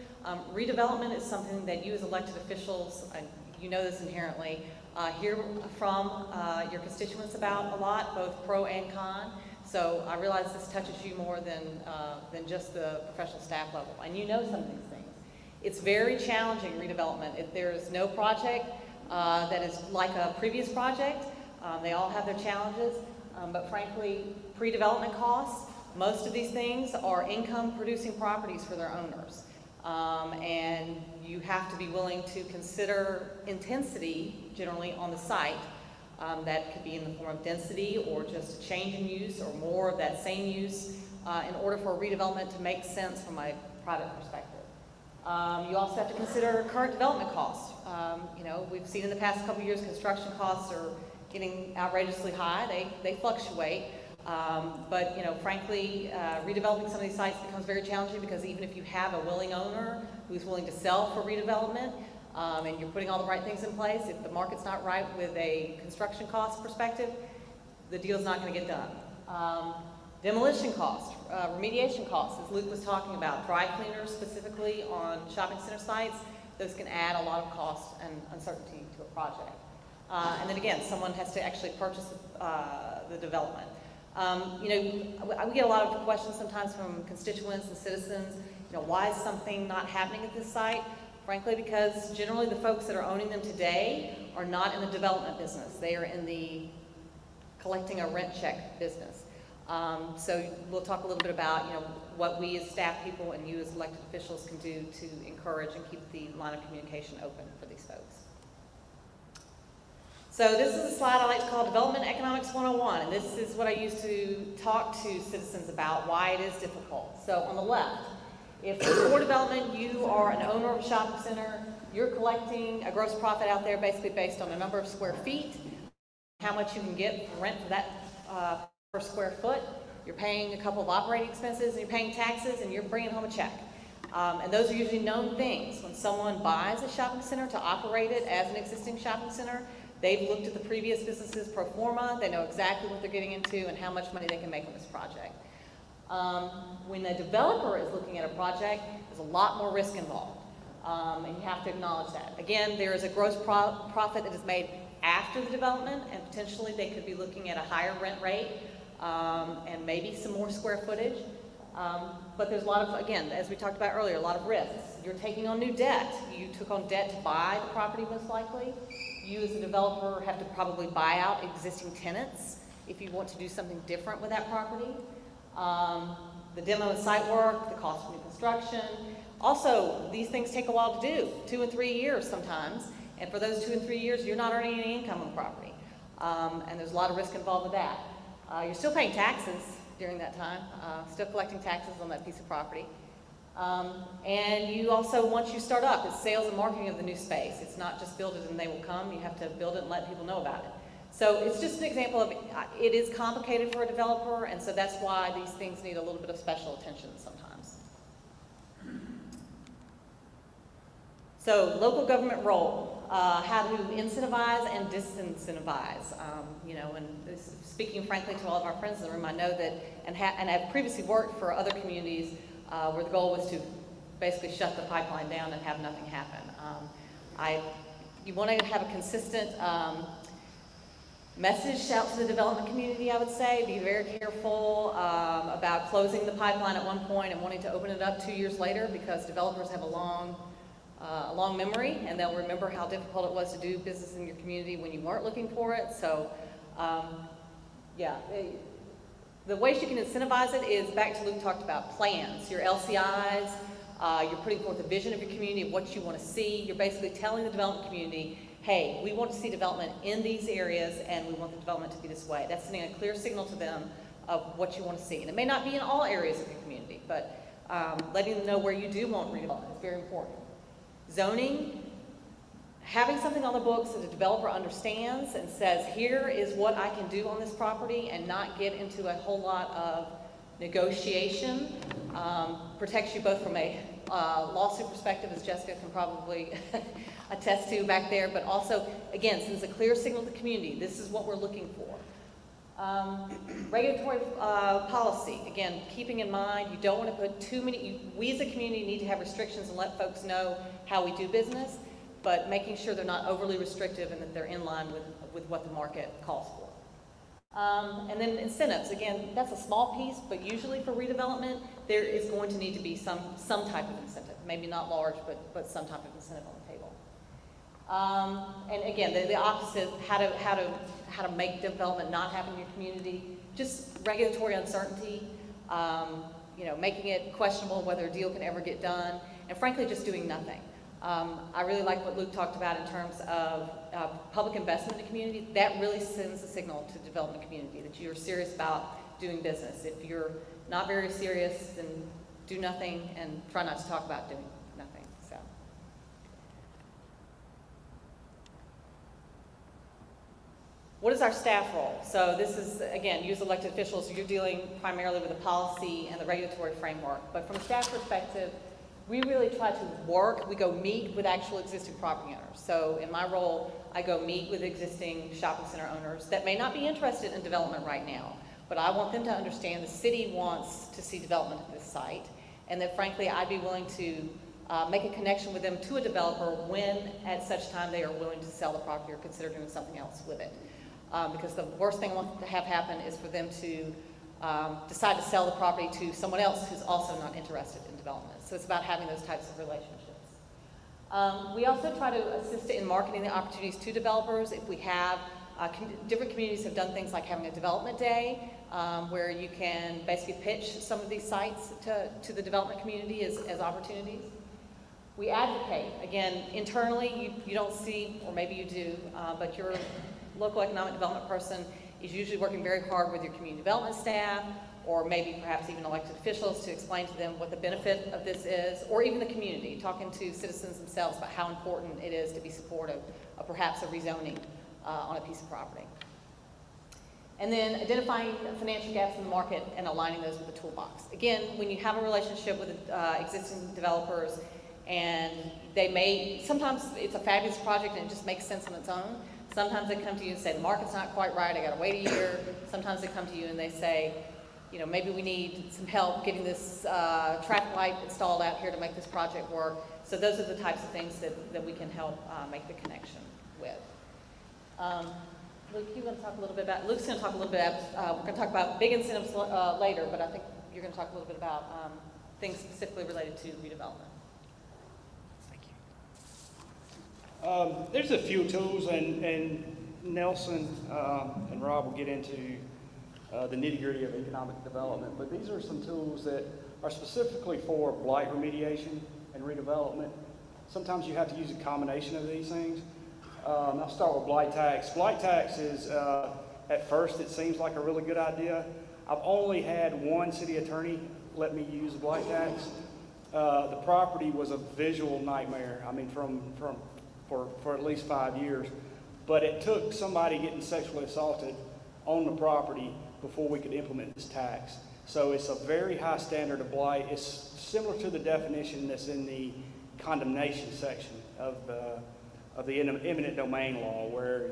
Redevelopment is something that you as elected officials, you know this inherently, hear from your constituents about a lot, both pro and con. So I realize this touches you more than just the professional staff level, and you know some of these things. It's very challenging, redevelopment. If there is no project that is like a previous project, they all have their challenges, but frankly, pre-development costs, most of these things are income-producing properties for their owners. And you have to be willing to consider intensity, generally, on the site. That could be in the form of density or just a change in use or more of that same use in order for a redevelopment to make sense from a private perspective. You also have to consider current development costs. You know, we've seen in the past couple of years construction costs are getting outrageously high. They fluctuate. But, you know, frankly, redeveloping some of these sites becomes very challenging because even if you have a willing owner who's willing to sell for redevelopment and you're putting all the right things in place, if the market's not right with a construction cost perspective, the deal's not going to get done. Demolition costs, remediation costs, as Luke was talking about, dry cleaners specifically on shopping center sites, those can add a lot of cost and uncertainty to a project. And then again, someone has to actually purchase the development. You know, we get a lot of questions sometimes from constituents and citizens, you know, why is something not happening at this site? Frankly, because generally the folks that are owning them today are not in the development business. They are in the collecting a rent check business. So we'll talk a little bit about, you know, what we as staff people and you as elected officials can do to encourage and keep the line of communication open for these folks. So this is a slide I like to call Development Economics 101, and this is what I use to talk to citizens about why it is difficult. So on the left, if for development you are an owner of a shopping center, you're collecting a gross profit out there basically based on the number of square feet, how much you can get for rent for that per square foot, you're paying a couple of operating expenses, and you're paying taxes, and you're bringing home a check. And those are usually known things. When someone buys a shopping center to operate it as an existing shopping center, they've looked at the previous businesses pro forma, they know exactly what they're getting into and how much money they can make on this project. When a developer is looking at a project, there's a lot more risk involved, and you have to acknowledge that. Again, there is a gross profit that is made after the development, and potentially they could be looking at a higher rent rate and maybe some more square footage. But there's a lot of, again, as we talked about earlier, a lot of risks. You're taking on new debt. You took on debt to buy the property most likely. You as a developer have to probably buy out existing tenants if you want to do something different with that property. The demo and site work, the cost of new construction. Also, these things take a while to do, 2 and 3 years sometimes. And for those 2 and 3 years, you're not earning any income on the property. And there's a lot of risk involved with that. You're still paying taxes during that time, still collecting taxes on that piece of property. And you also, once you start up, it's sales and marketing of the new space. It's not just build it and they will come. You have to build it and let people know about it. So it's just an example of, it is complicated for a developer, and so that's why these things need a little bit of special attention sometimes. So local government role, how to incentivize and disincentivize. You know, and speaking frankly to all of our friends in the room, I know that, and I've previously worked for other communities where the goal was to basically shut the pipeline down and have nothing happen. You want to have a consistent message out to the development community, I would say. Be very careful about closing the pipeline at one point and wanting to open it up 2 years later, because developers have a long memory, and they'll remember how difficult it was to do business in your community when you weren't looking for it. So, yeah. The ways you can incentivize it is, back to Luke talked about, plans, your LCIs, you're putting forth a vision of your community, of what you want to see. You're basically telling the development community, hey, we want to see development in these areas, and we want the development to be this way. That's sending a clear signal to them of what you want to see. And it may not be in all areas of your community, but letting them know where you do want redevelopment is very important. Zoning, having something on the books that the developer understands and says, here is what I can do on this property, and not get into a whole lot of negotiation, protects you both from a lawsuit perspective, as Jessica can probably attest to back there, but also, again, sends a clear signal to the community, this is what we're looking for. Regulatory policy, again, keeping in mind, you don't want to put too many, we as a community need to have restrictions and let folks know how we do business, but making sure they're not overly restrictive and that they're in line with what the market calls for. And then incentives, again, that's a small piece, but usually for redevelopment, there is going to need to be some type of incentive, maybe not large, but some type of incentive on the table. And again, the opposite, how to make development not happen in your community, just regulatory uncertainty, you know, making it questionable whether a deal can ever get done, and frankly, just doing nothing. I really like what Luke talked about in terms of public investment in the community. That really sends a signal to the development community that you're serious about doing business. If you're not very serious, then do nothing and try not to talk about doing nothing. So. What is our staff role? So this is, again, you as elected officials, you're dealing primarily with the policy and the regulatory framework. But from a staff perspective, we really try to work, we go meet with actual existing property owners. So in my role, I go meet with existing shopping center owners that may not be interested in development right now, but I want them to understand the city wants to see development at this site, and that frankly, I'd be willing to make a connection with them to a developer when at such time they are willing to sell the property or consider doing something else with it. Because the worst thing I want to have happen is for them to decide to sell the property to someone else who's also not interested in development. So it's about having those types of relationships. We also try to assist in marketing the opportunities to developers. If we have, different communities have done things like having a development day, where you can basically pitch some of these sites to the development community as opportunities. We advocate, again, internally, you don't see, or maybe you do, but your local economic development person is usually working very hard with your community development staff, or maybe perhaps even elected officials to explain to them what the benefit of this is, or even the community, talking to citizens themselves about how important it is to be supportive of perhaps a rezoning on a piece of property. And then identifying financial gaps in the market and aligning those with the toolbox. Again, when you have a relationship with existing developers, and sometimes it's a fabulous project and it just makes sense on its own. Sometimes they come to you and say, the market's not quite right, I gotta wait a year. Sometimes they come to you and they say, you know, maybe we need some help getting this traffic light installed out here to make this project work. So those are the types of things that we can help make the connection with. Luke, you want to talk a little bit about, Luke's going to talk a little bit about, we're going to talk about big incentives later, but I think you're going to talk a little bit about things specifically related to redevelopment. There's a few tools, and Nelson and Rob will get into the nitty-gritty of economic development, but these are some tools that are specifically for blight remediation and redevelopment. Sometimes you have to use a combination of these things. I'll start with blight tax. Blight tax is, at first, it seems like a really good idea. I've only had one city attorney let me use blight tax. The property was a visual nightmare. I mean, for at least 5 years. But it took somebody getting sexually assaulted on the property before we could implement this tax. So it's a very high standard of blight. It's similar to the definition that's in the condemnation section of the eminent domain law, where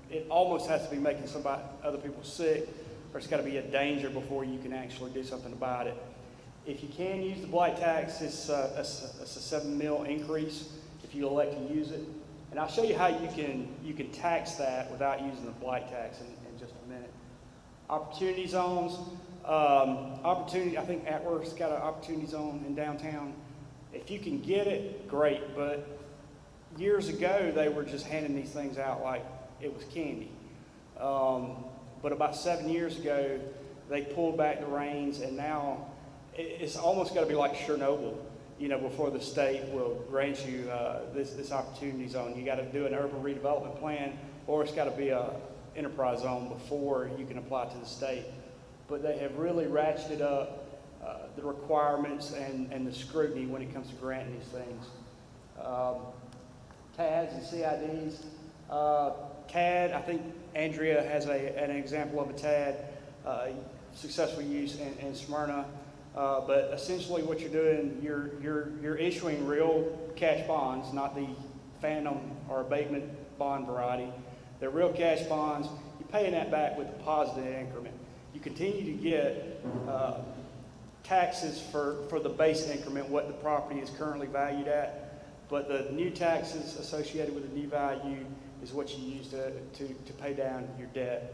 it almost has to be making other people sick, or it's got to be a danger before you can actually do something about it. If you can use the blight tax, it's a $7 million increase if you elect to use it. And I'll show you how you can tax that without using the blight tax in just a minute. Opportunity zones. I think Atworth's got an opportunity zone in downtown. If you can get it, great, but years ago, they were just handing these things out like it was candy. But about 7 years ago, they pulled back the reins, and now it's almost got to be like Chernobyl, you know, before the state will grant you this opportunity zone. You got to do an urban redevelopment plan, or it's got to be an enterprise zone before you can apply to the state. But they have really ratcheted up the requirements and the scrutiny when it comes to granting these things. TADs and CIDs. TAD, I think Andrea has an example of a TAD, successful use in Smyrna. But essentially what you're doing, you're issuing real cash bonds, not the phantom or abatement bond variety. They're real cash bonds. You're paying that back with deposit in increment. You continue to get taxes for the base increment, what the property is currently valued at, but the new taxes associated with the new value is what you use to pay down your debt.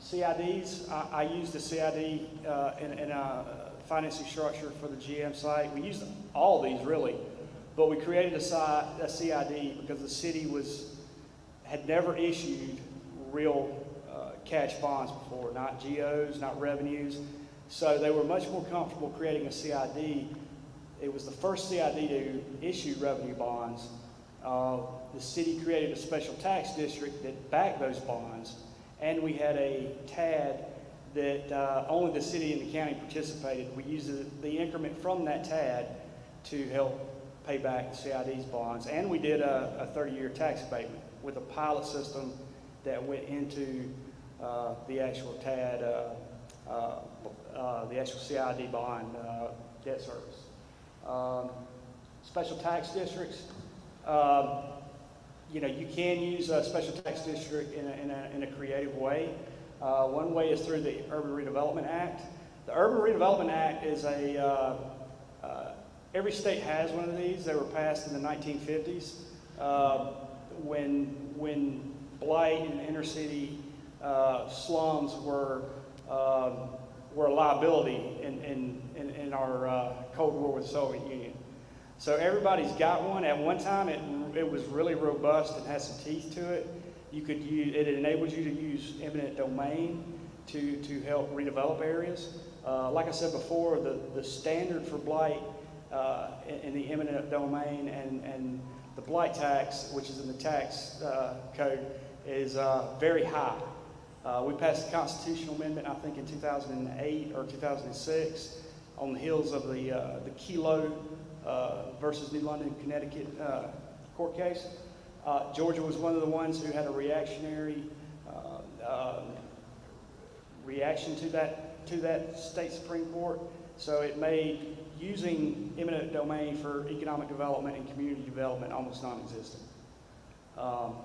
CIDs, I used a CID in a financing structure for the GM site. We used all these really, but we created a CID because the city had never issued real cash bonds before, not GOs, not revenues. So they were much more comfortable creating a CID. It was the first CID to issue revenue bonds. The city created a special tax district that backed those bonds, and we had a TAD that only the city and the county participated. We used the increment from that TAD to help pay back the CID's bonds, and we did a 30-year tax abatement with a pilot system that went into the actual TAD, the actual CID bond debt service. Special tax districts. You know, you can use a special tax district in a creative way. One way is through the Urban Redevelopment Act. The Urban Redevelopment Act is every state has one of these. They were passed in the 1950s when Blight and inner city slums were a liability in our Cold War with the Soviet Union. So everybody's got one. At one time, it was really robust and had some teeth to it. It enabled you to use eminent domain to help redevelop areas. Like I said before, the standard for blight in the eminent domain and the blight tax, which is in the tax code, is very high. We passed a constitutional amendment, I think, in 2008 or 2006 on the heels of the Kelo versus New London, Connecticut court case. Georgia was one of the ones who had a reactionary reaction to that state Supreme Court. So it made using eminent domain for economic development and community development almost non-existent.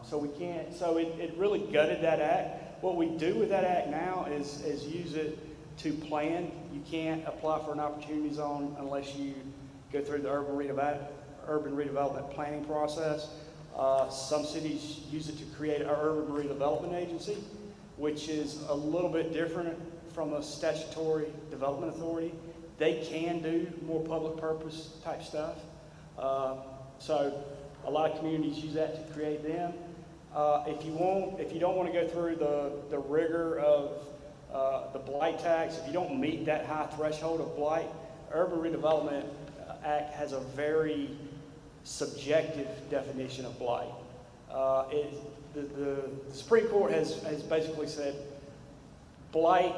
So it really gutted that act. What we do with that act now is use it to plan. You can't apply for an opportunity zone unless you go through the urban redevelopment planning process. Some cities use it to create an urban redevelopment agency, which is a little bit different from a statutory development authority. They can do more public purpose type stuff. So a lot of communities use that to create them. If you don't want to go through the rigor of the blight tax, if you don't meet that high threshold of blight, Urban Redevelopment Act has a very subjective definition of blight. The Supreme Court has basically said blight,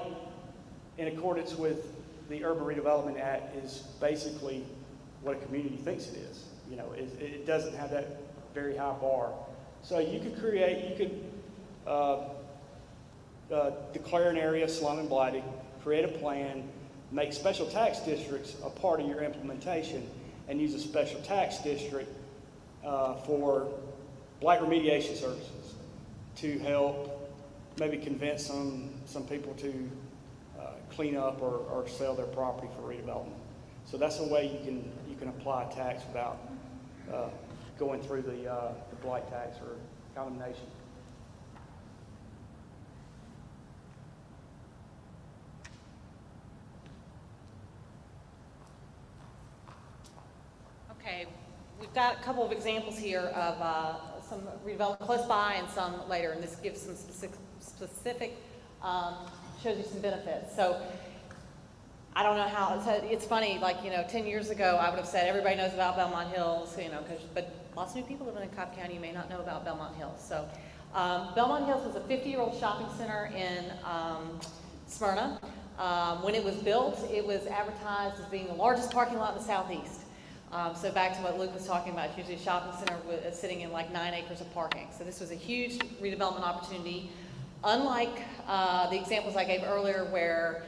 in accordance with the Urban Redevelopment Act, is basically what a community thinks it is. You know, it doesn't have that very high bar. So you could declare an area slum and blighted, create a plan, make special tax districts a part of your implementation, and use a special tax district for blight remediation services to help maybe convince some people to clean up or sell their property for redevelopment. So that's a way you can apply a tax without going through the blight tax or condemnation. Okay, we've got a couple of examples here of some redevelopment close by and some later, and this gives some specific shows you some benefits. So I don't know how, it's funny, like, 10 years ago, I would have said everybody knows about Belmont Hills, but lots of new people living in Cobb County may not know about Belmont Hills. So Belmont Hills was a 50-year-old shopping center in Smyrna. When it was built, it was advertised as being the largest parking lot in the Southeast. So back to what Luke was talking about, usually a shopping center sitting in like 9 acres of parking. So this was a huge redevelopment opportunity. Unlike the examples I gave earlier where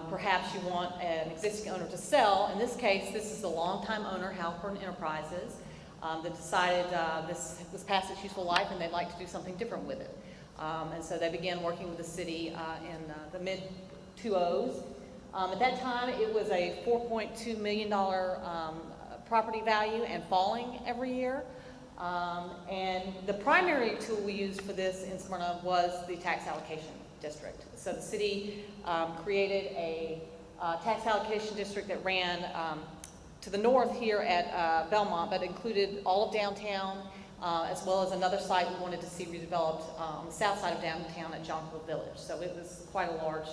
perhaps you want an existing owner to sell, in this case, this is the longtime owner, Halpern Enterprises, that decided this was past its useful life and they'd like to do something different with it. And so they began working with the city in the mid-2000s. At that time, it was a $4.2 million property value and falling every year. And the primary tool we used for this in Smyrna was the tax allocation district. So the city created a tax allocation district that ran to the north here at Belmont, but included all of downtown, as well as another site we wanted to see redeveloped on the south side of downtown at Jonquil Village. So it was quite a large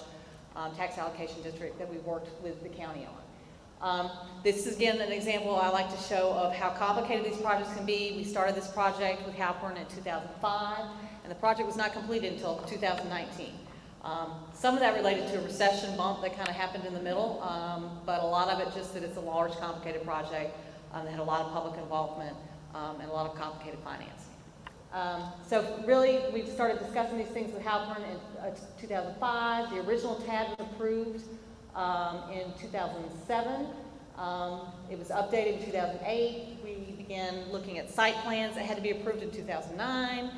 tax allocation district that we worked with the county on. This is, again, an example I like to show of how complicated these projects can be. We started this project with Halpern in 2005, and the project was not completed until 2019. Some of that related to a recession bump that kind of happened in the middle, but a lot of it just that it's a large, complicated project that had a lot of public involvement and a lot of complicated financing. So really, we started discussing these things with Halpern in 2005. The original TAD was approved in 2007. It was updated in 2008. We began looking at site plans that had to be approved in 2009.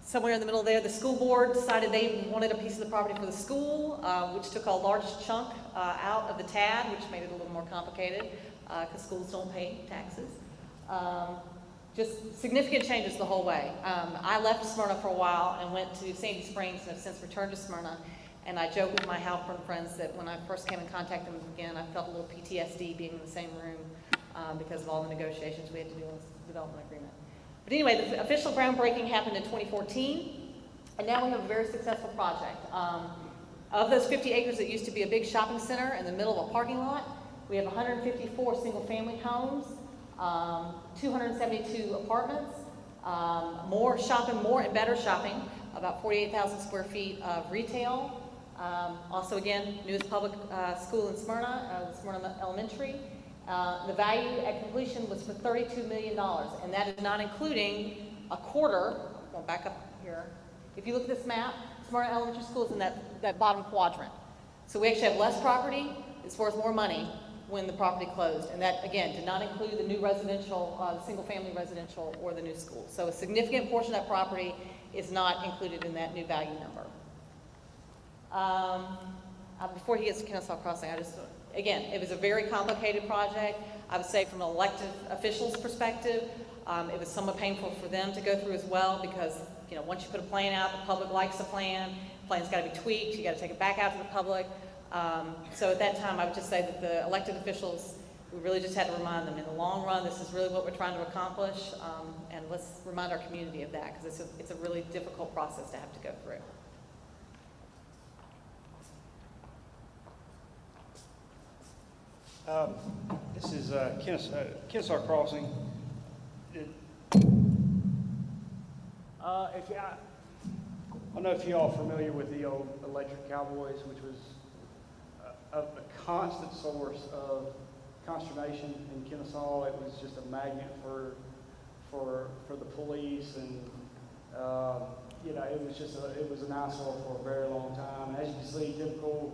Somewhere in the middle there, the school board decided they wanted a piece of the property for the school, which took a large chunk out of the TAD, which made it a little more complicated because schools don't pay taxes. Just significant changes the whole way. I left Smyrna for a while and went to Sandy Springs and have since returned to Smyrna. And I joke with my Halpern friends that when I first came in contact with them again, I felt a little PTSD being in the same room because of all the negotiations we had to do on this development agreement. But anyway, the official groundbreaking happened in 2014. And now we have a very successful project. Of those 50 acres that used to be a big shopping center in the middle of a parking lot, we have 154 single-family homes, 272 apartments, more shopping, more and better shopping, about 48,000 square feet of retail. Also, again, newest public school in Smyrna, Smyrna Elementary. The value at completion was for $32 million, and that is not including a quarter. I'll back up here. If you look at this map, Smyrna Elementary School is in that bottom quadrant. So we actually have less property. It's worth more money when the property closed. And that, again, did not include the new residential, the single-family residential or the new school. So a significant portion of that property is not included in that new value number. Before he gets to Kennesaw Crossing, again, it was a very complicated project. I would say from an elected officials' perspective, it was somewhat painful for them to go through as well because, you know, once you put a plan out, the public likes the plan. The plan's got to be tweaked. You got to take it back out to the public. So at that time, I would just say that the elected officials, we really just had to remind them, in the long run, this is really what we're trying to accomplish, and let's remind our community of that because it's a really difficult process to have to go through. This is Kennesaw Crossing. I don't know if you all are familiar with the old electric cowboys, which was a constant source of consternation in Kennesaw. It was just a magnet for the police, and you know, it was an eyesore for a very long time. And as you can see, typical,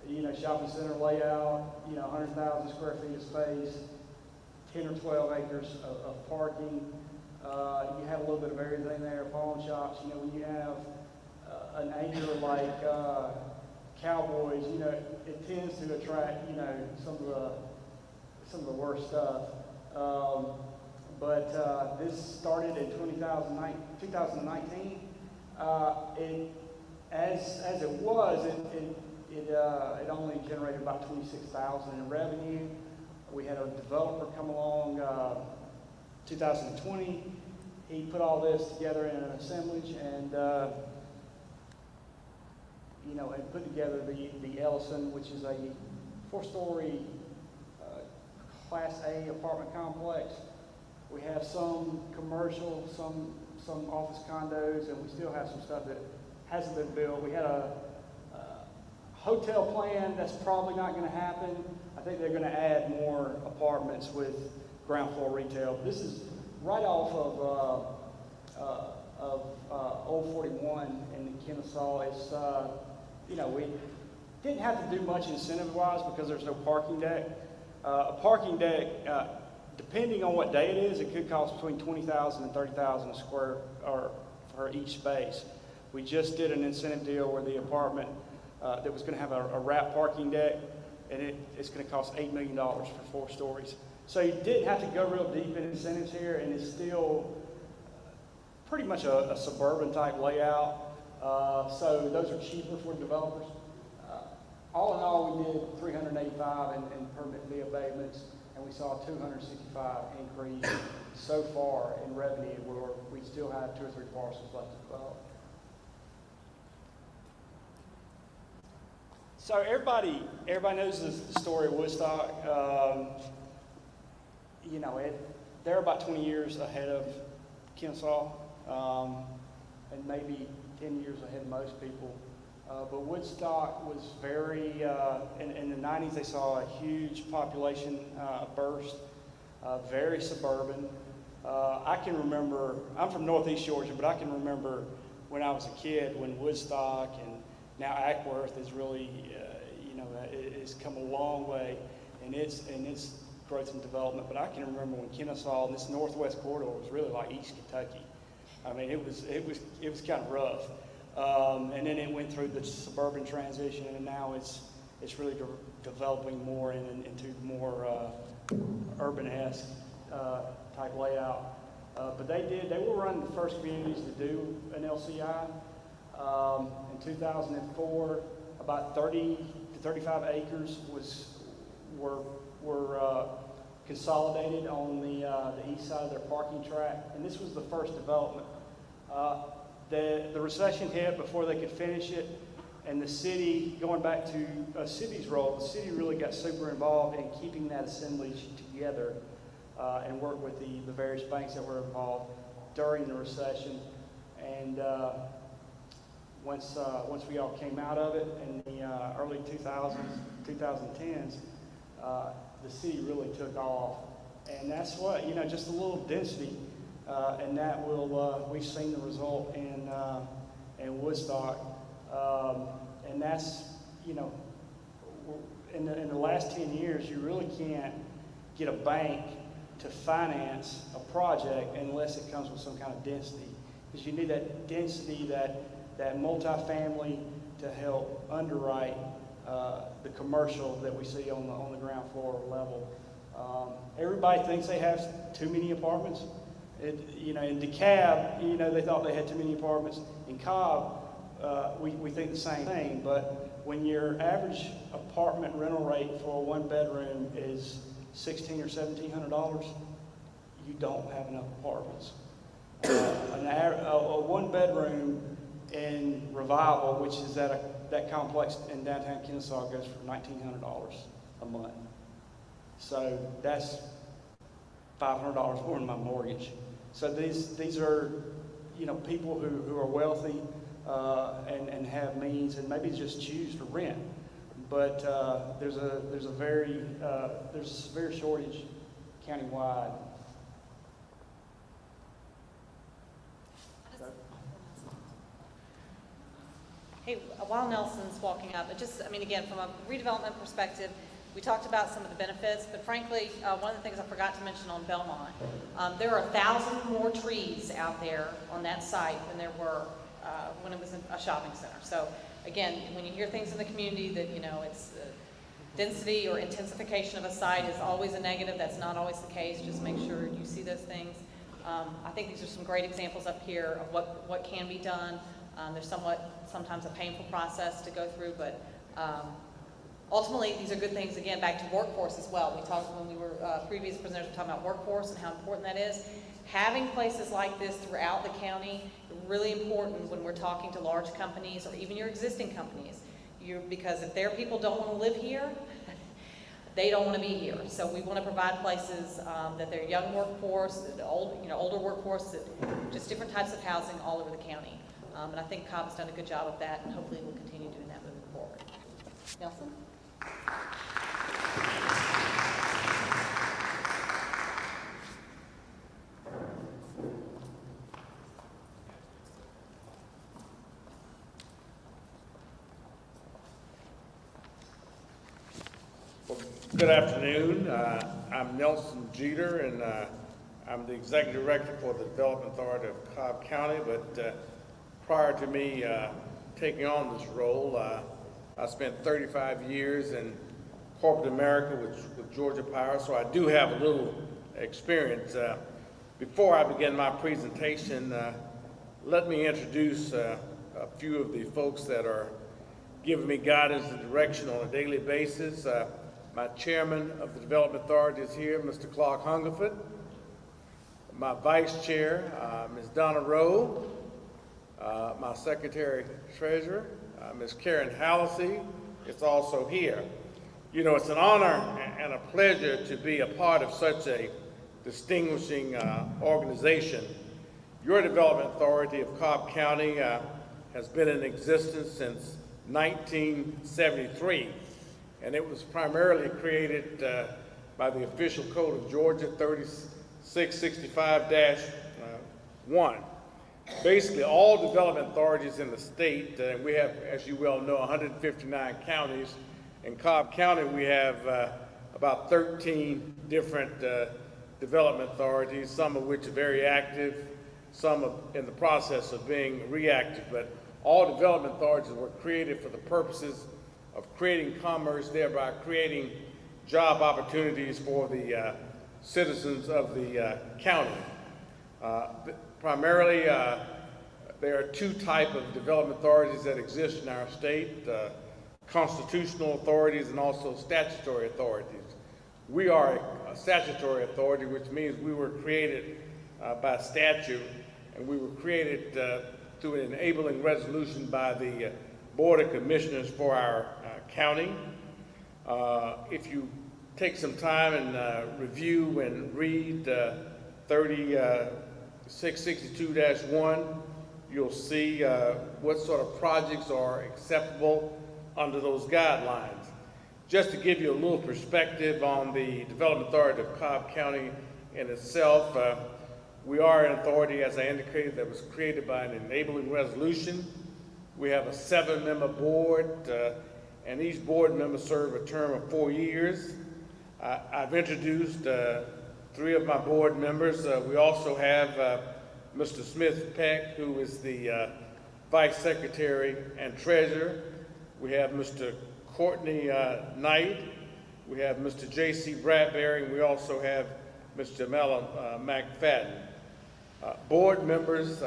you know, shopping center layout, you know, 100,000 square feet of space, 10 or 12 acres of parking. You have a little bit of everything there, pawn shops. You know, when you have an acre like Cowboys, you know, it tends to attract, you know, some of the worst stuff. But this started in 2019. As it was, it only generated about $26,000 in revenue. We had a developer come along 2020. He put all this together in an assemblage and you know, and put together the Ellison, which is a 4-story Class A apartment complex. We have some commercial, some office condos, and we still have some stuff that hasn't been built. We had a hotel plan that's probably not going to happen. I think they're going to add more apartments with ground floor retail. This is right off of Old 41 in Kennesaw. It's you know, we didn't have to do much incentive-wise because there's no parking deck. A parking deck, depending on what day it is, it could cost between $20,000 and $30,000 a square or for each space. We just did an incentive deal where the apartment that was going to have a wrap parking deck, and it's going to cost $8 million for 4 stories. So you didn't have to go real deep in incentives here, and it's still pretty much a suburban type layout. So those are cheaper for developers. All in all, we did 385 in permit fee abatements, and we saw a 265 increase so far in revenue, where we still have 2 or 3 parcels left to develop. So everybody knows the story of Woodstock. You know, they're about 20 years ahead of Kennesaw, and maybe 10 years ahead of most people. But Woodstock was very, in the 90s they saw a huge population burst, very suburban. I can remember, I'm from Northeast Georgia, but I can remember when I was a kid when Woodstock and now Ackworth is really, you know, it's come a long way in its growth and development. But I can remember when Kennesaw and this northwest corridor was really like East Kentucky. I mean, it was kind of rough. And then it went through the suburban transition, and now it's really developing more into more urban-esque type layout. But they were one of the first communities to do an LCI. In 2004, about 30 to 35 acres were consolidated on the east side of their parking tract, and this was the first development. The recession hit before they could finish it, and the city, going back to a city's role, the city really got super involved in keeping that assemblage together and worked with the various banks that were involved during the recession. And once we all came out of it in the early 2000s, 2010s, the city really took off. And that's what, just a little density, and that will, we've seen the result in Woodstock. And that's, in the last 10 years, you really can't get a bank to finance a project unless it comes with some kind of density. Because you need that density, that multifamily to help underwrite the commercial that we see on the ground floor level. Everybody thinks they have too many apartments. In DeKalb, they thought they had too many apartments. In Cobb, we think the same thing, but when your average apartment rental rate for a one bedroom is $1,600 or $1,700, you don't have enough apartments. A one bedroom in Revival, which is that complex in downtown Kennesaw, goes for $1,900 a month. So that's $500 more than my mortgage. So these are, people who are wealthy and have means, and maybe just choose to rent. But there's a severe shortage countywide. Hey, while Nelson's walking up, again, from a redevelopment perspective, we talked about some of the benefits, but frankly, one of the things I forgot to mention on Belmont, there are 1,000 more trees out there on that site than there were when it was a shopping center. So again, when you hear things in the community that, it's density or intensification of a site is always a negative, that's not always the case. Just make sure you see those things. I think these are some great examples up here of what can be done. There's sometimes a painful process to go through, but ultimately, these are good things. Again, back to workforce as well. We talked when we were previous presenters were talking about workforce and how important that is. Having places like this throughout the county is really important when we're talking to large companies or even your existing companies. Because if their people don't want to live here, they don't want to be here. So we want to provide places that their young workforce, older workforce, just different types of housing all over the county. And I think Cobb has done a good job of that, and hopefully we'll continue doing that moving forward. Nelson? Well, good afternoon. I'm Nelson Jeter, and I'm the Executive Director for the Development Authority of Cobb County, but prior to me taking on this role, I spent 35 years in corporate America with Georgia Power, so I do have a little experience. Before I begin my presentation, let me introduce a few of the folks that are giving me guidance and direction on a daily basis. My chairman of the Development Authority is here, Mr. Clark Hungerford. My vice chair, Ms. Donna Rowe. My secretary treasurer, Ms. Karen Hallisey, is also here. It's an honor and a pleasure to be a part of such a distinguishing organization. Your Development Authority of Cobb County has been in existence since 1973, and it was primarily created by the official code of Georgia 3665-1. Basically, all development authorities in the state, we have, as you well know, 159 counties. In Cobb County, we have about 13 different development authorities, some of which are very active, some are in the process of being reactive, but all development authorities were created for the purposes of creating commerce, thereby creating job opportunities for the citizens of the county. Primarily, there are two types of development authorities that exist in our state, constitutional authorities and also statutory authorities. We are a statutory authority, which means we were created by statute, and we were created through an enabling resolution by the Board of Commissioners for our county. If you take some time and review and read 3662-1, you'll see what sort of projects are acceptable under those guidelines. Just to give you a little perspective on the Development Authority of Cobb County in itself, we are an authority, as I indicated, that was created by an enabling resolution. We have a 7-member board, and each board member serve a term of 4 years. I've introduced 3 of my board members. We also have Mr. Smith Peck, who is the Vice Secretary and Treasurer. We have Mr. Courtney Knight. We have Mr. J.C. Bradbury, and we also have Ms. Jamela McFadden. Board members,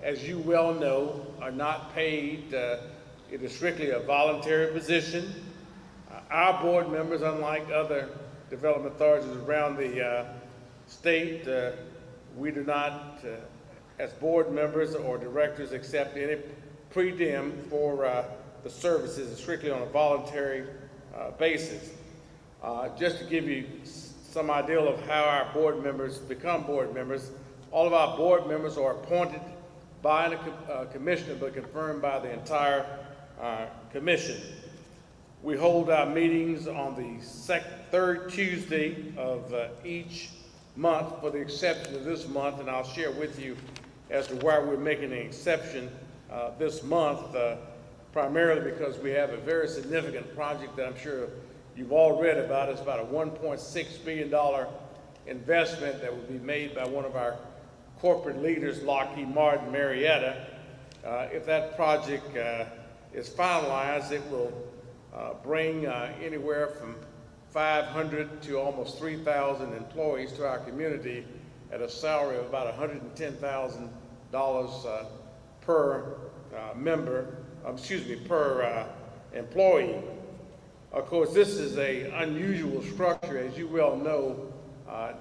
as you well know, are not paid. It is strictly a voluntary position. Our board members, unlike other development authorities around the state, we do not, as board members or directors, accept any pre-dim for the services. It's strictly on a voluntary basis. Just to give you some idea of how our board members become board members, all of our board members are appointed by a commissioner but confirmed by the entire commission. We hold our meetings on the third Tuesday of each month, for the exception of this month, and I'll share with you as to why we're making an exception this month, primarily because we have a very significant project that I'm sure you've all read about. It's about a $1.6 billion investment that will be made by one of our corporate leaders, Lockheed Martin Marietta. If that project is finalized, it will bring anywhere from 500 to almost 3,000 employees to our community at a salary of about $110,000 per per employee. Of course, this is an unusual structure. As you well know,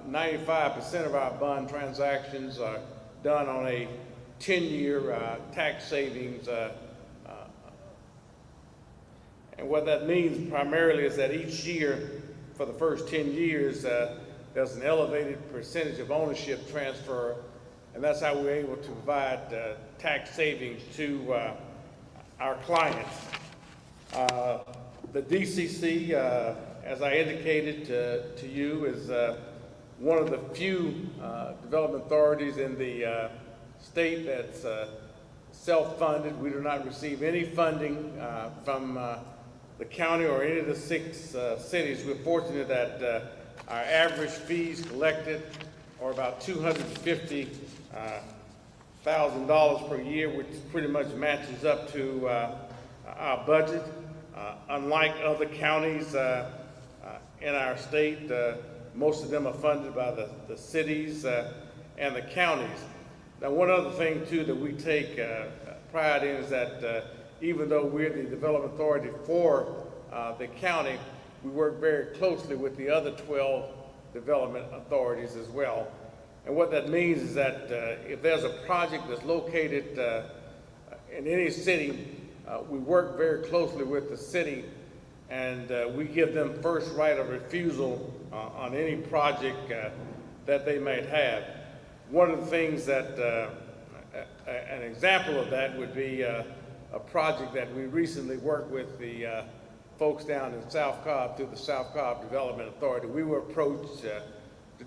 95% of our bond transactions are done on a 10-year tax savings. And what that means primarily is that each year, for the first 10 years, there's an elevated percentage of ownership transfer, and that's how we're able to provide tax savings to our clients. The DCC, as I indicated to you, is one of the few development authorities in the state that's self-funded. We do not receive any funding from the county or any of the 6 cities. We're fortunate that our average fees collected are about $250,000 per year, which pretty much matches up to our budget. Unlike other counties in our state, most of them are funded by the cities and the counties. Now, one other thing, too, that we take pride in is that even though we're the development authority for the county, we work very closely with the other 12 development authorities as well. And what that means is that if there's a project that's located in any city, we work very closely with the city, and we give them first right of refusal on any project that they might have. One of the things that, an example of that would be a project that we recently worked with the folks down in South Cobb through the South Cobb Development Authority. We were approached to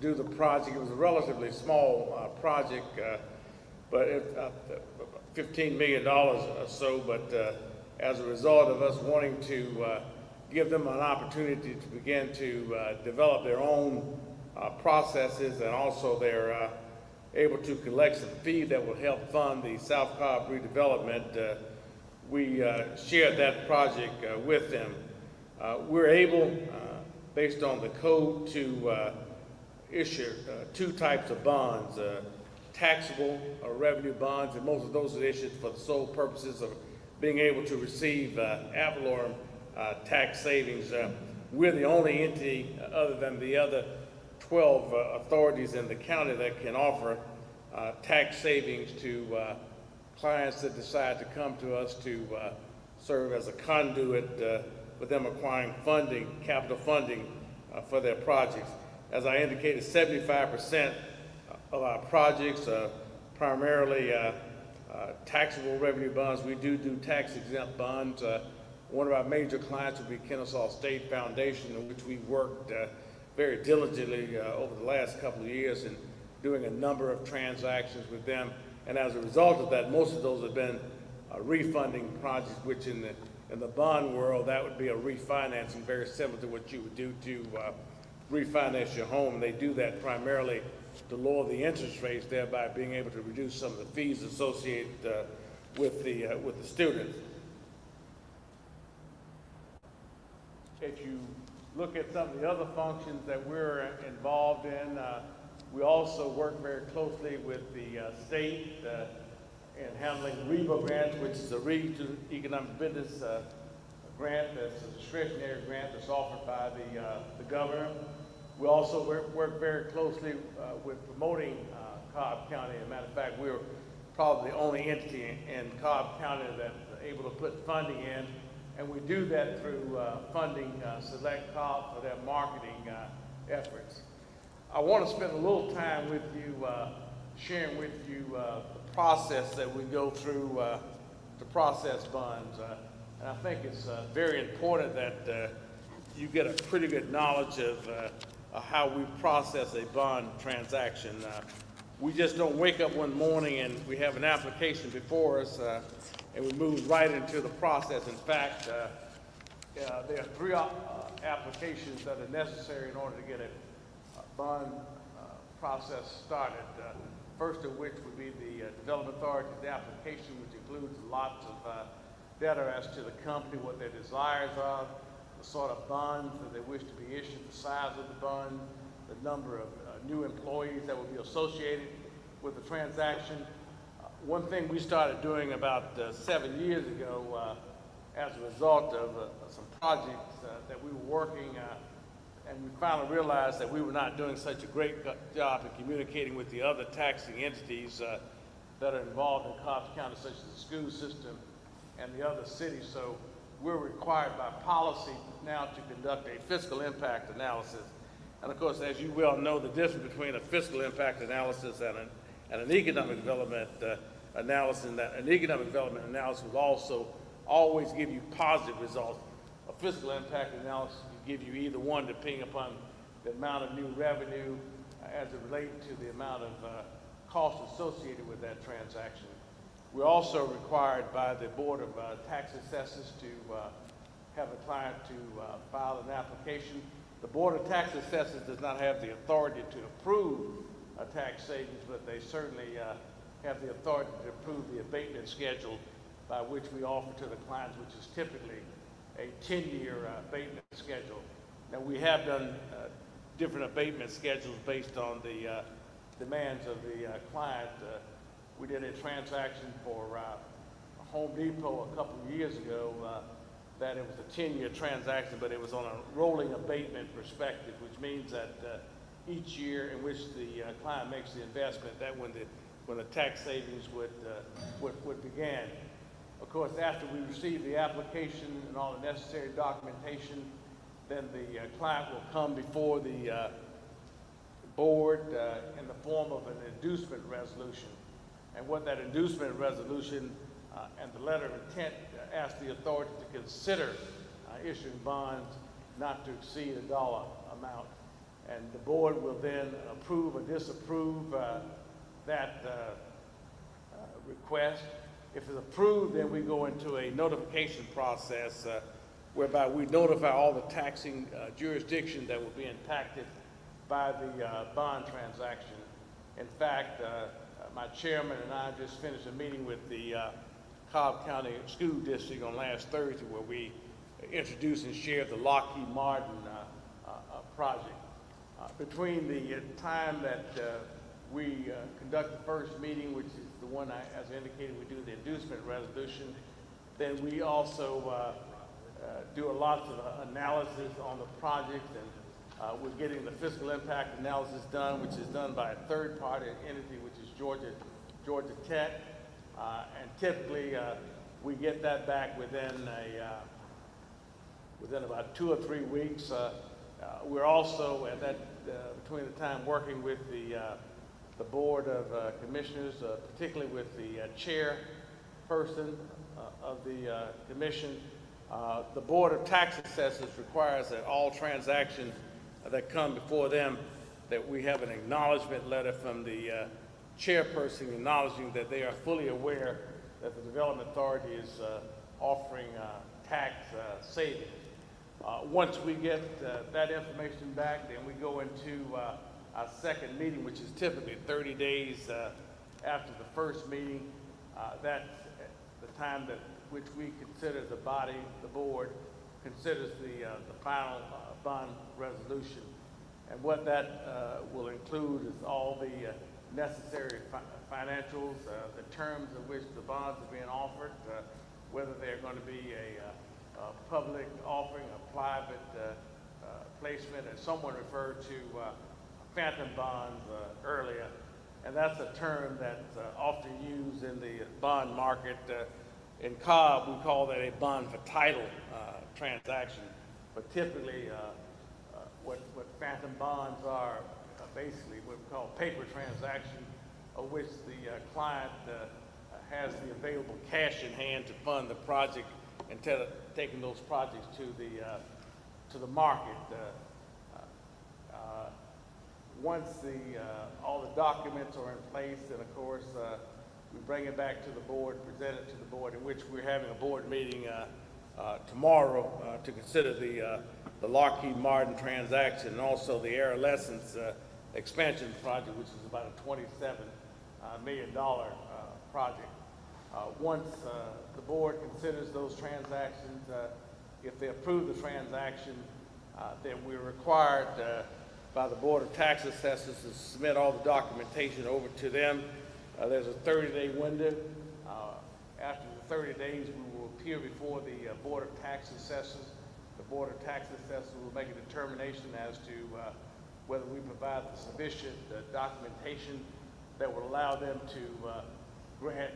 do the project. It was a relatively small project, but $15 million or so, but as a result of us wanting to give them an opportunity to begin to develop their own processes, and also they're able to collect some fee that will help fund the South Cobb redevelopment, we shared that project with them. We're able, based on the code, to issue 2 types of bonds, taxable revenue bonds, and most of those are issued for the sole purposes of being able to receive ad valorem tax savings. We're the only entity, other than the other 12 authorities in the county, that can offer tax savings to clients that decide to come to us to serve as a conduit for them acquiring funding, capital funding for their projects. As I indicated, 75% of our projects are primarily taxable revenue bonds. We do tax-exempt bonds. One of our major clients would be Kennesaw State Foundation, in which we worked very diligently over the last couple of years in doing a number of transactions with them. And as a result of that, most of those have been refunding projects, which in the bond world, that would be a refinancing, very similar to what you would do to refinance your home. They do that primarily to lower the interest rates, thereby being able to reduce some of the fees associated with the students. If you look at some of the other functions that we're involved in, we also work very closely with the state in handling REBA grants, which is a Regional Economic Business grant that's a discretionary grant that's offered by the governor. We also work very closely with promoting Cobb County. As a matter of fact, we're probably the only entity in Cobb County that's able to put funding in, and we do that through funding Select Cobb for their marketing efforts. I want to spend a little time with you, sharing with you the process that we go through to process bonds. And I think it's very important that you get a pretty good knowledge of how we process a bond transaction. We just don't wake up one morning and we have an application before us and we move right into the process. In fact, there are three applications that are necessary in order to get a bond process started. First of which would be the Development Authority's application, which includes lots of data as to the company, what their desires are, the sort of bonds that they wish to be issued, the size of the bond, the number of new employees that will be associated with the transaction. One thing we started doing about 7 years ago as a result of some projects that we were working, and we finally realized that we were not doing such a great job in communicating with the other taxing entities that are involved in Cobb County, such as the school system and the other cities. So we're required by policy now to conduct a fiscal impact analysis. And of course, as you well know, the difference between a fiscal impact analysis and an economic development analysis, and that an economic development analysis will also always give you positive results. A fiscal impact analysis can give you either one, depending upon the amount of new revenue as it relates to the amount of cost associated with that transaction. We're also required by the Board of Tax Assessors to have a client to file an application. The Board of Tax Assessors does not have the authority to approve a tax savings, but they certainly have the authority to approve the abatement schedule by which we offer to the clients, which is typically a 10-year abatement schedule. Now, we have done different abatement schedules based on the demands of the client. We did a transaction for Home Depot a couple of years ago that it was a 10-year transaction, but it was on a rolling abatement perspective, which means that each year in which the client makes the investment, that when the tax savings would begin. Of course, after we receive the application and all the necessary documentation, then the client will come before the board in the form of an inducement resolution. And what that inducement resolution and the letter of intent asks the authority to consider issuing bonds not to exceed a dollar amount. And the board will then approve or disapprove that request. If it's approved, then we go into a notification process whereby we notify all the taxing jurisdictions that will be impacted by the bond transaction. In fact, my chairman and I just finished a meeting with the Cobb County School District on last Thursday, where we introduced and shared the Lockheed Martin project. Between the time that we conduct the first meeting, which is the one as I indicated, we do the inducement resolution, then we also do a lot of analysis on the project, and we're getting the fiscal impact analysis done, which is done by a third-party entity, which is Georgia Tech. And typically, we get that back within about 2 or 3 weeks. We're also at that between the time working with the Board of Commissioners, particularly with the chairperson of the commission. The Board of Tax Assessors requires that all transactions that come before them, that we have an acknowledgement letter from the chairperson acknowledging that they are fully aware that the Development Authority is offering tax savings. Once we get that information back, then we go into our second meeting, which is typically 30 days after the first meeting. That's the time that which we consider the body, the board, considers the final bond resolution. And what that will include is all the necessary financials, the terms of which the bonds are being offered, whether they're going to be a public offering, a private placement, as someone referred to phantom bonds earlier. And that's a term that's often used in the bond market. In Cobb, we call that a bond for title transaction. But typically, what phantom bonds are basically what we call paper transaction, of which the client has the available cash in hand to fund the project instead of taking those projects to the market. Once all the documents are in place, then of course we bring it back to the board, present it to the board, in which we're having a board meeting tomorrow to consider the Lockheed Martin transaction and also the Air Lessons expansion project, which is about a $27 million project. Once the board considers those transactions, if they approve the transaction, then we're required by the Board of Tax Assessors to submit all the documentation over to them. There's a 30-day window. After the 30 days, we will appear before the Board of Tax Assessors. The Board of Tax Assessors will make a determination as to whether we provide the sufficient documentation that will allow them to grant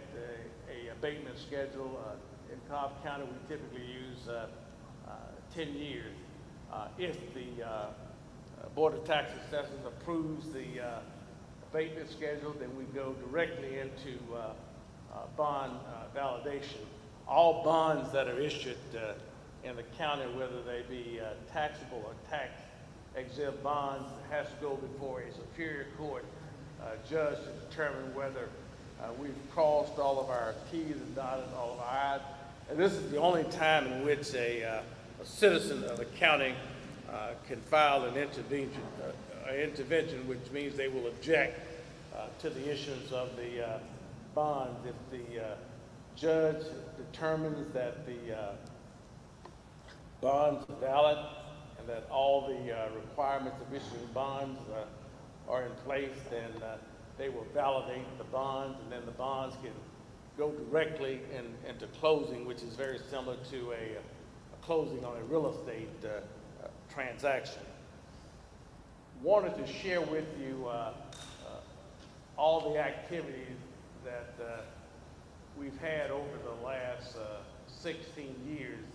a abatement schedule. In Cobb County, we typically use 10 years. If the Board of Tax Assessors approves the abatement schedule, then we go directly into bond validation. All bonds that are issued in the county, whether they be taxable or tax-exempt bonds, has to go before a superior court judge to determine whether we've crossed all of our T's and dotted all of our I's. And this is the only time in which a citizen of the county can file an intervention, which means they will object to the issuance of the bonds. If the judge determines that the bonds are valid and that all the requirements of issuing bonds are in place, then they will validate the bonds, and then the bonds can go directly into closing, which is very similar to a closing on a real estate transaction. Wanted to share with you all the activities that we've had over the last 16 years.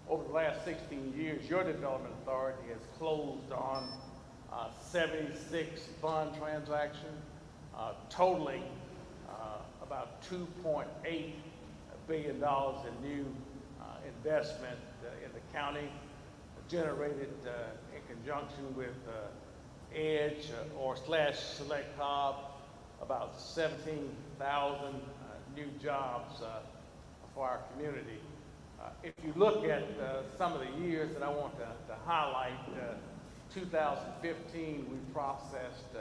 Over the last 16 years, your development authority has closed on 76 bond transactions, totaling about $2.8 billion in new investment in the county, generated in conjunction with Edge or Select Cobb, about 17,000 new jobs for our community. If you look at some of the years that I want to highlight, 2015, we processed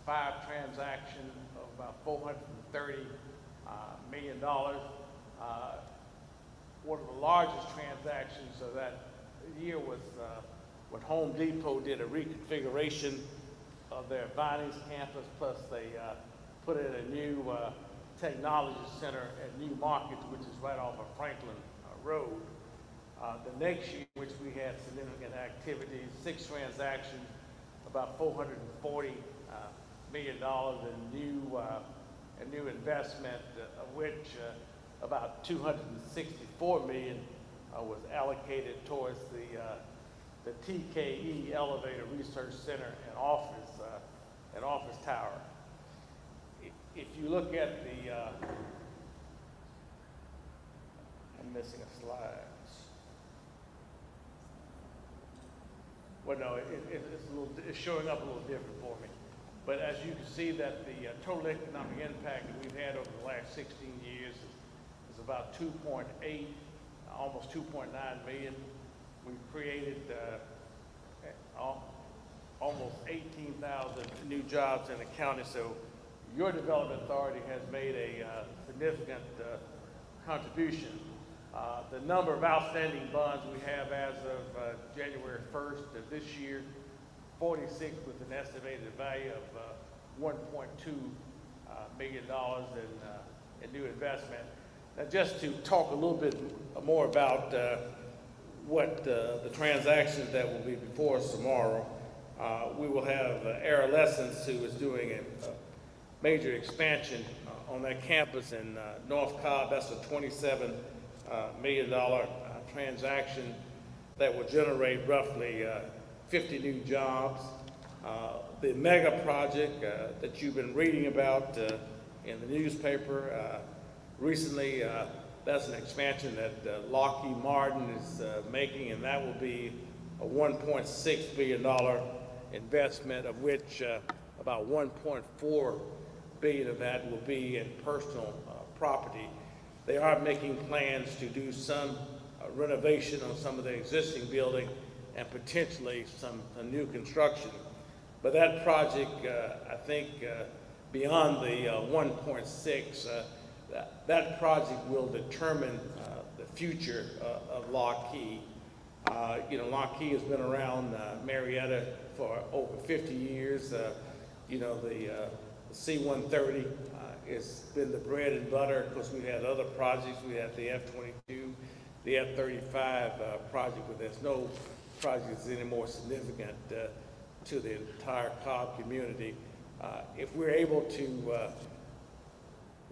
5 transactions of about $430 million. One of the largest transactions of that year was when Home Depot did a reconfiguration of their Vinings campus, plus they put in a new technology center at New Market, which is right off of Franklin Road. The next year, which we had significant activities, 6 transactions, about $440 million in new a new investment, of which about $264 million was allocated towards the TKE Elevator Research Center and office tower. If you look at the, I'm missing a slide. Well, no, it's showing up a little different for me. But as you can see that the total economic impact that we've had over the last 16 years is about 2.8, almost 2.9 million. We've created almost 18,000 new jobs in the county. So your development authority has made a significant contribution. The number of outstanding bonds we have as of January 1st of this year, 46 with an estimated value of $1.2 million in new investment. Now just to talk a little bit more about what the transactions that will be before us tomorrow, we will have Adolescents, who is doing a major expansion on that campus in North Cobb. That's a $27 million transaction that will generate roughly 50 new jobs. The mega project that you've been reading about in the newspaper recently, that's an expansion that Lockheed Martin is making, and that will be a $1.6 billion investment, of which about $1.4 billion of that will be in personal property. They are making plans to do some renovation on some of the existing building and potentially some new construction. But that project, I think, beyond the 1.6, that project will determine the future of Lockheed. You know, Lockheed has been around Marietta for over 50 years. You know, the C-130 has been the bread and butter. Of course, we've had other projects. We had the F-22, the F-35 project, but there's no projects any more significant to the entire Cobb community. If we're able to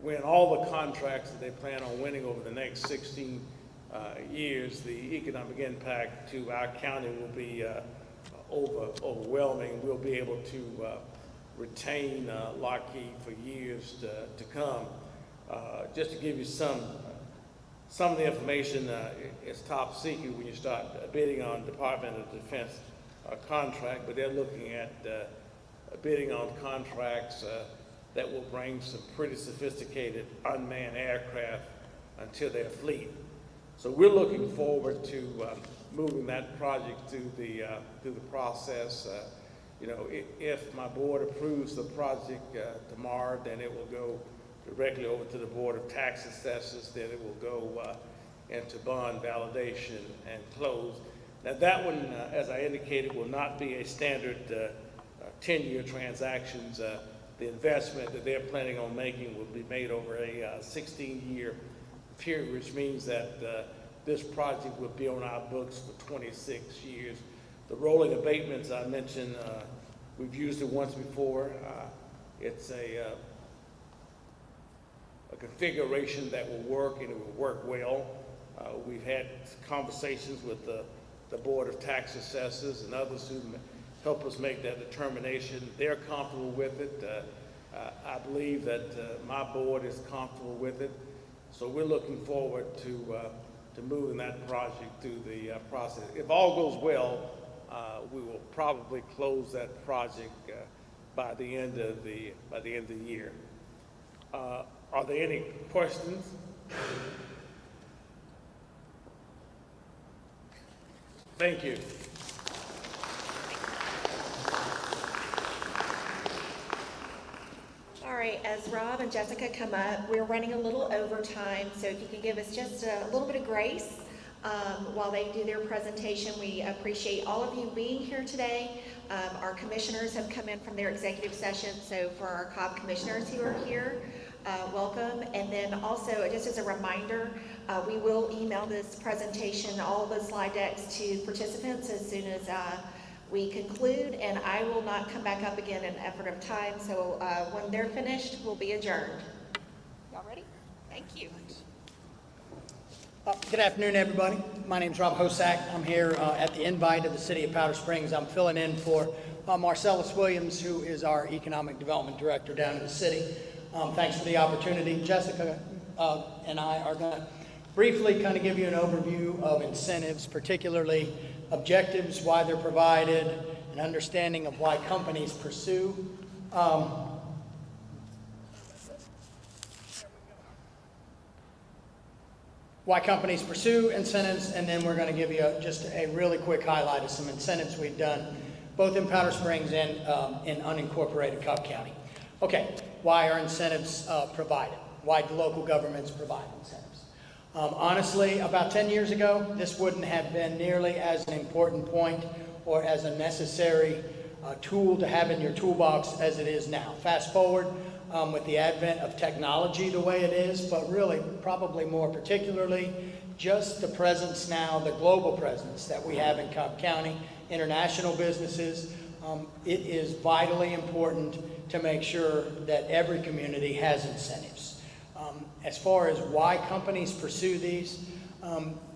win all the contracts that they plan on winning over the next 16 years, the economic impact to our county will be overwhelming. We'll be able to retain Lockheed for years to come. Just to give you some of the information, it's top secret when you start bidding on Department of Defense contract, but they're looking at bidding on contracts that will bring some pretty sophisticated unmanned aircraft into their fleet. So we're looking forward to moving that project through the process. You know, if my board approves the project tomorrow, then it will go directly over to the Board of Tax Assessors. Then it will go into bond validation and close. Now that one, as I indicated, will not be a standard 10-year transactions. The investment that they're planning on making will be made over a 16-year period, which means that this project will be on our books for 26 years. The rolling abatements I mentioned, we've used it once before. It's a configuration that will work, and it will work well. We've had conversations with the Board of Tax Assessors and others who help us make that determination. They're comfortable with it. I believe that my board is comfortable with it. So we're looking forward to moving that project through the process. If all goes well, we will probably close that project by the end of the year. Are there any questions? Thank you. All right, as Rob and Jessica come up, we're running a little overtime, so if you can give us just a little bit of grace while they do their presentation. We appreciate all of you being here today. Our commissioners have come in from their executive session, so for our Cobb commissioners who are here, welcome. And then also, just as a reminder, we will email this presentation, all the slide decks, to participants as soon as we conclude, and I will not come back up again in effort of time, so when they're finished, we'll be adjourned. Y'all ready? Thank you. Good afternoon, everybody. My name is Rob Hosack. I'm here at the invite of the City of Powder Springs. I'm filling in for Marcellus Williams, who is our Economic Development Director down in the city. Thanks for the opportunity. Jessica and I are going to briefly kind of give you an overview of incentives, particularly objectives, why they're provided, an understanding of why companies pursue incentives, and then we're going to give you just a really quick highlight of some incentives we've done, both in Powder Springs and in unincorporated Cobb County. Okay, why are incentives provided? Why do local governments provide incentives? Honestly, about 10 years ago, this wouldn't have been nearly as an important point or as a necessary tool to have in your toolbox as it is now. Fast forward, with the advent of technology the way it is, but really probably more particularly just the presence now, the global presence that we have in Cobb County, international businesses, it is vitally important to make sure that every community has incentives. As far as why companies pursue these,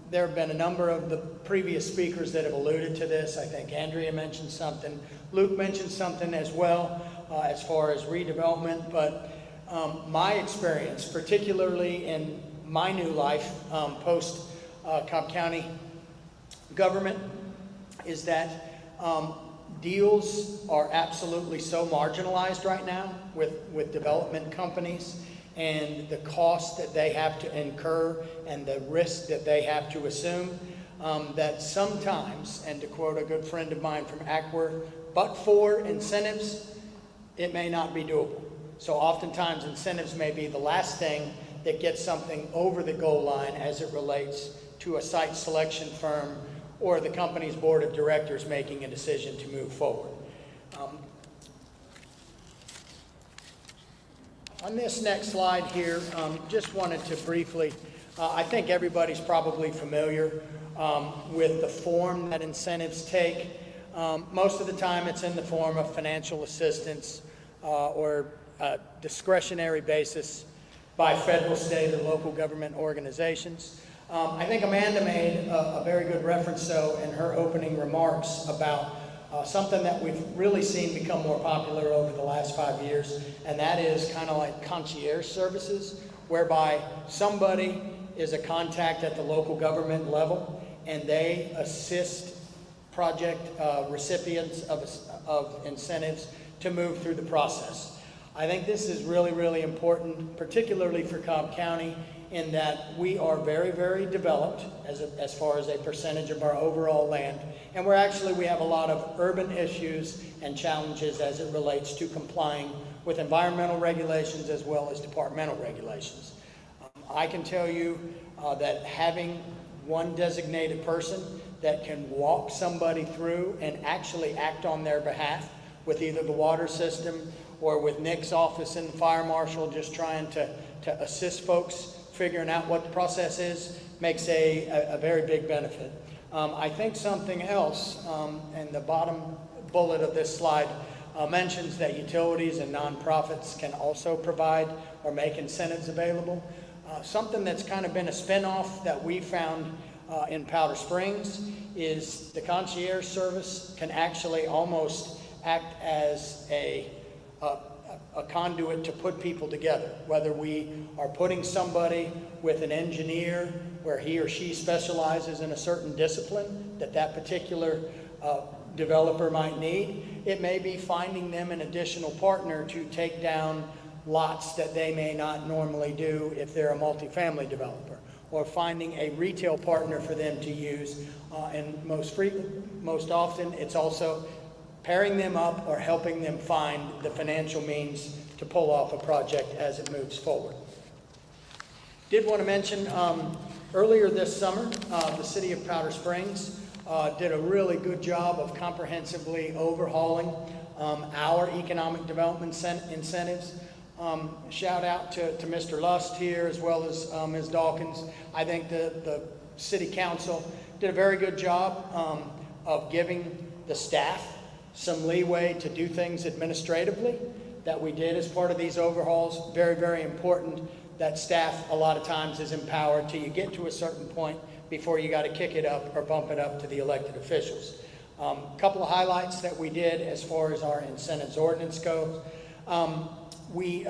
there have been a number of the previous speakers that have alluded to this. I think Andrea mentioned something, Luke mentioned something as well, as far as redevelopment, but my experience, particularly in my new life post Cobb County government, is that deals are absolutely so marginalized right now with development companies and the cost that they have to incur and the risk that they have to assume, that sometimes, and to quote a good friend of mine from Ackworth, but for incentives, it may not be doable. So oftentimes incentives may be the last thing that gets something over the goal line as it relates to a site selection firm or the company's board of directors making a decision to move forward. On this next slide here, just wanted to briefly, I think everybody's probably familiar with the form that incentives take. Most of the time it's in the form of financial assistance or discretionary basis by federal, state, or local government organizations. I think Amanda made a very good reference, though, in her opening remarks about something that we've really seen become more popular over the last 5 years, and that is kind of like concierge services, whereby somebody is a contact at the local government level, and they assist project recipients of incentives to move through the process. I think this is really, really important, particularly for Cobb County, in that we are very, very developed as far as a percentage of our overall land. And we have a lot of urban issues and challenges as it relates to complying with environmental regulations as well as departmental regulations. I can tell you that having one designated person that can walk somebody through and actually act on their behalf with either the water system or with Nick's office and the fire marshal just trying to assist folks figuring out what the process is makes a very big benefit. I think something else, and the bottom bullet of this slide mentions that utilities and nonprofits can also provide or make incentives available. Something that's kind of been a spin-off that we found in Powder Springs is the concierge service can actually almost act as a conduit to put people together, whether we are putting somebody with an engineer where he or she specializes in a certain discipline that particular developer might need. It may be finding them an additional partner to take down lots that they may not normally do if they're a multifamily developer, or finding a retail partner for them to use, and most often it's also pairing them up or helping them find the financial means to pull off a project as it moves forward. Did want to mention earlier this summer, the city of Powder Springs did a really good job of comprehensively overhauling our economic development incentives. Shout out to Mr. Lust here as well as Ms. Dawkins. I think the city council did a very good job of giving the staff some leeway to do things administratively that we did as part of these overhauls. Very, very important that staff a lot of times is empowered till you get to a certain point before you got to kick it up or bump it up to the elected officials. A couple of highlights that we did as far as our incentives ordinance goes. We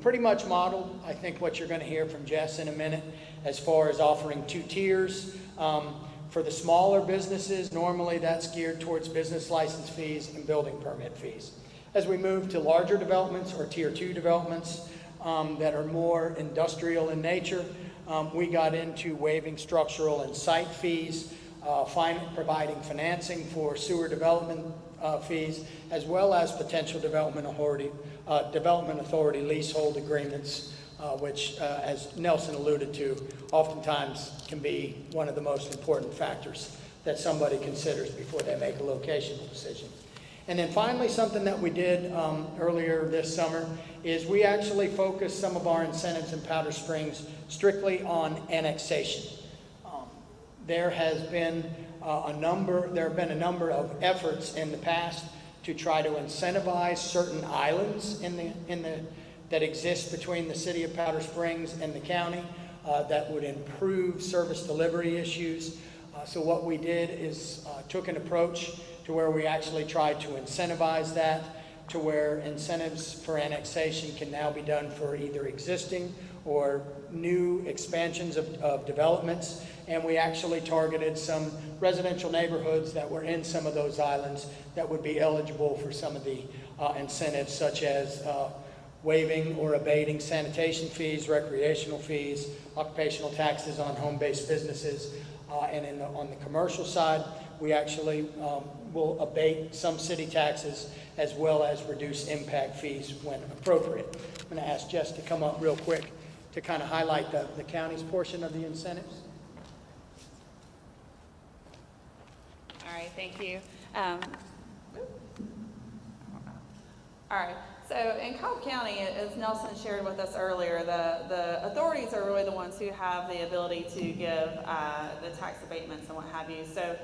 pretty much modeled, I think, what you're going to hear from Jess in a minute, as far as offering 2 tiers. For the smaller businesses, normally that's geared towards business license fees and building permit fees. As we move to larger developments or tier 2 developments that are more industrial in nature, we got into waiving structural and site fees, providing financing for sewer development fees, as well as potential development authority leasehold agreements, which, as Nelson alluded to, oftentimes can be one of the most important factors that somebody considers before they make a locational decision. And then finally, something that we did earlier this summer is we actually focused some of our incentives in Powder Springs strictly on annexation. There have been a number of efforts in the past to try to incentivize certain islands that exist between the city of Powder Springs and the county that would improve service delivery issues. So what we did is took an approach to where we actually tried to incentivize that, to where incentives for annexation can now be done for either existing or new expansions of developments. And we actually targeted some residential neighborhoods that were in some of those islands that would be eligible for some of the incentives, such as waiving or abating sanitation fees, recreational fees, occupational taxes on home-based businesses. And on the commercial side, we actually will abate some city taxes as well as reduce impact fees when appropriate. I'm going to ask Jess to come up real quick to kind of highlight the county's portion of the incentives. All right, thank you. All right, so in Cobb County, as Nelson shared with us earlier, the authorities are really the ones who have the ability to give the tax abatements and what have you. So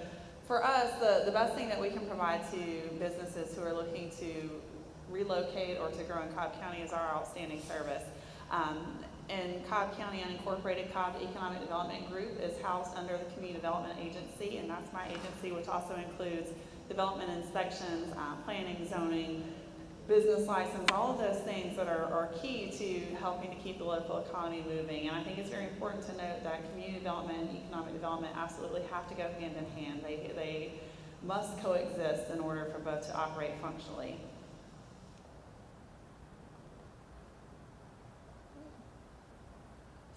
for us, the best thing that we can provide to businesses who are looking to relocate or to grow in Cobb County is our outstanding service. In Cobb County Unincorporated, Cobb Economic Development Group is housed under the Community Development Agency, and that's my agency, which also includes development inspections, planning, zoning, business license, all of those things that are key to helping to keep the local economy moving. And I think it's very important to note that community development and economic development absolutely have to go hand in hand. They must coexist in order for both to operate functionally.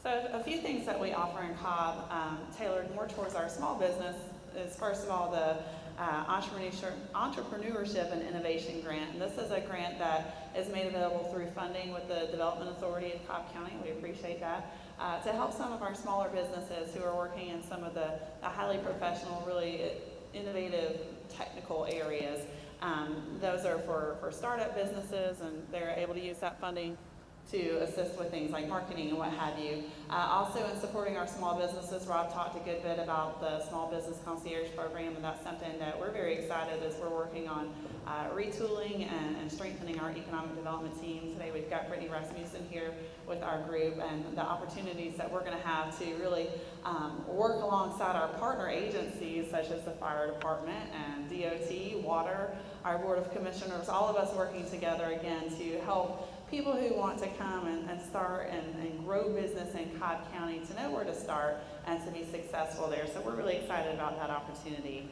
So a few things that we offer in Cobb, tailored more towards our small business, is first of all the Entrepreneurship and Innovation Grant. And this is a grant that is made available through funding with the Development Authority of Cobb County. We appreciate that. To help some of our smaller businesses who are working in some of the highly professional, really innovative technical areas. Those are for startup businesses, and they're able to use that funding to assist with things like marketing and what have you. Also in supporting our small businesses, Rob talked a good bit about the Small Business Concierge program, and that's something that we're very excited as we're working on retooling and strengthening our economic development team. Today we've got Brittany Rasmussen here with our group, and the opportunities that we're going to have to really work alongside our partner agencies such as the Fire Department and DOT, Water, our Board of Commissioners, all of us working together again to help people who want to come and start and grow business in Cobb County to know where to start and to be successful there. So we're really excited about that opportunity.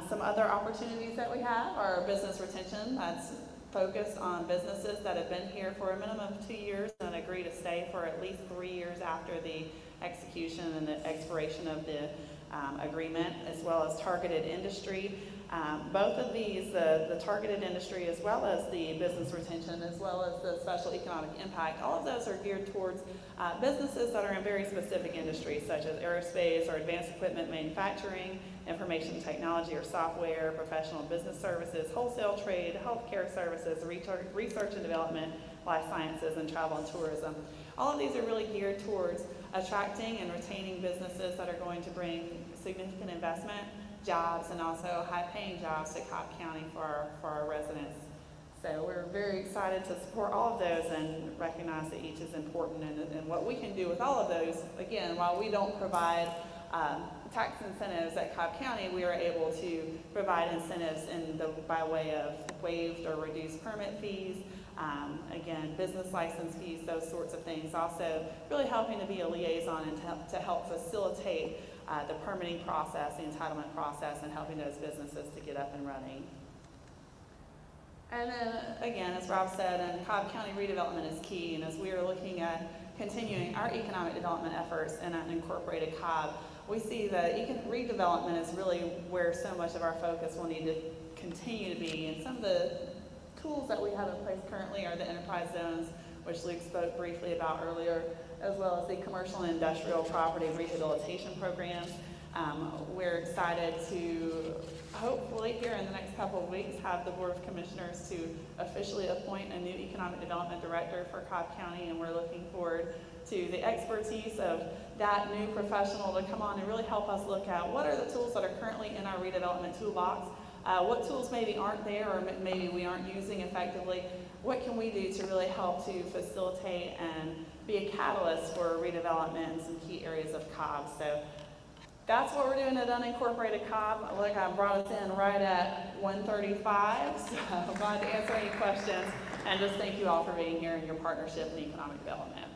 Some other opportunities that we have are business retention. That's focused on businesses that have been here for a minimum of 2 years and agree to stay for at least 3 years after the execution and the expiration of the agreement, as well as targeted industry. Both of these, the targeted industry as well as the business retention, as well as the special economic impact, all of those are geared towards businesses that are in very specific industries such as aerospace or advanced equipment manufacturing, information technology or software, professional business services, wholesale trade, healthcare services, research and development, life sciences, and travel and tourism. All of these are really geared towards attracting and retaining businesses that are going to bring significant investment, jobs, and also high-paying jobs to Cobb County for our residents. So we're very excited to support all of those and recognize that each is important, and what we can do with all of those. Again, while we don't provide tax incentives at Cobb County, we are able to provide incentives by way of waived or reduced permit fees, again, business license fees, those sorts of things. Also, really helping to be a liaison and to help facilitate the permitting process, the entitlement process, and helping those businesses to get up and running. And then, again, as Rob said, and Cobb County redevelopment is key, and as we are looking at continuing our economic development efforts in an incorporated Cobb, we see that redevelopment is really where so much of our focus will need to continue to be. And some of the tools that we have in place currently are the enterprise zones, which Luke spoke briefly about earlier, as well as the commercial and industrial property rehabilitation programs. We're excited to hopefully here in the next couple of weeks have the Board of Commissioners to officially appoint a new economic development director for Cobb County, and we're looking forward to the expertise of that new professional to come on and really help us look at what are the tools that are currently in our redevelopment toolbox, what tools maybe aren't there or maybe we aren't using effectively, what can we do to really help to facilitate and be a catalyst for redevelopment in some key areas of Cobb. So that's what we're doing at Unincorporated Cobb. Look, I brought us in right at 1:35, so I'm glad to answer any questions, and just thank you all for being here and your partnership in economic development.